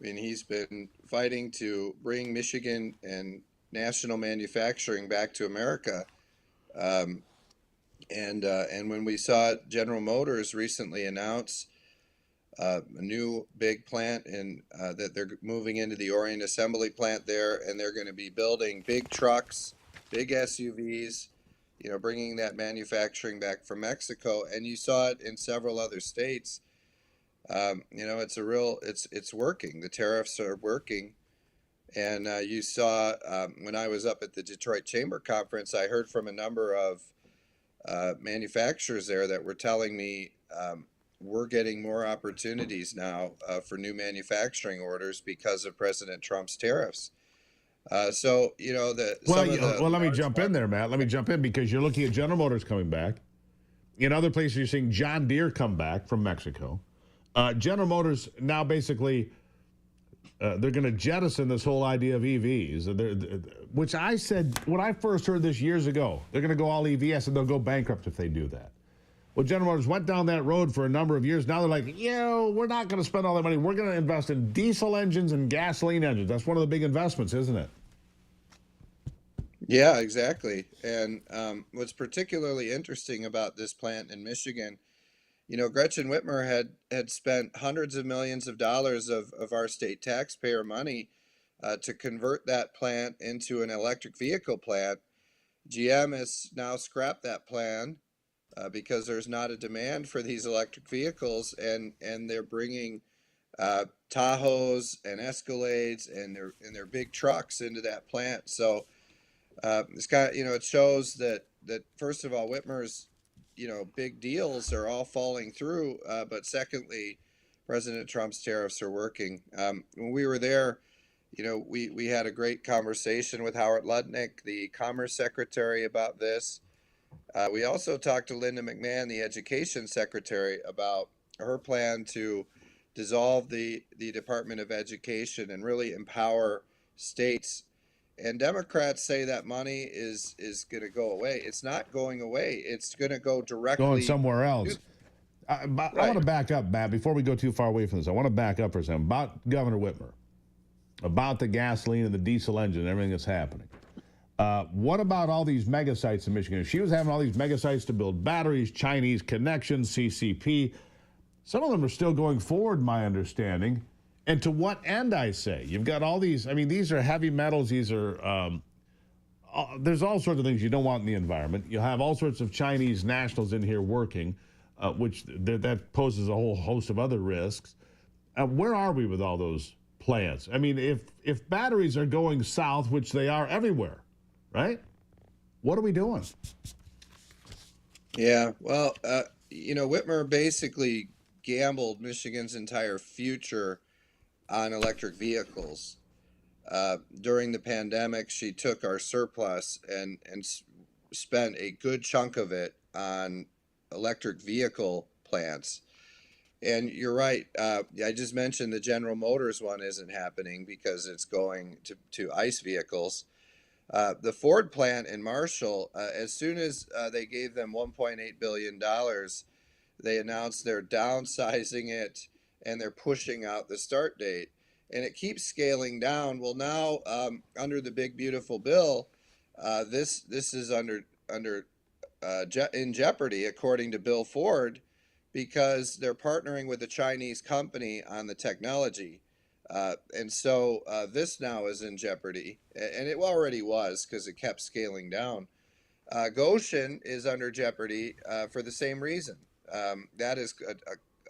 I mean, he's been fighting to bring Michigan and national manufacturing back to America. And when we saw General Motors recently announce a new big plant and that they're moving into the Orion assembly plant there, and they're going to be building big trucks, big SUVs, you know, bringing that manufacturing back from Mexico. And you saw it in several other states. You know, it's working. The tariffs are working. And you saw when I was up at the Detroit Chamber Conference, I heard from a number of manufacturers there that were telling me we're getting more opportunities now for new manufacturing orders because of President Trump's tariffs. So, you know, let me jump in there, Matt. Let me jump in because you're looking at General Motors coming back. In other places, you're seeing John Deere come back from Mexico. General Motors now basically, they're going to jettison this whole idea of EVs, which I said when I first heard this years ago. They're going to go all EV. I said they'll go bankrupt if they do that. Well, General Motors went down that road for a number of years. Now they're like, we're not going to spend all that money. We're going to invest in diesel engines and gasoline engines. That's one of the big investments, isn't it? Yeah, exactly. And what's particularly interesting about this plant in Michigan, you know, Gretchen Whitmer had spent hundreds of millions of dollars of our state taxpayer money to convert that plant into an electric vehicle plant. GM has now scrapped that plan because there's not a demand for these electric vehicles, and they're bringing Tahoes and Escalades and their big trucks into that plant. So it's got, you know, it shows that first of all, Whitmer's, you know, big deals are all falling through, but secondly, President Trump's tariffs are working. When we were there, you know, we had a great conversation with Howard Lutnick, the Commerce Secretary, about this. We also talked to Linda McMahon, the Education Secretary, about her plan to dissolve the Department of Education and really empower states. And Democrats say that money is going to go away. It's not going away. It's going to go directly Going somewhere else. I want to back up, Matt, before we go too far away from this. I want to back up for a second about Governor Whitmer, about the gasoline and the diesel engine and everything that's happening. What about all these mega sites in Michigan? She was having all these mega sites to build batteries, Chinese connections, CCP. Some of them are still going forward, my understanding. And to what end, I say? You've got all these, I mean, these are heavy metals. These are, there's all sorts of things you don't want in the environment. You'll have all sorts of Chinese nationals in here working, which that poses a whole host of other risks. Where are we with all those plants? I mean, if batteries are going south, which they are everywhere, right? What are we doing? Yeah, well, you know, Whitmer basically gambled Michigan's entire future on electric vehicles. During the pandemic, she took our surplus and spent a good chunk of it on electric vehicle plants. And you're right. I just mentioned the General Motors one isn't happening because it's going to ICE vehicles. The Ford plant in Marshall, as soon as they gave them $1.8 billion, they announced they're downsizing it and they're pushing out the start date. And it keeps scaling down. Well, now under the big beautiful bill, this is in jeopardy, according to Bill Ford, because they're partnering with a Chinese company on the technology. And so this now is in jeopardy, and it already was because it kept scaling down. Goshen is under jeopardy for the same reason. That is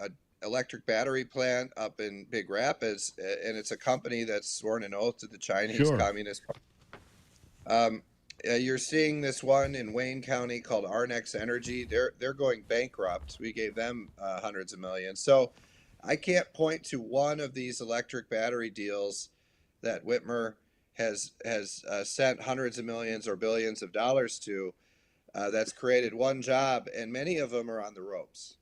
a electric battery plant up in Big Rapids, and it's a company that's sworn an oath to the Chinese Sure. Communist Party. You're seeing this one in Wayne County called Arnex Energy. They're going bankrupt. We gave them hundreds of millions. So I can't point to one of these electric battery deals that Whitmer has sent hundreds of millions or billions of dollars to. That's created one job, and many of them are on the ropes.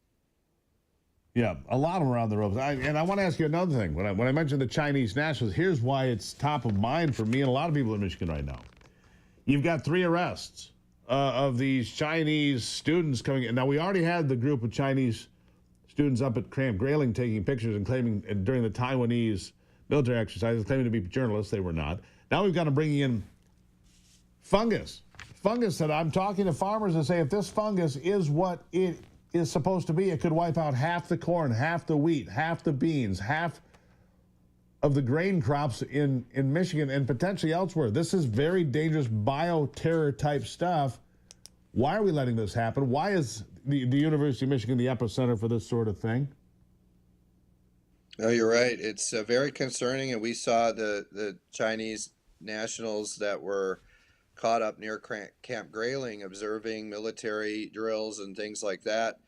Yeah, a lot of them are on the ropes. And I want to ask you another thing. When I mentioned the Chinese nationals, here's why it's top of mind for me and a lot of people in Michigan right now. You've got 3 arrests of these Chinese students coming in. Now, we already had the group of Chinese students up at Camp Grayling taking pictures and claiming during the Taiwanese military exercises, claiming to be journalists. They were not. Now we've got to bring in fungus. Fungus that I'm talking to farmers and say if this fungus is what it is supposed to be, it could wipe out half the corn, half the wheat, half the beans, half of the grain crops in Michigan and potentially elsewhere. This is very dangerous bioterror type stuff. Why are we letting this happen? Why is the University of Michigan the epicenter for this sort of thing? No, you're right. It's very concerning, and we saw the Chinese nationals that were caught up near Camp Grayling observing military drills and things like that.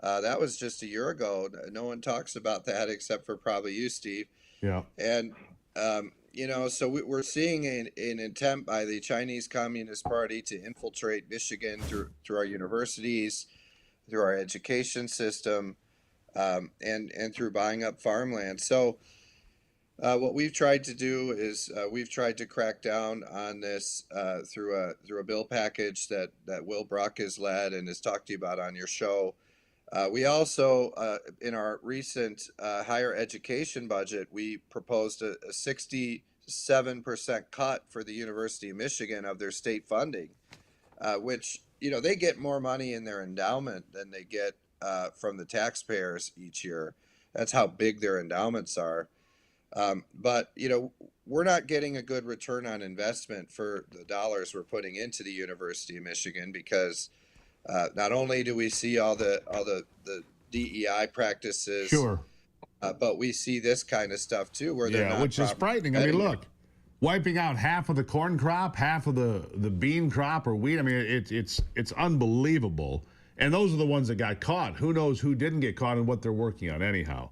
That was just a year ago. No one talks about that except for probably you, Steve. Yeah. And, so we're seeing an attempt by the Chinese Communist Party to infiltrate Michigan through our universities, through our education system, and through buying up farmland. So what we've tried to do is we've tried to crack down on this through a bill package that Will Bruck has led and has talked to you about on your show. We also, in our recent higher education budget, we proposed a 67% cut for the University of Michigan of their state funding, which, they get more money in their endowment than they get from the taxpayers each year. That's how big their endowments are. But we're not getting a good return on investment for the dollars we're putting into the University of Michigan because not only do we see all the DEI practices, Sure, but we see this kind of stuff too, where they're not which is frightening. I mean, look, wiping out half of the corn crop, half of the bean crop or wheat. I mean, it's unbelievable. And those are the ones that got caught. Who knows who didn't get caught and what they're working on anyhow.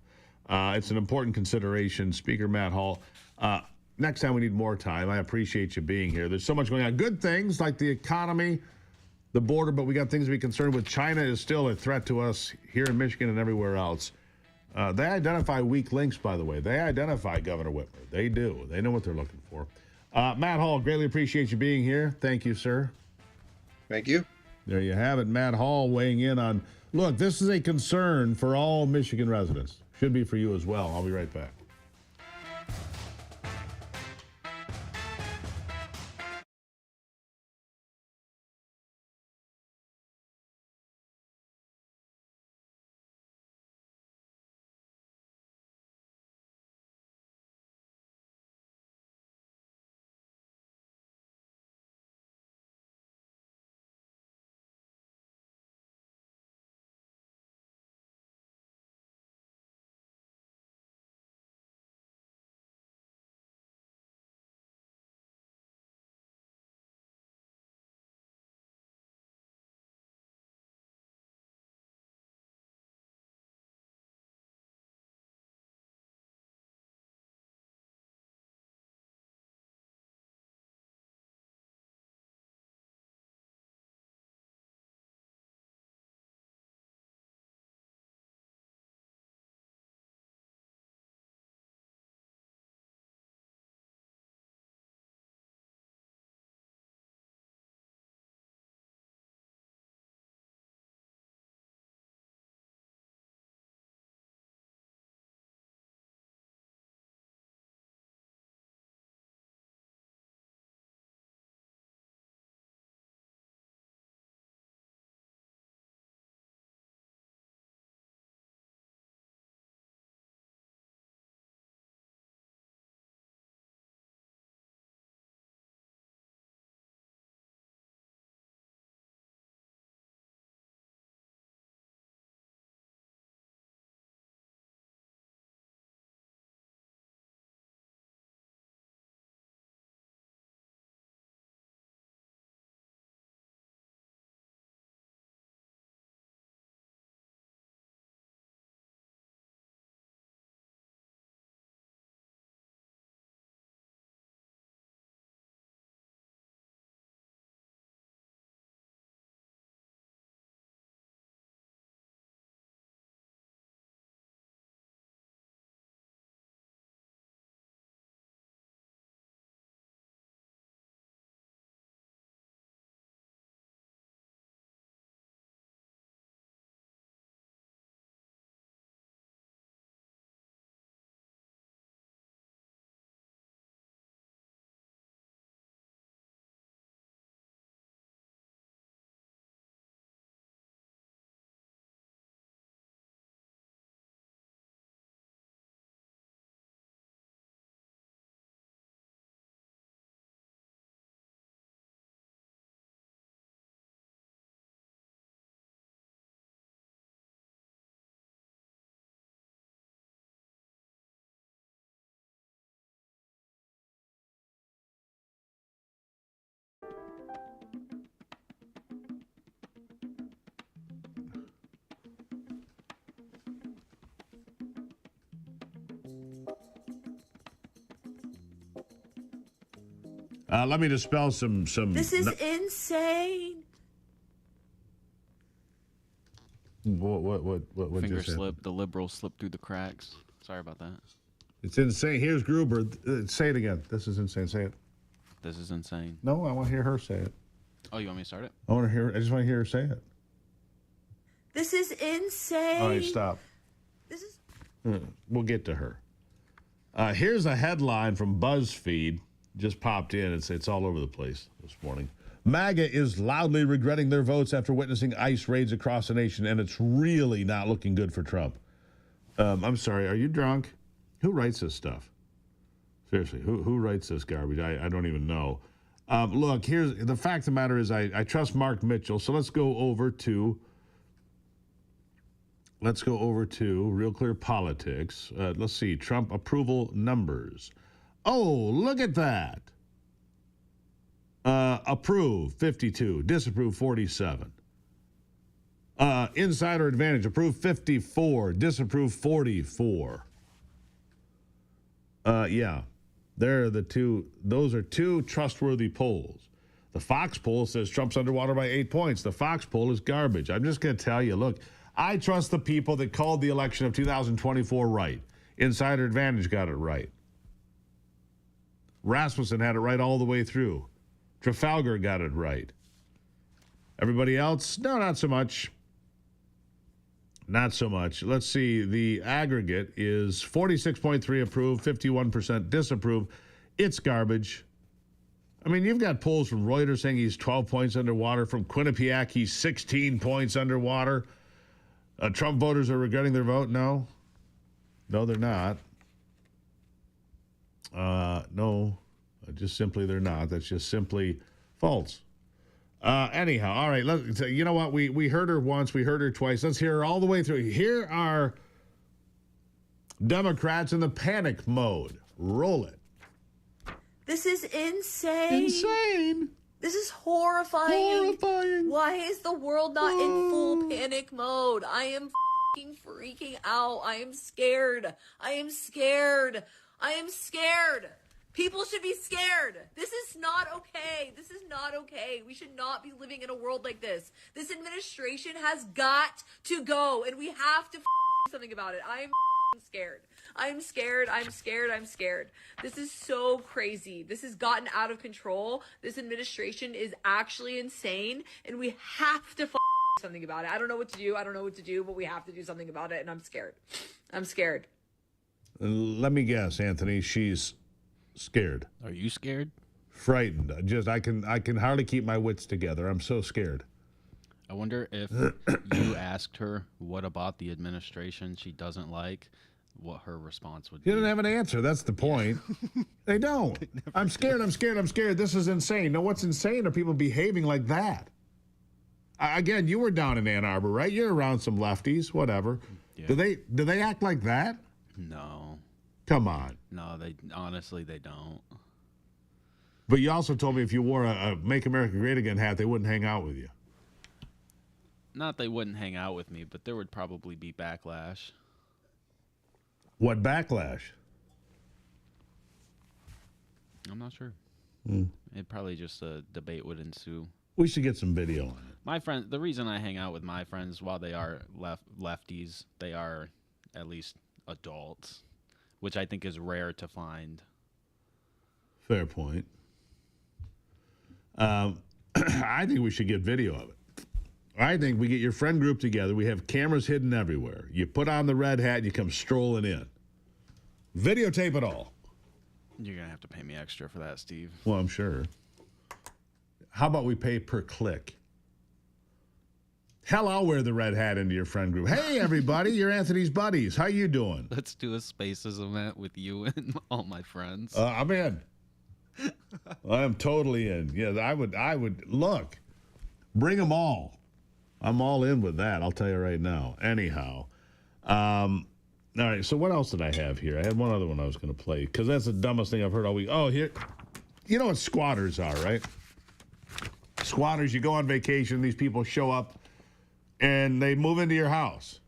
It's an important consideration. Speaker Matt Hall, next time we need more time. I appreciate you being here. There's so much going on. Good things like the economy, the border, but we got things to be concerned with. China is still a threat to us here in Michigan and everywhere else. They identify weak links, by the way. They identify Governor Whitmer. They do. They know what they're looking for. Matt Hall, greatly appreciate you being here. Thank you, sir. Thank you. There you have it. Matt Hall weighing in on, look, this is a concern for all Michigan residents. Should be for you as well. I'll be right back. Let me dispel some. This is insane. What Finger just happened? slip. The liberals slipped through the cracks. Sorry about that. It's insane. Here's Gruber. Say it again. This is insane. Say it. This is insane. No, I want to hear her say it. Oh, you want me to start it? I just want to hear her say it. This is insane. All right, stop. This is. We'll get to her. Here's a headline from BuzzFeed. Just popped in. It's all over the place this morning. MAGA is loudly regretting their votes after witnessing ICE raids across the nation, and it's really not looking good for Trump. I'm sorry, are you drunk? Who writes this stuff? Seriously, who writes this garbage? I don't even know. Look, here's the fact of the matter is I trust Mark Mitchell, so let's go over to Real Clear Politics. Let's see, Trump approval numbers. Oh, look at that. Approve 52, disapprove 47. Insider advantage, approve 54, disapprove 44. Yeah, they're the two. Those are two trustworthy polls. The Fox poll says Trump's underwater by 8 points. The Fox poll is garbage. I'm just going to tell you, look, I trust the people that called the election of 2024 right. Insider advantage got it right. Rasmussen had it right all the way through. Trafalgar got it right. Everybody else? No, not so much. Not so much. Let's see. The aggregate is 46.3 approve, 51% disapprove. It's garbage. I mean, you've got polls from Reuters saying he's 12 points underwater. From Quinnipiac, he's 16 points underwater. Trump voters are regretting their vote? No. No, they're not. No. Just simply they're not. That's just simply false. Anyhow, all right. You know what? We heard her once. We heard her twice. Let's hear her all the way through. Here are Democrats in the panic mode. Roll it. This is insane. Insane. This is horrifying. Why is the world not in full panic mode? I am freaking out. I am scared. I am scared. I am scared. People should be scared. This is not okay. This is not okay. We should not be living in a world like this. This administration has got to go, and we have to do something about it. I am scared. I'm scared. I'm scared. I'm scared. This is so crazy. This has gotten out of control. This administration is actually insane, and we have to something about it. I don't know what to do. I don't know what to do, but we have to do something about it, and I'm scared. I'm scared. Let me guess, Anthony. She's scared. Are you scared? Frightened. I can hardly keep my wits together. I'm so scared. I wonder if you asked her what about the administration she doesn't like, what her response would be. You didn't have an answer. That's the point. They don't. I'm scared. I'm scared. I'm scared. This is insane. No, what's insane are people behaving like that. Again, you were down in Ann Arbor, right? You're around some lefties, whatever. Yeah. Do they act like that? No. Come on. No, they honestly don't. But you also told me if you wore a Make America Great Again hat, they wouldn't hang out with you. Not they wouldn't hang out with me, but there would probably be backlash. What backlash? I'm not sure. It probably just a debate would ensue. We should get some video on it. My friend, the reason I hang out with my friends, while they are lefties, they are at least adults, which I think is rare to find. Fair point. I think we should get video of it. I think we get your friend group together. We have cameras hidden everywhere. You put on the red hat, you come strolling in. Videotape it all. You're going to have to pay me extra for that, Steve. Well, I'm sure. How about we pay per click? Hell, I'll wear the red hat into your friend group. Hey, everybody, you're Anthony's buddies. How you doing? Let's do a Spaces event with you and all my friends. I'm in. I'm totally in. Yeah, I would. Look, bring them all. I'm all in with that. I'll tell you right now. Anyhow. All right, so what else did I have here? I had one other one I was going to play because that's the dumbest thing I've heard all week. Oh, here. You know what squatters are, right? Squatters, you go on vacation, these people show up, and they move into your house.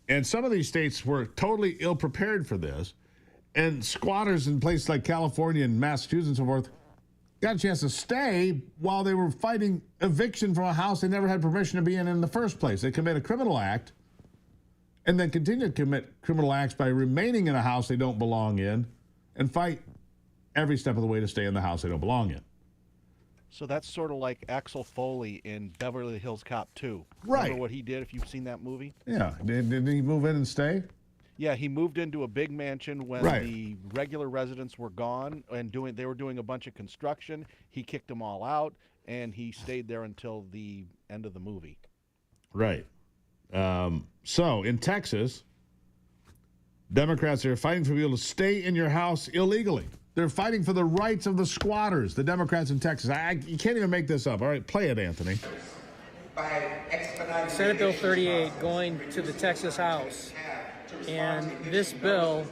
And some of these states were totally ill-prepared for this. And squatters in places like California and Massachusetts and so forth got a chance to stay while they were fighting eviction from a house they never had permission to be in the first place. They commit a criminal act and then continue to commit criminal acts by remaining in a house they don't belong in and fight every step of the way to stay in the house they don't belong in. So that's sort of like Axel Foley in Beverly Hills Cop 2. Right. Remember what he did, if you've seen that movie? Yeah. Didn't he move in and stay? Yeah, he moved into a big mansion when Right. the regular residents were gone and they were doing a bunch of construction. He kicked them all out, and he stayed there until the end of the movie. Right. So in Texas, Democrats are fighting for people to stay in your house illegally. They're fighting for the rights of the squatters, the Democrats in Texas. You can't even make this up. All right, play it, Anthony. Senate Bill 38 going to the Texas House. And this bill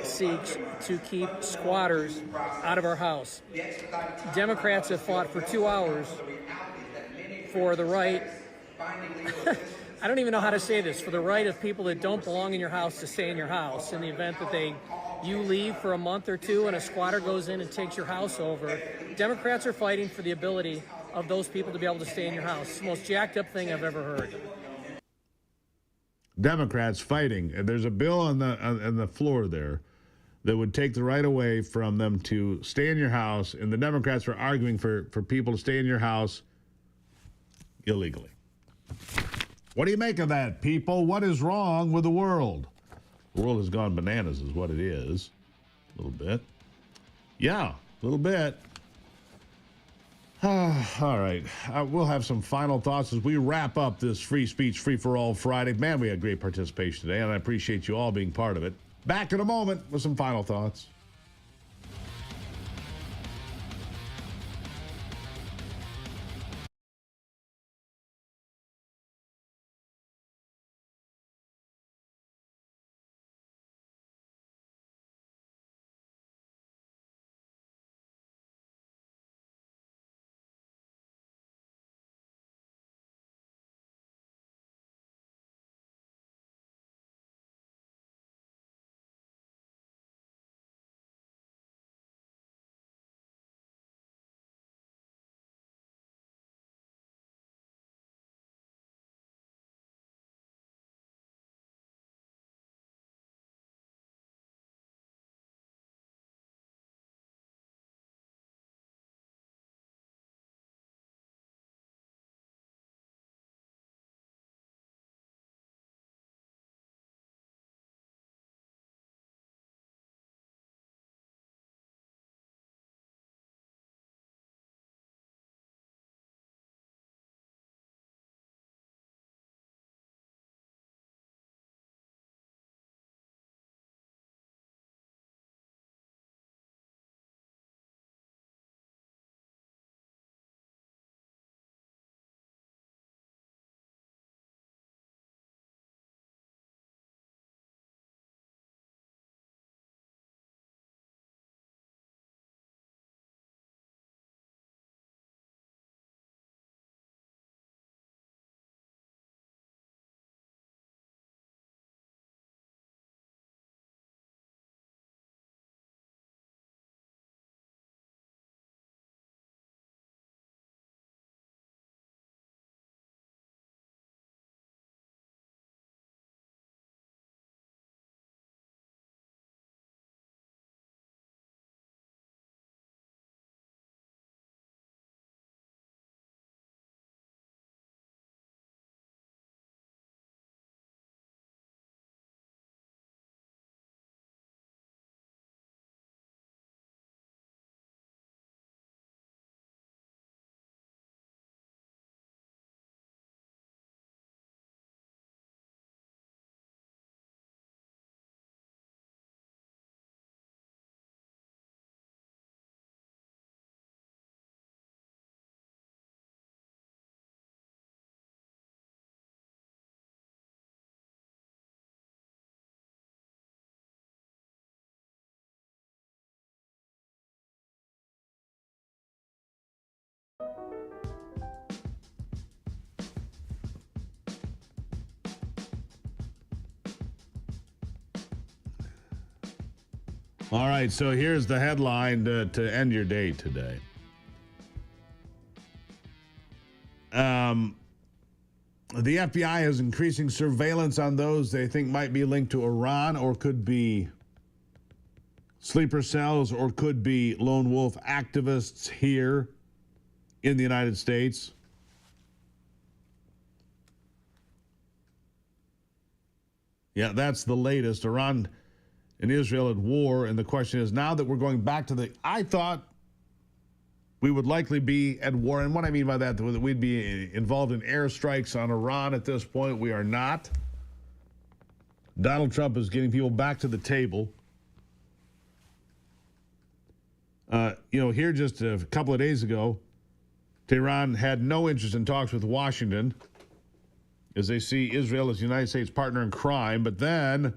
seeks to keep squatters out of our house. Democrats have fought for 2 hours for the right, I don't even know how to say this, for the right of people that don't belong in your house to stay in your house. In the event that you leave for a month or two and a squatter goes in and takes your house over, Democrats are fighting for the ability of those people to be able to stay in your house. It's the most jacked up thing I've ever heard. Democrats fighting. There's a bill on the floor there that would take the right away from them to stay in your house, and the Democrats are arguing for people to stay in your house illegally. What do you make of that, people? What is wrong with the world? The world has gone bananas is what it is. A little bit. Yeah, a little bit. All right. We'll have some final thoughts as we wrap up this Free Speech Free-for-All Friday. Man, we had great participation today, and I appreciate you all being part of it. Back in a moment with some final thoughts. All right, so here's the headline to end your day today. The FBI is increasing surveillance on those they think might be linked to Iran or could be sleeper cells or could be lone wolf activists here in the United States. Yeah, that's the latest. Iran and Israel at war, and the question is now that we're going back to I thought we would likely be at war, and what I mean by that, that we'd be involved in airstrikes on Iran at this point. We are not. Donald Trump is getting people back to the table. Here just a couple of days ago, Tehran had no interest in talks with Washington as they see Israel as the United States partner in crime, but then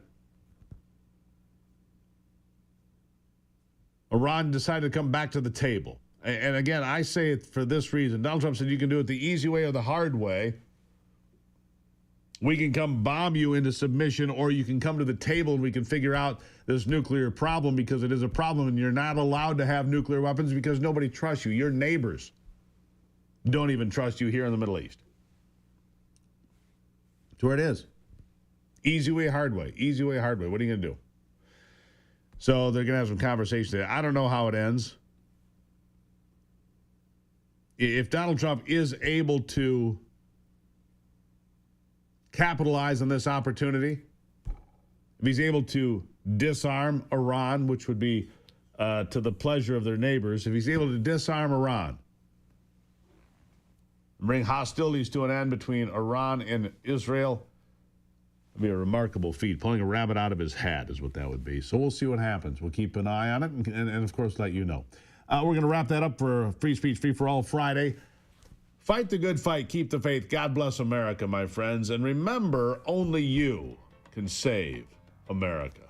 Iran decided to come back to the table. And again, I say it for this reason. Donald Trump said you can do it the easy way or the hard way. We can come bomb you into submission, or you can come to the table and we can figure out this nuclear problem, because it is a problem and you're not allowed to have nuclear weapons because nobody trusts you. Your neighbors don't even trust you here in the Middle East. That's where it is. Easy way, hard way. Easy way, hard way. What are you going to do? So they're going to have some conversation there. I don't know how it ends. If Donald Trump is able to capitalize on this opportunity, if he's able to disarm Iran, which would be to the pleasure of their neighbors, if he's able to disarm Iran, bring hostilities to an end between Iran and Israel, it'd be a remarkable feat. Pulling a rabbit out of his hat is what that would be. So we'll see what happens. We'll keep an eye on it and of course, let you know. We're going to wrap that up for Free Speech, Free for All Friday. Fight the good fight. Keep the faith. God bless America, my friends. And remember, only you can save America.